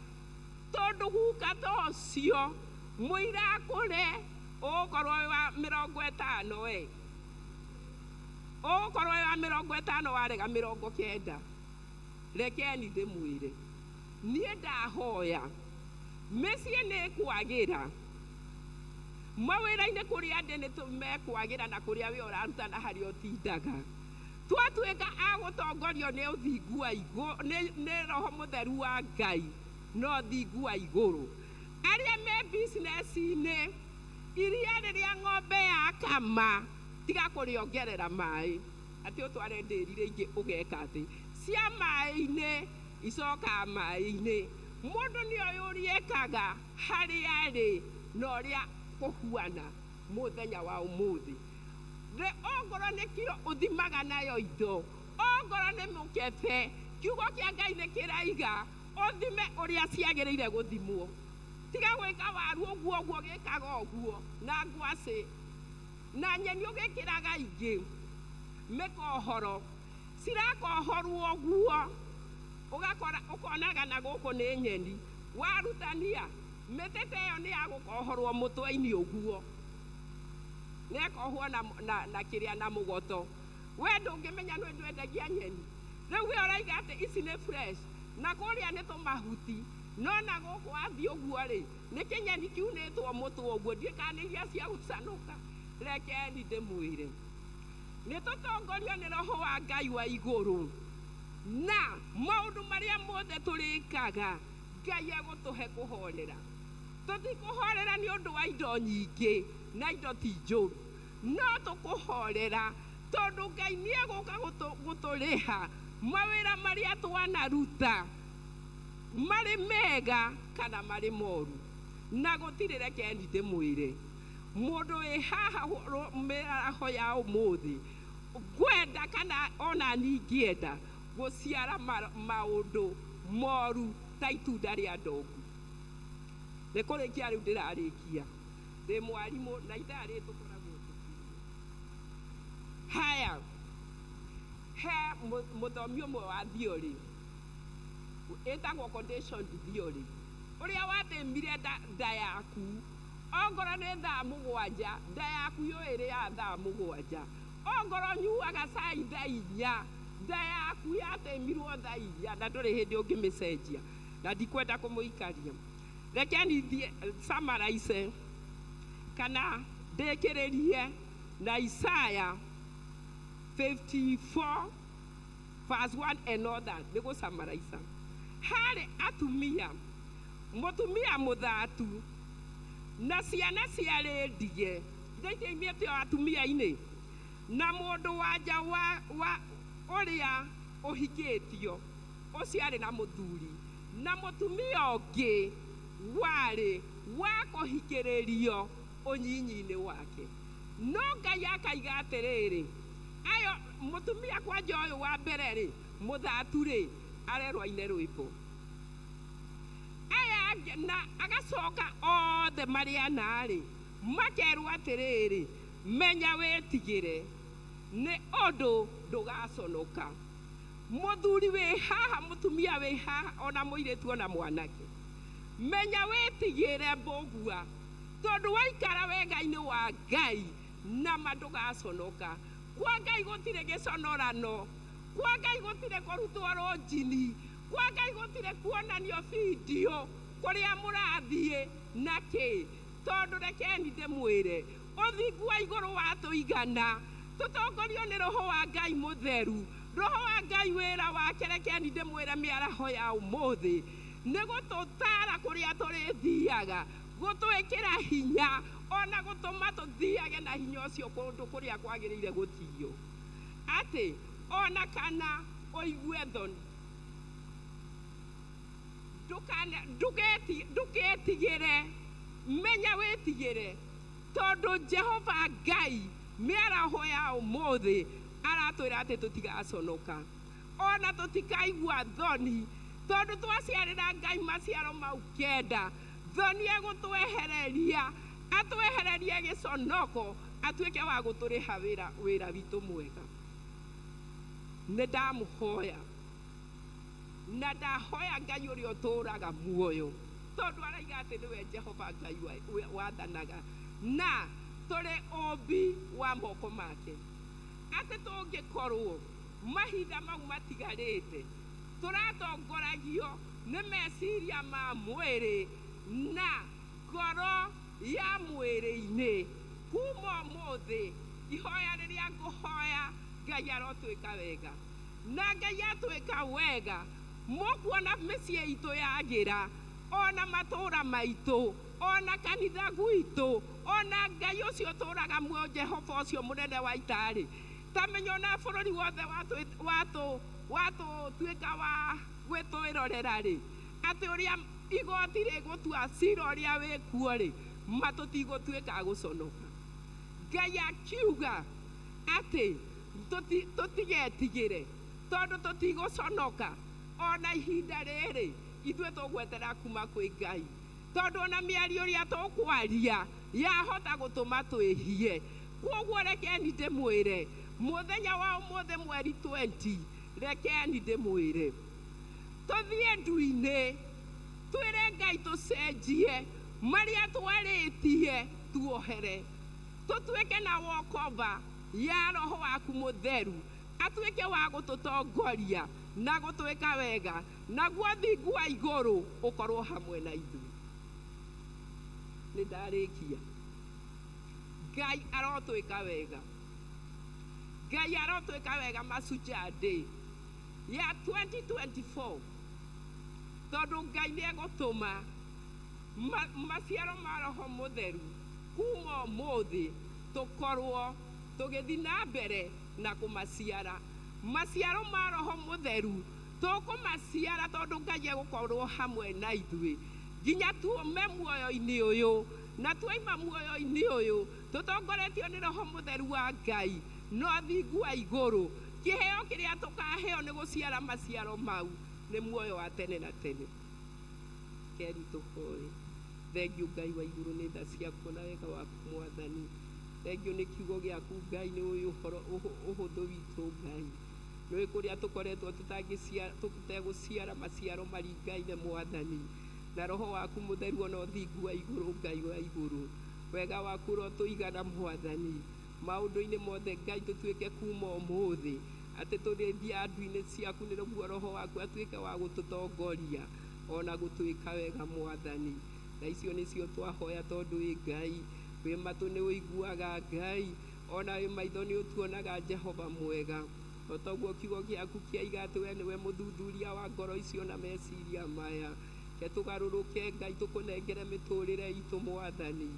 tondũ guka ta ũcio mũira kũre ũgũkorwo wa 50 ũgũkorwo wa 50 warega 90. Rekeni ndĩmwĩre niĩ ndahoya mĩciĩ nĩ kwagĩra mawĩra-inĩ kũrĩa ndĩ nĩ tũmekwagĩra na kũrĩa we ũraruta na harĩa ũtindaga. Twatuĩka agũtongorio nĩ ũthingu wa igũrũ nĩ Roho Mũtheru wa Ngai no ũthingu wa igũrũ. Arĩa me business-inĩ iria rĩrĩa ng'ombe yakama tiga kũrĩongerera maĩ atĩ ũtware ndĩri rĩingĩ ũgeka atĩ cia maĩ-inĩ icoka maĩ-inĩ. Mũndũ nĩoĩ ũrĩekaga harĩa arĩ na ũrĩa kũhuana mũthenya wa ũmũthĩ. Ongorwo nĩ kiro ũthimaga nayo indo, ongorwo nĩ mũkebe kiugo kĩa Ngai nĩ kĩraiga ũthime ũrĩa ciagĩrĩire gũthimwo. Tiga gwĩka waru ũguo ũguo gĩkaga ũguo na ngwacĩ na nyeni ũgĩkĩraga ingĩ mĩkohoro cirakohorwo ũguo ũkonaga na gũkũ nĩ nyeni. Warutania mĩtete ĩyo nĩ ya gũkohorwo mũtwe-inĩ ũguo nekohwo na kĩrĩa na mũgoto. We ndũngĩmenya nĩ ndwendagia nyeni. Rĩu we ũraiga atĩ ici nĩ fresh na kũrĩa nĩ tũmahuti no na gũkũ wathiĩ ũguo rĩ nĩ kĩnyeni kiunĩtwo mũtwe ũguo ndiĩkanĩria cia gũcanũka. Rekeni ndĩmwĩre nĩ tũtongorio nĩ Roho wa Ngai wa igũrũ na maũndũ marĩa mothe tũrĩkaga Ngai agũtũhe kũhorera. Tũtikũhorera nĩ ũndũ wa indo nyingĩ na indo ti njũru no tũkũhorera tondũ Ngai nĩ egũka gũtũrĩha mawĩra marĩa twanaruta marĩ mega kana marĩ moru. Na gũtirĩ rekeni ndĩmwĩre mũndũ wĩ haha mĩaraho ya ũmũthĩ ngwenda kana ona ningĩenda gũciara maũndũ moru ta itunda rĩa ndongu. Nĩ kũrĩkia rĩu ndĩrarĩkia ndĩ mwarimũ na ithaa rĩrĩ tũkoragwo tũkiria. Haya he mũthomi ũmwe wa theory ĩtagwo conditioned theory ũrĩa wathĩmire nda yaku ongorwo nĩ thaa 7 nda yaku yoĩrĩa thaa 7 ongorwo nyuaga cai thaa 4 nda yaku yathĩmirwo thaa 4 na ndũrĩ hĩndĩ ũngĩmĩcenjia na ndikwenda kũmũikaria. Rekeni summarize kana ndĩkĩrĩrie na Isaya 54 verse 1 and all that. They go summarize. Harĩ atumia, mũtumia mũthatu, na ciana ciarĩ ndige, ithaitĩ imĩte o atumia-inĩ, na mũndũ wanja wa ũrĩa ũhikĩtio, ũcio arĩ na mũthuri, na mũtumia ũngĩ warĩ wa kũhikĩrĩrio ũnyinyi-inĩ wake. No Ngai akaiga atĩrĩrĩ, ayo mũtumia kwanja ũyũ wa mbere rĩ, mũthatu rĩ, arerwo aine rwĩmbo. Aya na agacoka othe marĩ ana rĩ, makerwo atĩrĩrĩ, menya wĩtigĩre, nĩ ũndũ ndũgaconoka. Mũthuri wĩ haha, mũtumia wĩ haha, ona mũirĩtu ona mwanake, menya wĩtigĩre mbũgua, tondũ waikara wega-inĩ wa Ngai nama ndũgaconoka. Kwa Ngai gũtirĩ gĩconorano, kwa Ngai gũtirĩ kũrutwo rũnjini, kwa Ngai gũtirĩ kuonanio video kũrĩa mũrathiĩ na kĩ. Tondũ rekeni ndĩmwĩre, ũthingu wa igũrũ watũigana, tũtongorio nĩ Roho wa Ngai mũtheru. Roho wa Ngai wĩra wake, rekeni ndĩmwĩre mĩaraho ya ũmũthĩ, nĩ gũtũtara kũrĩa tũrĩthiaga, gũtwĩkĩra hinya, ona gũtũma tũthiage na hinya ũcio kũndũ kũrĩa kwagĩrĩire gũthiio. Atĩ ona kana ũigue thoni, ndũgetigĩre, menya wĩtigĩre, tondũ Jehova Ngai mĩaraho ya ũmũthĩ aratwĩra atĩ tũtigaconoka, ona tũtikaigua thoni, tondũ twaciarĩra Ngai maciaro mau kenda. Thoni egũtwehereria, atwehererie gĩconoko, atuĩke wa gũtũrĩha wĩra witũ mwega. Nĩ ndamũhoya na ndahoya Ngai ũrĩa ũtũũraga muoyo, tondũ araiga atĩ nĩwe Jehova Ngai wathanaga, na tũrĩ ũmbi wa moko make. Atĩ tũngĩkorwo mahinda mau matigarĩte, tũratongoragio nĩ meciria ma mwĩrĩ na ngoro ya mwĩrĩ-inĩ. Kuma ũmũthĩ, ihoya rĩrĩa ngũhoya, Ngai arotwĩka wega, na Ngai atwĩka wega, mũkuona mĩciĩ itũ yagĩra, ona matũũra maitũ, ona kanitha gwitũ, ona Ngai ũcio ũtũũraga muoyo, Jehova ũcio mũnene wa itarĩ, tamenya ona bũrũri wothe watũtuĩka wa gwĩtwĩrorera rĩ, atĩ ũrĩa igoti rĩgũtua cira ũrĩa wĩkuo rĩ, matũtigũtuĩka gũconoka. Ngai akiuga atĩ tũtigetigĩre, tondũ tũtigũconoka ona ihinda rĩrĩ, ithuĩ tũgwetera kuma kwĩ Ngai, tondũ ona mĩario ũrĩa tũkwaria yahota gũtũma twĩhie. Koguo rekeni ndĩmwĩre, mũthenya wa ũmũthĩ mweri 20, rekeni ndĩmwĩre, tũthiĩ ndu-inĩ, twĩre Ngai tũcenjie marĩa twarĩtie, tuohere, tũtuĩke na wokova ya Roho waku mũtheru, atuĩke wa gũtũtongoria na gũtwĩka wega, naguo thingu wa igũrũ ũkorwo hamwe na ithuĩ. Nĩ ndarĩkia. Ngai arotwĩka wega, Ngai arotwĩka wega Mashujaa ya 2024, tondũ Ngai nĩ egũtũma maciaro ma Roho mũtheru kuma ũmũthĩ tũkorwo tũgĩthiĩ na mbere na kũmaciara. Maciaro ma Roho mũtheru tũkũmaciara, tondũ Ngai egũkorwo hamwe na ithuĩ nginya tuume muoyo-inĩ ũyũ, na twaima muoyo-inĩ ũyũ tũtongoretio nĩ Roho mũtheru wa Ngai, no thingu wa igũrũ, kĩheo kĩrĩa tũkaheo nĩ gũciara maciaro mau nĩ muoyo wa tene na tene. Keri tũhoe. Thengiũ Ngai wa igũrũ nĩ tha ciaku na wega waku Mwathani. Thengiũ nĩ kiugo gĩaku Ngai, nĩ ũyũ ũhoro ũhũthũ witũ Ngai, nĩ kũrĩa tũkoretwo tũtegũciara maciaro maringaine Mwathani, na Roho waku mũtheru ona ũthingu wa igũrũ, Ngai wa igũrũ, wega waku ũrotũigana Mwathani, maũndũ-inĩ mothe Ngai tũtuĩke kuma ũmũthĩ atĩ tũrĩthiĩ andu-inĩ ciaku, nĩguo Roho waku atuĩke wa gũtũtongoria ona gũtwĩka wega Mwathani. Na icio nĩcio twahoya, tondũ wĩ Ngai, wĩ matũ nĩ ũiguaga Ngai, ona wĩ maitho nĩ ũtuonaga Jehova mwega, o toguo kiugo gĩaku kĩaiga atĩ we nĩwe mũthuthuria wa ngoro icio na meciria maya. Ke tũgarũrũke Ngai, tũkũnengere mĩtũrĩre itũ Mwathani,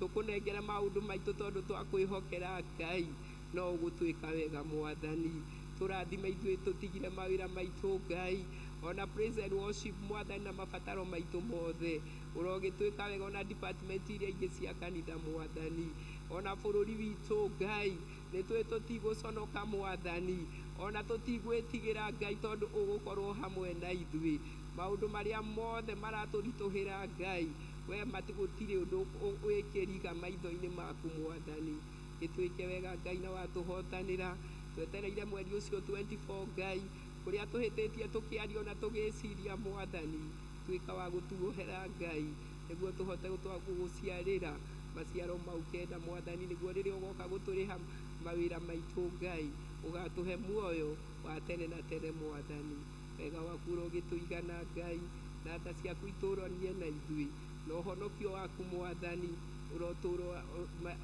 tũkũnengere maũndũ maitũ tondũ twakwĩhokera Ngai no ũgũtwĩka wega Mwathani. Tũrathime ithuĩ tũtigire mawĩra maitũ Ngai, ona praise and worship Mwathani na mabataro maitũ mothe ũrogĩtwĩka wega, ona department iria ingĩ cia kanitha Mwathani, ona bũrũri witũ Ngai nĩtwĩ tũtigũconoka Mwathani, ona tũtigwĩtigĩra Ngai tondũ ũgũkorwo hamwe na ithuĩ. Maũndũ marĩa mothe maratũritũhĩra Ngai, we matigũtirĩ ũndũ wĩkĩriga maitho-inĩ maku Mwathani. Gĩtwĩke wega Ngai na watũhotanĩra. Twetereire mweri ũcio 24 Ngai, kũrĩa tũhĩtĩtie tũkĩaria na tũgĩciria Mwathani, twĩka wa gũtuohera Ngai nĩguo tũhote gũgũciarĩra maciaro mau kenda Mwathani, nĩguo rĩrĩa ũgoka gũtũrĩha mawĩra maitũ Ngai ũgatũhe muoyo wa tene na tene Mwathani. Wega waku ũrogĩtũigana Ngai, na tha ciaku itũranie na ithuĩ, na ũhonokio waku Mwathani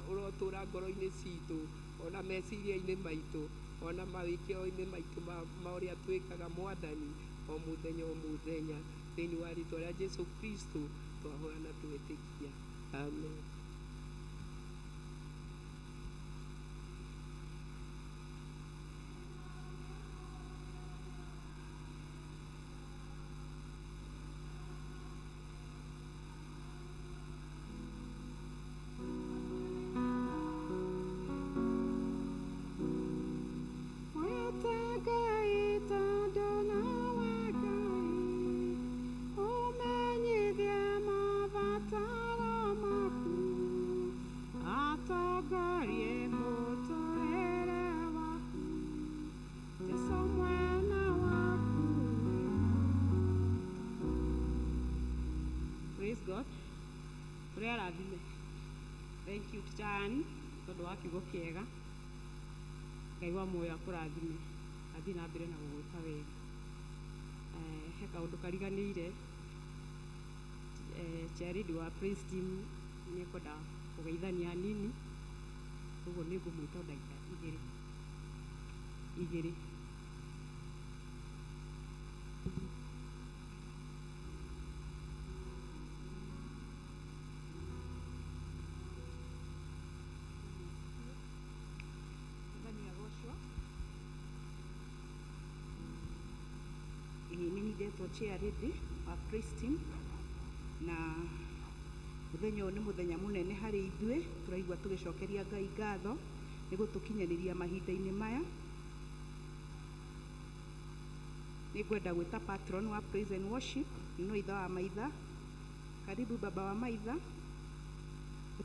ũrotũra ngoro-inĩ citũ, ona meciria-inĩ maitũ, ona mawĩkĩro-inĩ maitũ ma ũrĩa twĩkaga Mwathani o mũthenya o mũthenya, thĩinĩ wa rĩĩtwa rĩa Jesũ Kristo twahoya na twĩtĩkia, amen. Praise God. Kũrĩa arathime. Thank you Chan tondũ wa kiugo kĩega. Ngai wa muoyo akũrathime, athiĩ na mbere na gũgwĩka wega. He kaũndũ kariganĩire, Charity wa praise team nĩekwenda kũgeithania nini, ũguo nĩ ngũmwĩta ndagĩka igĩrĩ. Nĩ nyitĩtwo Charity wa praise team, na mũthenya ũyũ nĩ mũthenya mũnene harĩ ithuĩ. Tũraigua tũgĩcokeria Ngai ngatho nĩ gũtũkinyanĩria mahinda-inĩ maya. Nĩ ngwenda gwĩta patron wa praise and worship, no ithe wa maitha. Karibu baba wa maitha.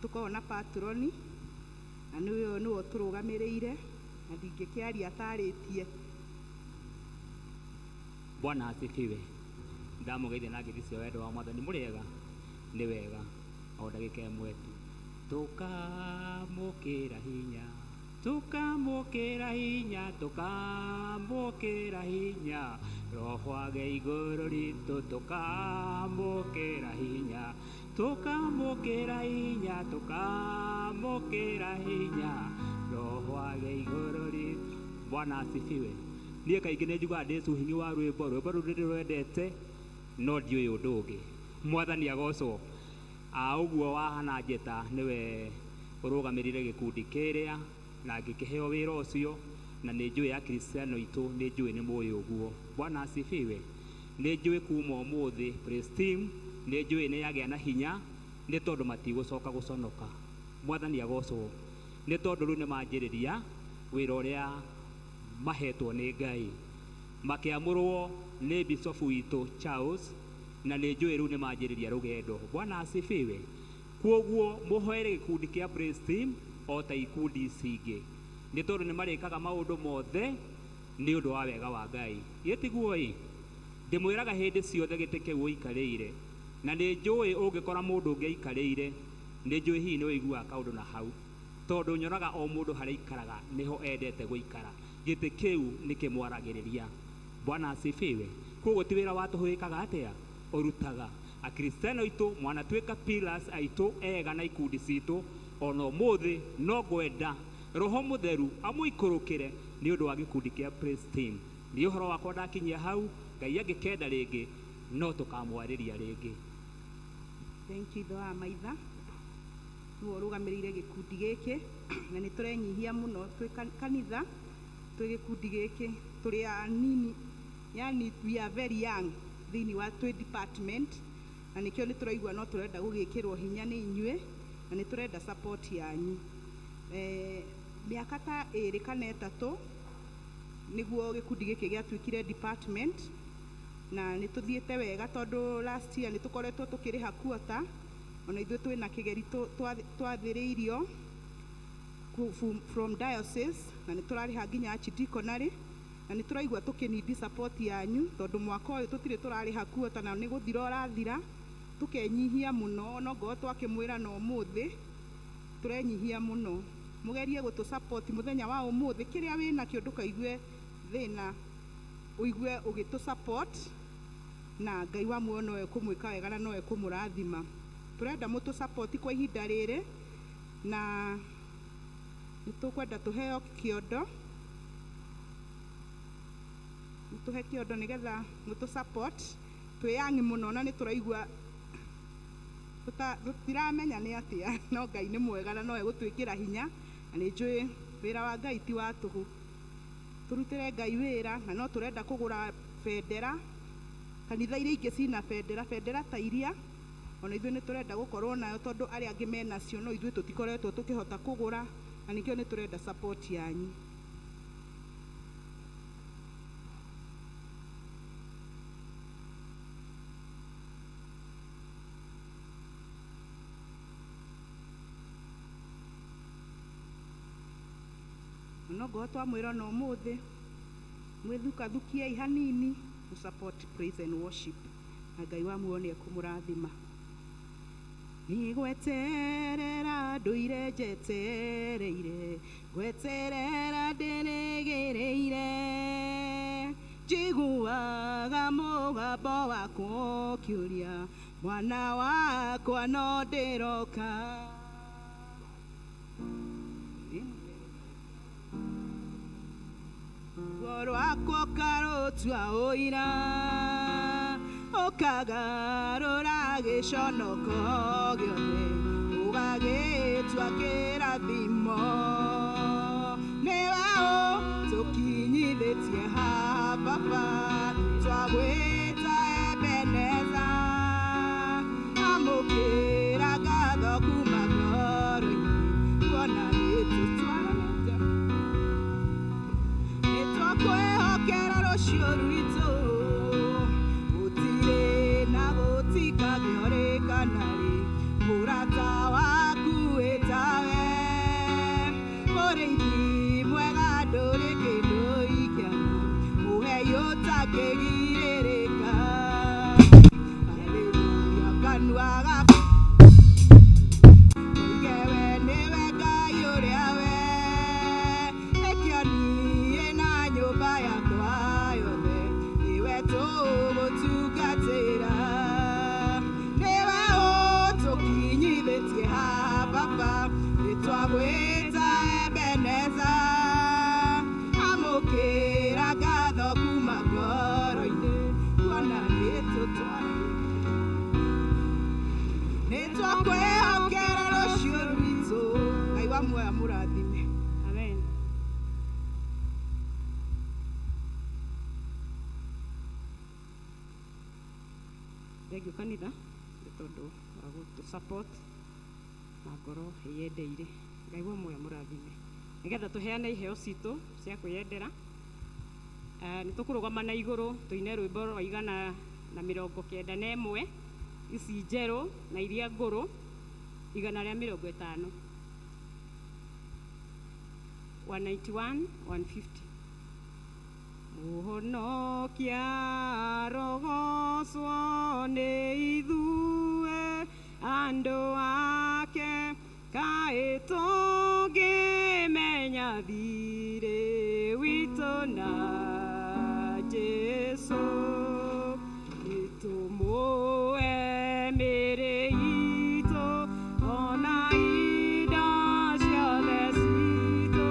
Tũkorwo na patroni na nĩwe ũtũrũgamĩrĩire na ndingĩkĩaria atarĩtie. Bwana asifiwe. Ndamũgeithia na ngeithi cia wendo wa Mwathani. Mũrĩega? Nĩ wega. O ndagĩka ĩmwe tu. Tũkamũkĩra hinya, tũkamũkĩra hinya, tũkamũkĩra hinya, Roho age igũrũ ritũ, tũkamũkĩra hinya, tũkamũkĩra hinya, tũkamũkĩra hinya, Roho age igũrũ ritũ. Bwana asifiwe. Niĩ kaingĩ nĩ njugaga ndĩ cuhinyi wa rwĩmbo rũrĩ rwendete, no ndiũĩ ũndũ ũngĩ. Mwathani agocwo. Ũguo wahana njeta nĩwe ũrũgamĩrĩire gĩkundi kĩrĩa na ngĩkĩheo wĩra ũcio, na nĩ njũĩ akristiano itũ, nĩ njũĩ nĩ mũĩ ũguo. Bwana asifiwe. Nĩ njũĩ kuma ũmũthĩ praise team, nĩ njũĩ nĩ yagĩa na hinya, nĩ tondũ matigũcoka gũconoka. Mwathani agocwo. Nĩ tondũ rĩu nĩ manjĩrĩria wĩra ũrĩa mahetwo nĩ Ngai, makĩamũrwo nĩ bishop witũ Charles, na nĩ njũĩ rĩu nĩ manjĩrĩria rũgendo. Bwana asifiwe. Kwoguo mũhoere gĩkundi kĩa praise team o ta ikundi ici ingĩ, nĩ tondũ nĩ marĩkaga maũndũ mothe nĩ ũndũ wa wega wa Ngai. Gĩtiguo-ĩ, ndĩmwĩraga hĩndĩ ciothe gĩtĩ kĩu ũikarĩire, na nĩ njũĩ ũngĩkora mũndũ ũngĩ aikarĩire, nĩ njũĩ hihi nĩ ũiguaga kaũndũ na hau, tondũ nyonaga o mũndũ harĩa aikaraga nĩho endete gũikara. Gĩtĩ kĩu nĩ kĩmwaragĩrĩria. Bwana asifiwe. Kwoguo ti wĩra watũhũĩkaga atĩa ũrutaga. Akristiano aitũ mwanatuĩka pillars aitũ ega na ikundi citũ, ona ũmũthĩ no ngwenda roho mutheru amuikurukire ni undu wa gikundi kia praise team. Ni uhoro wakwa ndakinyia hau, Ngai angikenda ringi no tukamwariria ringi. Thank you ithe wa maitha niwe urugamirire gikundi giki na ni turenyihia muno twi kanitha twi gikundi giki turi anini, yani we are very young thini wa twi department, na nikio ni turaigua no turenda gugikirwo hinya ni inyue na ni turenda support yanyu. Miaka ta iri kana itatu niguo gikundi giki giatuikire department, na ni tuthiete wega tondu last year ni tukoretwo tukiriha quota, ona ithuĩ twina kigeri twathiriirio from diocese, na ni turariha nginya archdiaconary, na ni turaigua tukinidi support yanyu tondu mwaka uyu tutire turariha quota na ni guthira urathira tukenyihia muno, no ngo twakimwira no muthi turenyihia muno. Mugerie gutu support muthenya wa umuthi, kiria wina kio ndukaigue thina, uigue ugitu support na Ngai wa muono we kumwika wega na nowe kumurathima. Turenda mutu support kwa ihinda riri, na nitukwenda tuheo kiondo, tuhe kiondo nigetha mutu support twiyangi muno, na nituraigua tutiramenya ni atia, no Ngai ni mwega na nowe gutwikira hinya, na ni njui wira wa Ngai ti wa tuhu. Turutire Ngai wira, na no turenda kugura bendera, kanitha iria ingĩ cina bendera ta iria ona ithuĩ nĩ turenda gukorwo nayo tondu aria angĩ mena cio no ithuĩ tutikoretwo tukihota kugura, na nikio nĩ turenda support yanyu. No ngo twamwĩra no mũthĩ mwĩthukathukiei hanini to support praise and worship, na Ngai wa muone kumurathima. Nigweterera nduire njetereire, gweterera ndĩrĩgĩrĩire, njiguaga mũgambo wakwa ũkĩũria, mwana wakwa no ndĩroka. Rwakwa karotua ũira, ũkagarũra gĩconoko gĩothe, ũgagĩtua kĩrathimo. Nĩwe ũtũkinyithĩtie haha Baba, twagwĩta Ebeneza, amũkĩra ngatho kuma ngoro-inĩ, kuona nĩtũtwarĩte kwĩhokera rũciũ rwitũ, gũtirĩ na gũtikagĩorĩkana rĩ, mũrata waku wĩtawe, mũrĩithi mwega ndũrĩ kĩndũ ingĩona, ũhei ũtangĩgirĩrĩka. Haleluya, kanua gaku oige we nĩwe Ngai ũrĩa we, nĩkĩo niĩ na nyũmba yakwa yothe nĩwe tũgũtungatĩra. Nĩwe ũtũkinyithĩtie haha Baba, nĩtwagwĩta Ebeneza, amũkĩra ngatho kuma ngoro-inĩ, kuona nĩtwakwĩhokera rũciũ rwitũ. Ngai wa muoyo amũrathime. Amen. Thank you kanitha nĩ tondũ wa gũtũ support na ngoro ĩyendeire. Ngai wa muoyo amũrathime. Nĩgetha tũheane iheo citũ cia kwĩyendera, nĩ tũkũrũgama na igũrũ tũine rwĩmbo rwa 191 ici njerũ na iria ngũrũ 150. 191, 150. Mũhonokia rogocwo nĩ ithuĩ andũ ake, kaĩ tũngĩmenya thirĩ witũ na Jesũ, nĩtũmũe mĩrĩ itũ ona indo ciothe citũ,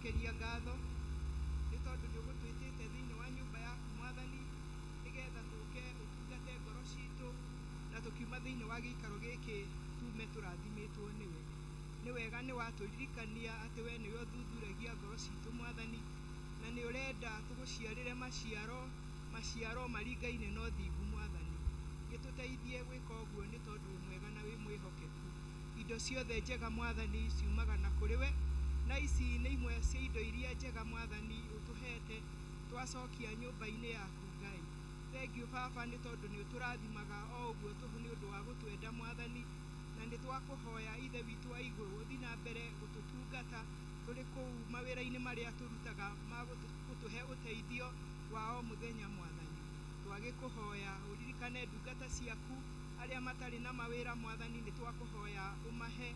gũgũcokeria ngatho nĩ tondũ nĩ ũgũtwĩtĩte thĩinĩ wa nyũmba yaku Mwathani, nĩgetha tũke ũtungate ngoro citũ, na tũkiuma thĩinĩ wa gĩikaro gĩkĩ tume tũrathimĩtwo nĩwe. Nĩ wega nĩ watũririkania atĩ we nĩwe ũthuthuragia ngoro citũ Mwathani, na nĩ ũrenda tũgũciarĩre maciaro maringaine na ũthingu Mwathani. Gĩtũteithie gwĩka ũguo nĩ tondũ wĩ mwega na wĩ mwĩhokeku. Indo ciothe njega Mwathani ciumaga na kũrĩ we, na ici nĩ imwe cia indo iria njega Mwathani ũtũhete twacokia nyũmba-inĩ yaku Ngai. Thengiũ Baba nĩ tondũ nĩ ũtũrathimaga o ũguo tũhu nĩ ũndũ wa gũtwenda Mwathani, na nĩ twakũhoya Ithe witũ wa igũrũ ũthiĩ na mbere gũtũtungata tũrĩ kũu mawĩra-inĩ marĩa tũrutaga ma gũtũhe ũteithio wa o mũthenya Mwathani. Twagĩkũhoya ũririkane ndungata ciaku arĩa matarĩ na mawĩra Mwathani, nĩ twakũhoya ũmahe,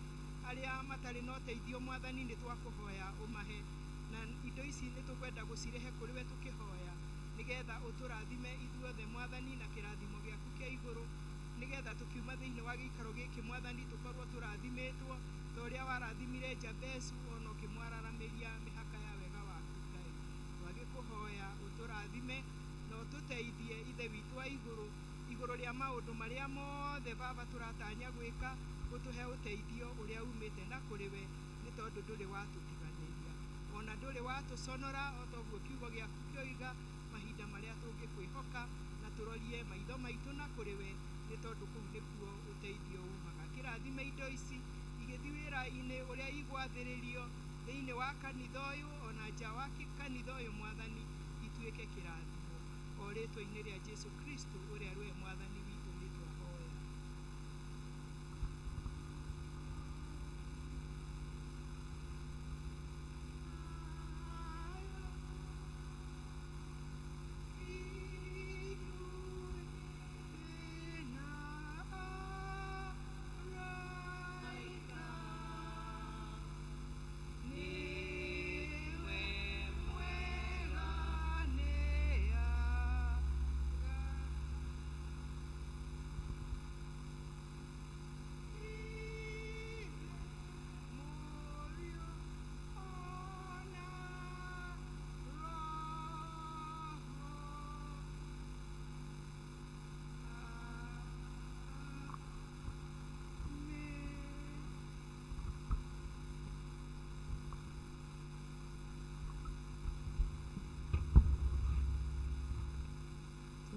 arĩa matarĩ na ũteithio Mwathani nĩ twakũhoya ũmahe, na indo ici nĩ tũkwenda gũcirehe kũrĩ we tũkĩhoya, nĩgetha ũtũrathime ithuothe Mwathani na kĩrathimo gĩaku kĩa igũrũ, nĩgetha tũkiuma thĩinĩ wa gĩikaro gĩkĩ Mwathani tũkorwo tũrathimĩtwo ta ũrĩa warathimire Jabezu ona ũkĩmwararamĩria mĩhaka ya wega waku Ngai. Twagĩkũhoya ũtũrathime na ũtũteithie Ithe witũ wa igũrũ rĩa maũndũ marĩa mothe Baba tũratanya gwĩka, ũtũhe ũteithio ũrĩa umĩte na kũrĩ we, nĩ tondũ ndũrĩ watũtiganĩria ona ndũrĩ watũconora, o toguo kiugo gĩaku kĩoiga, mahinda marĩa tũngĩkwĩhoka na tũrorie maitho maitũ na kũrĩ we, nĩ tondũ kũu nĩkuo ũteithio umaga. Kĩrathime indo ici igĩthiĩ wĩra-inĩ ũrĩa igwathĩrĩrio thĩinĩ wa kanitha ũyũ ona nja wa kanitha ũyũ Mwathani, ituĩke kĩrathimo, o rĩtwa-inĩ rĩa Jesũ Kristo ũrĩa rwe Mwathani witũ nĩ twahoya.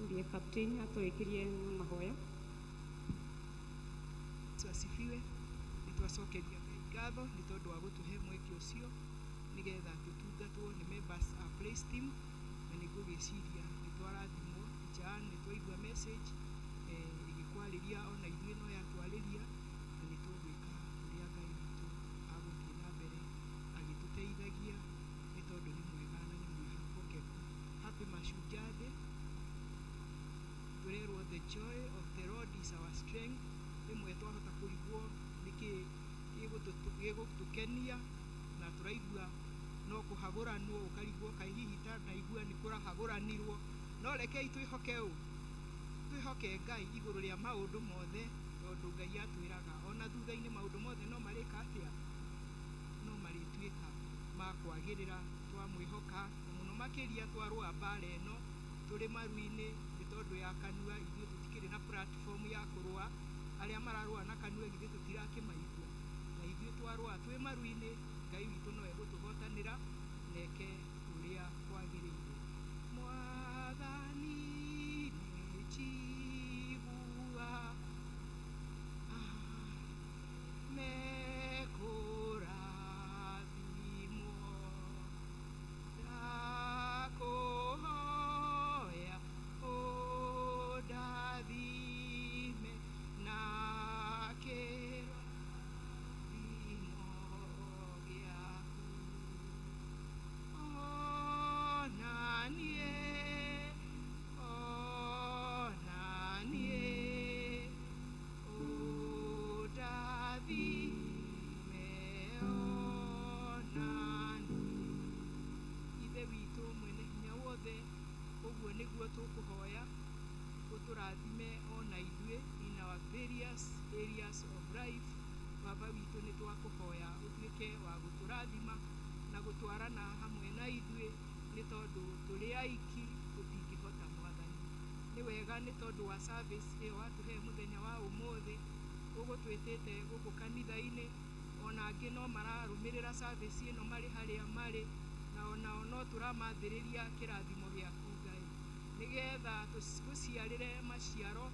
Ndiye kapteni atũĩkĩrie mahoya. Asifiwe. Nĩ twacokeria Ngai ngatho nĩ tondũ wa gũtũhe mweke ũcio, nĩgetha tũtungatwo nĩ members a praise team, na nĩ ngũgĩciria nĩ twarathimwo nja, nĩ twaigua message ĩgĩkwarĩria ona ithuĩ no yatwarĩria, na nĩ tũgwĩka ũrĩa Ngai witũ agũthiĩ na mbere agĩtũteithagia, nĩ tondũ nĩ mwega na nĩ mwĩhokeku. Happy Mashujaa Day. Tũrerwo the joy of the Lord is our strength. Rĩmwe twahota kũrigwo nĩkĩ gĩgũtũkenia na tũraigua no kũhagũranwo, ũkarigwo kaĩ hihi tanaigua nĩ kũrahagũranirwo, no rekei twĩhoke twĩhoke Ngai igũrũ rĩa maũndũ mothe, tondũ Ngai atwĩraga ona thutha-inĩ maũndũ mothe no marĩka atĩa, no marĩtuĩka ma kwagĩrĩra twamwĩhoka, na mũno makĩria twarũa mbara ĩno tũrĩ maru-inĩ, nĩ tondũ ya kanua, ithuĩ tũtikĩrĩ na platform ya kũrũa, arĩa mararũa na kanua githĩ tũtirakĩmaigua, na ithuĩ twarũa twĩ maru-inĩ, Ngai witũ no egũtũhotanĩra neke ũrĩa kwagĩrĩire. Mwathani nĩ njigua mekũrathimwo, ndakũhoya ũndathime na kĩrathimo gĩaku, ona niĩ ũndathime ona niĩ. Ithe witũ mwene hinya wothe, ũguo nĩguo tũkũhoya ũtũrathime ona ithuĩ in our various areas of life. Baba witũ nĩ twakũhoya ũtuĩke wa gũtũrathima na gũtwarana hamwe na ithuĩ nĩ tondũ tũrĩ aiki tũtingĩhota Mwathani. Nĩ wega nĩ tondũ wa service ĩyo watũhe mũthenya wa ũmũthĩ, ũgũtwĩtĩte gũkũ kanitha-inĩ, ona angĩ no mararũmĩrĩra service ĩno marĩ harĩa marĩ, na onao no tũramathĩrĩria kĩrathimo gĩaku Ngai, nĩgetha tũciarĩre maciaro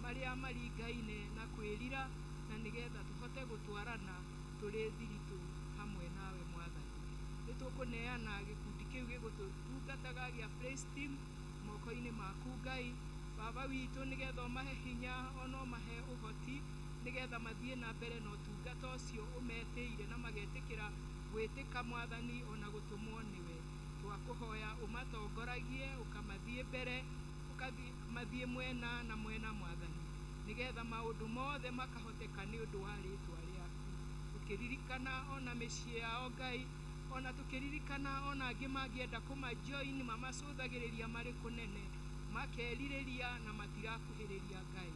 marĩa maringaine na kwĩrira, na nĩgetha tũhote gũtwarana tũrĩ thiritũ hamwe nawe Mwathani. Nĩ tũkũneana gĩkundi kĩu gĩgũtungataga gĩa praise team moko-inĩ maku Ngai, Baba witũ, nĩgetha ũmahe hinya ona ũmahe ũhoti, nĩgetha mathiĩ na mbere na ũtungata ũcio ũmetĩire na magetĩkĩra gwĩtĩka Mwathani ona gũtũmwo nĩwe. Twakũhoya ũmatongoragie, ũkamathiĩ mbere, ũkamathiĩ mwena na mwena Mwathani, nĩgetha maũndũ mothe makahoteka nĩ ũndũ wa rĩtwa rĩaku. Tũkĩririkana ona mĩciĩ yao Ngai, ona tũkĩririkana ona angĩ mangĩenda kũmajoin mamacũthagĩrĩria marĩ kũnene, makerirĩria na matirakuhĩrĩria Ngai.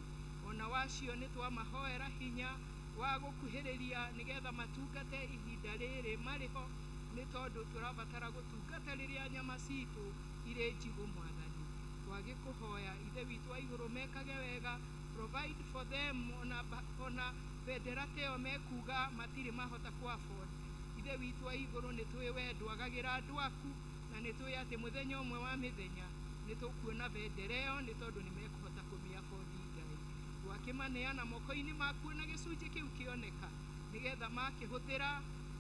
Ona wacio nĩ twamahoera hinya wa gũkuhĩrĩria nĩgetha matungate ihinda rĩrĩ marĩho, nĩ tondũ tũrabatara gũtungata rĩrĩa nyama citũ irĩ njigũ Mwathani. Twagĩkũhoya Ithe witũ wa igũrũ, mekage wega, provide for them, ona bendera ta ĩyo mekuga matirĩ mahota ku afford. Ithe witũ wa igũrũ, nĩ tũĩ we ndwagagĩra andũ aku, na nĩ tũĩ atĩ mũthenya ũmwe wa mĩthenya nĩ tũkuona bendera ĩyo, nĩ tondũ nĩ mekũhota kũmĩabondi Ngai. Twakĩmaneana moko-inĩ maku na gĩcunjĩ kĩu kĩoneka, nĩgetha makĩhũthĩra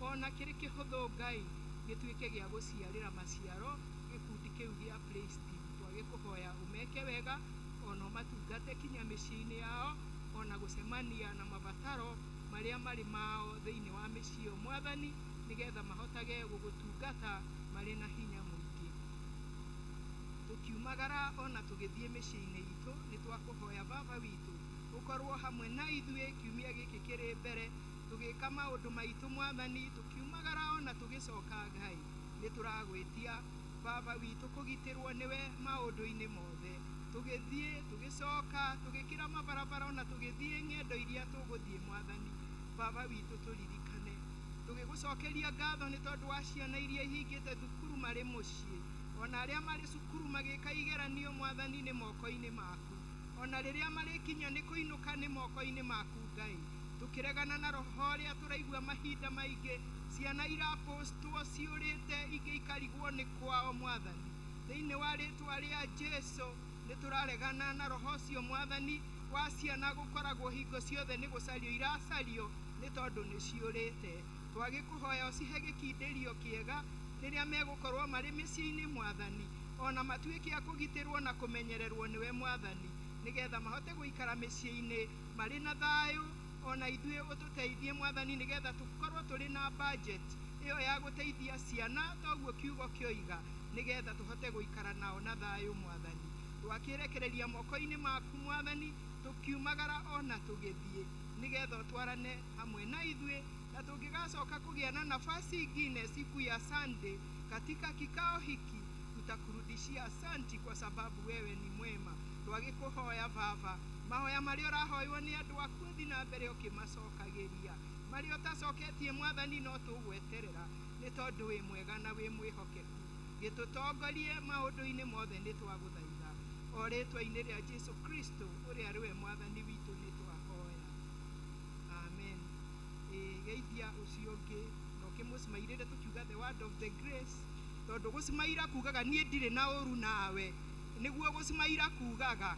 ona kĩrĩ kĩhũthũ Ngai, gĩtuĩke gĩa gũciarĩra maciaro gĩkundi kĩu gĩa praise team. Twagĩkũhoya ũmeke wega, ona ũmatungate kinya mĩciĩ-inĩ yao, ona gũcemania na mabataro marĩa marĩ mao thĩinĩ wa mĩciĩ ĩyo Mwathani, nĩgetha mahotage gũgũtungata marĩ na hinya mũingĩ. Tũkiumagara ona tũgĩthiĩ mĩciĩ-inĩ itũ, nĩ twakũhoya Baba witũ ũkorwo hamwe na ithuĩ kiumia gĩkĩ kĩrĩ mbere, tũgĩka maũndũ maitũ Mwathani, tũkiumagara ona tũgĩcoka Ngai, nĩ tũragwĩtia Baba witũ kũgitĩrwo nĩwe maũndũ-inĩ mothe, tũgĩthiĩ tũgĩcoka tũgĩkĩra mabarabara ona tũgĩthiĩ ng'endo iria tũgũthiĩ Mwathani. Baba witũ tũririkane, tũgĩgũcokeria ngatho nĩ tondũ wa ciana iria ihingĩte thukuru marĩ mũciĩ, ona arĩa marĩ cukuru magĩka igeranio Mwathani nĩ moko-inĩ maku, ona rĩrĩa marĩkinya nĩ kũinũka nĩ moko-inĩ maku Ngai. Tũkĩregana na roho ũrĩa tũraigua mahinda maingĩ ciana irapostwo ciũrĩte ingĩ ikarigwo nĩ kwao Mwathani, thĩinĩ wa rĩtwa rĩa Jesũ nĩ tũraregana na roho ũcio Mwathani wa ciana gũkoragwo hingo ciothe nĩ gũcario iracario nĩ tondũ nĩ ciũrĩte. Twagĩkũhoya ũcihe gĩkindĩrio kĩega rĩrĩa megũkorwo marĩ mĩciĩ-inĩ Mwathani, ona matuĩke a kũgitĩrwo na kũmenyererwo nĩwe Mwathani, nĩgetha mahote gũikara mĩciĩ-inĩ marĩ na thayũ, ona ithuĩ ũtũteithie Mwathani, nĩgetha tũkorwo tũrĩ na budget ĩyo ya gũteithia ciana toguo kiugo kĩoiga, nĩgetha tũhote gũikara nao na thayũ Mwathani. Twakĩrekereria moko-inĩ maku Mwathani, tũkiumagara ona tũgĩthiĩ, nĩgetha ũtwarane hamwe na ithuĩ, na tũngĩgacoka kũgĩa na nafasi ingine siku ya Sunday katika kikao hiki, tutakurudishia asanti kwa sababu wewe ni mwema. Twagĩkũhoya Baba, mahoya marĩa ũrahoywo nĩ andũ aku thiĩ na mbere ũkĩmacokagĩria, marĩa ũtacoketie Mwathani no tũgweterera, nĩ tondũ wĩ mwega na wĩ mwĩhokeku. Gĩtũtongorie maũndũ-inĩ mothe nĩ twagũthaitha, o rĩtwa-inĩ rĩa Jesũ Kristo ũrĩa arĩ we Mwathani witũ nĩ twahoya, amen. Geithia ũcio ũngĩ na ũkĩmũcimairĩre tũkiuga the word of the grace, tondũ gũcimaira kugaga niĩ ndirĩ na ũru nawe, nĩguo gũcimaira kugaga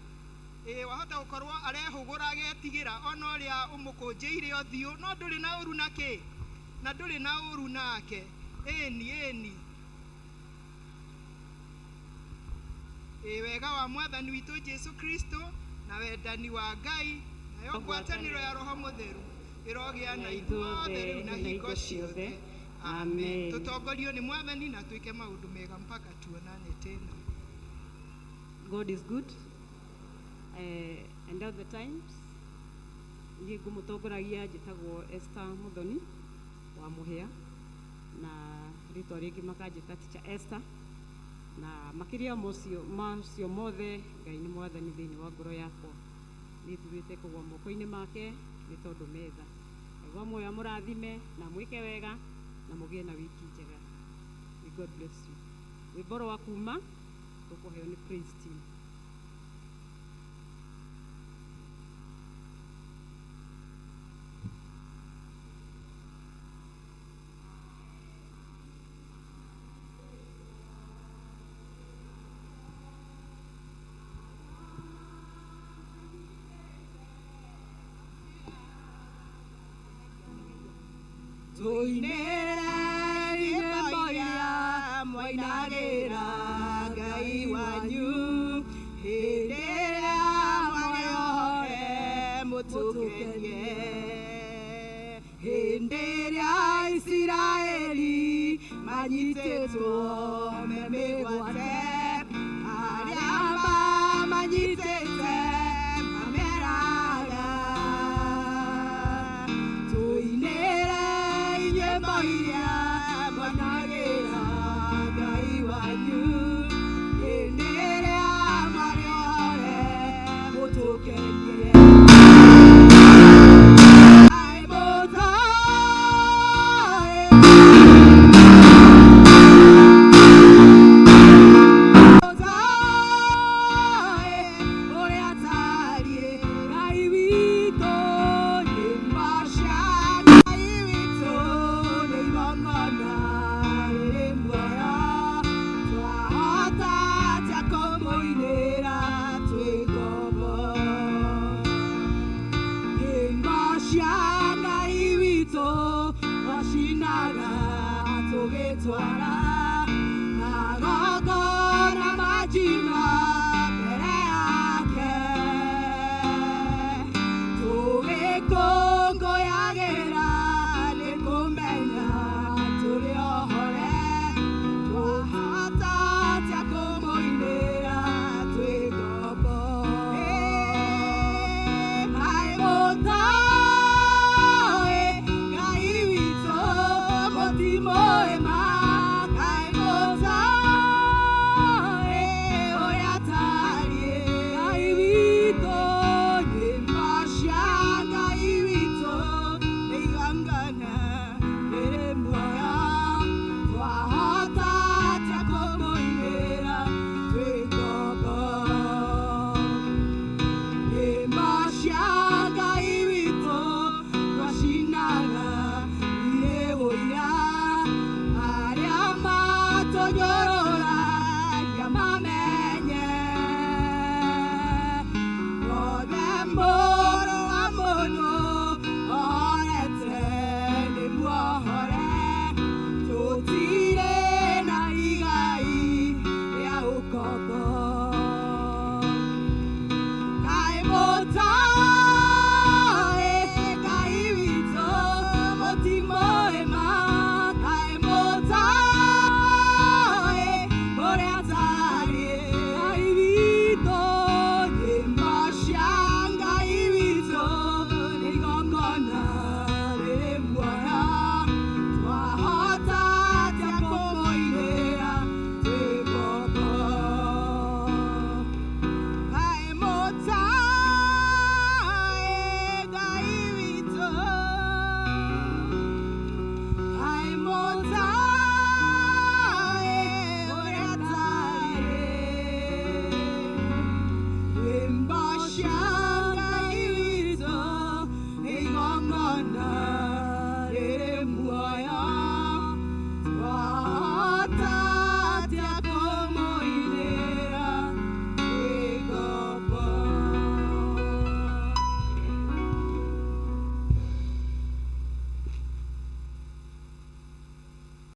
wahota gũkorwo arehũgũra agetigĩra ona ũrĩa ũmũkũnjĩire ũthiũ, no ndũrĩ na ũru nake, na ndũrĩ na ũru nake. Ĩni wega wa Mwathani witũ Jesũ Kristo na wendani wa Ngai nayo ngwatanĩro ya Roho Mũtheru ĩrogĩa na ithuothe rĩu na hingo ciothe, amen. Tũtongorio nĩ Mwathani na twĩke maũndũ mega mpaka tuonane tena. God is good and all the times. Niĩ ngũmũtongoragia njĩtagwo Esther Muthoni wa Mũhĩa, na rĩtwa rĩngĩ makanjĩta Teacher Esther, na makĩria macio mothe Ngai nĩ Mwathani thĩinĩ wa ngoro yakwa, nĩ thurĩte kũgwa moko-inĩ make nĩ tondũ metha. Ngai wa muoyo mũrathime na mwĩke wega na mũgĩe na wiki njega. May God bless you. Rwĩmbo rwa kuma tũkũheo nĩ praise team. Tuinere nyĩmbo iria mwainagĩra Ngai wanyu hĩndĩ ĩrĩa mwarĩohe mũtũkenie. Hĩndĩ ĩrĩa Isiraeli manyitĩtwo me mĩgwate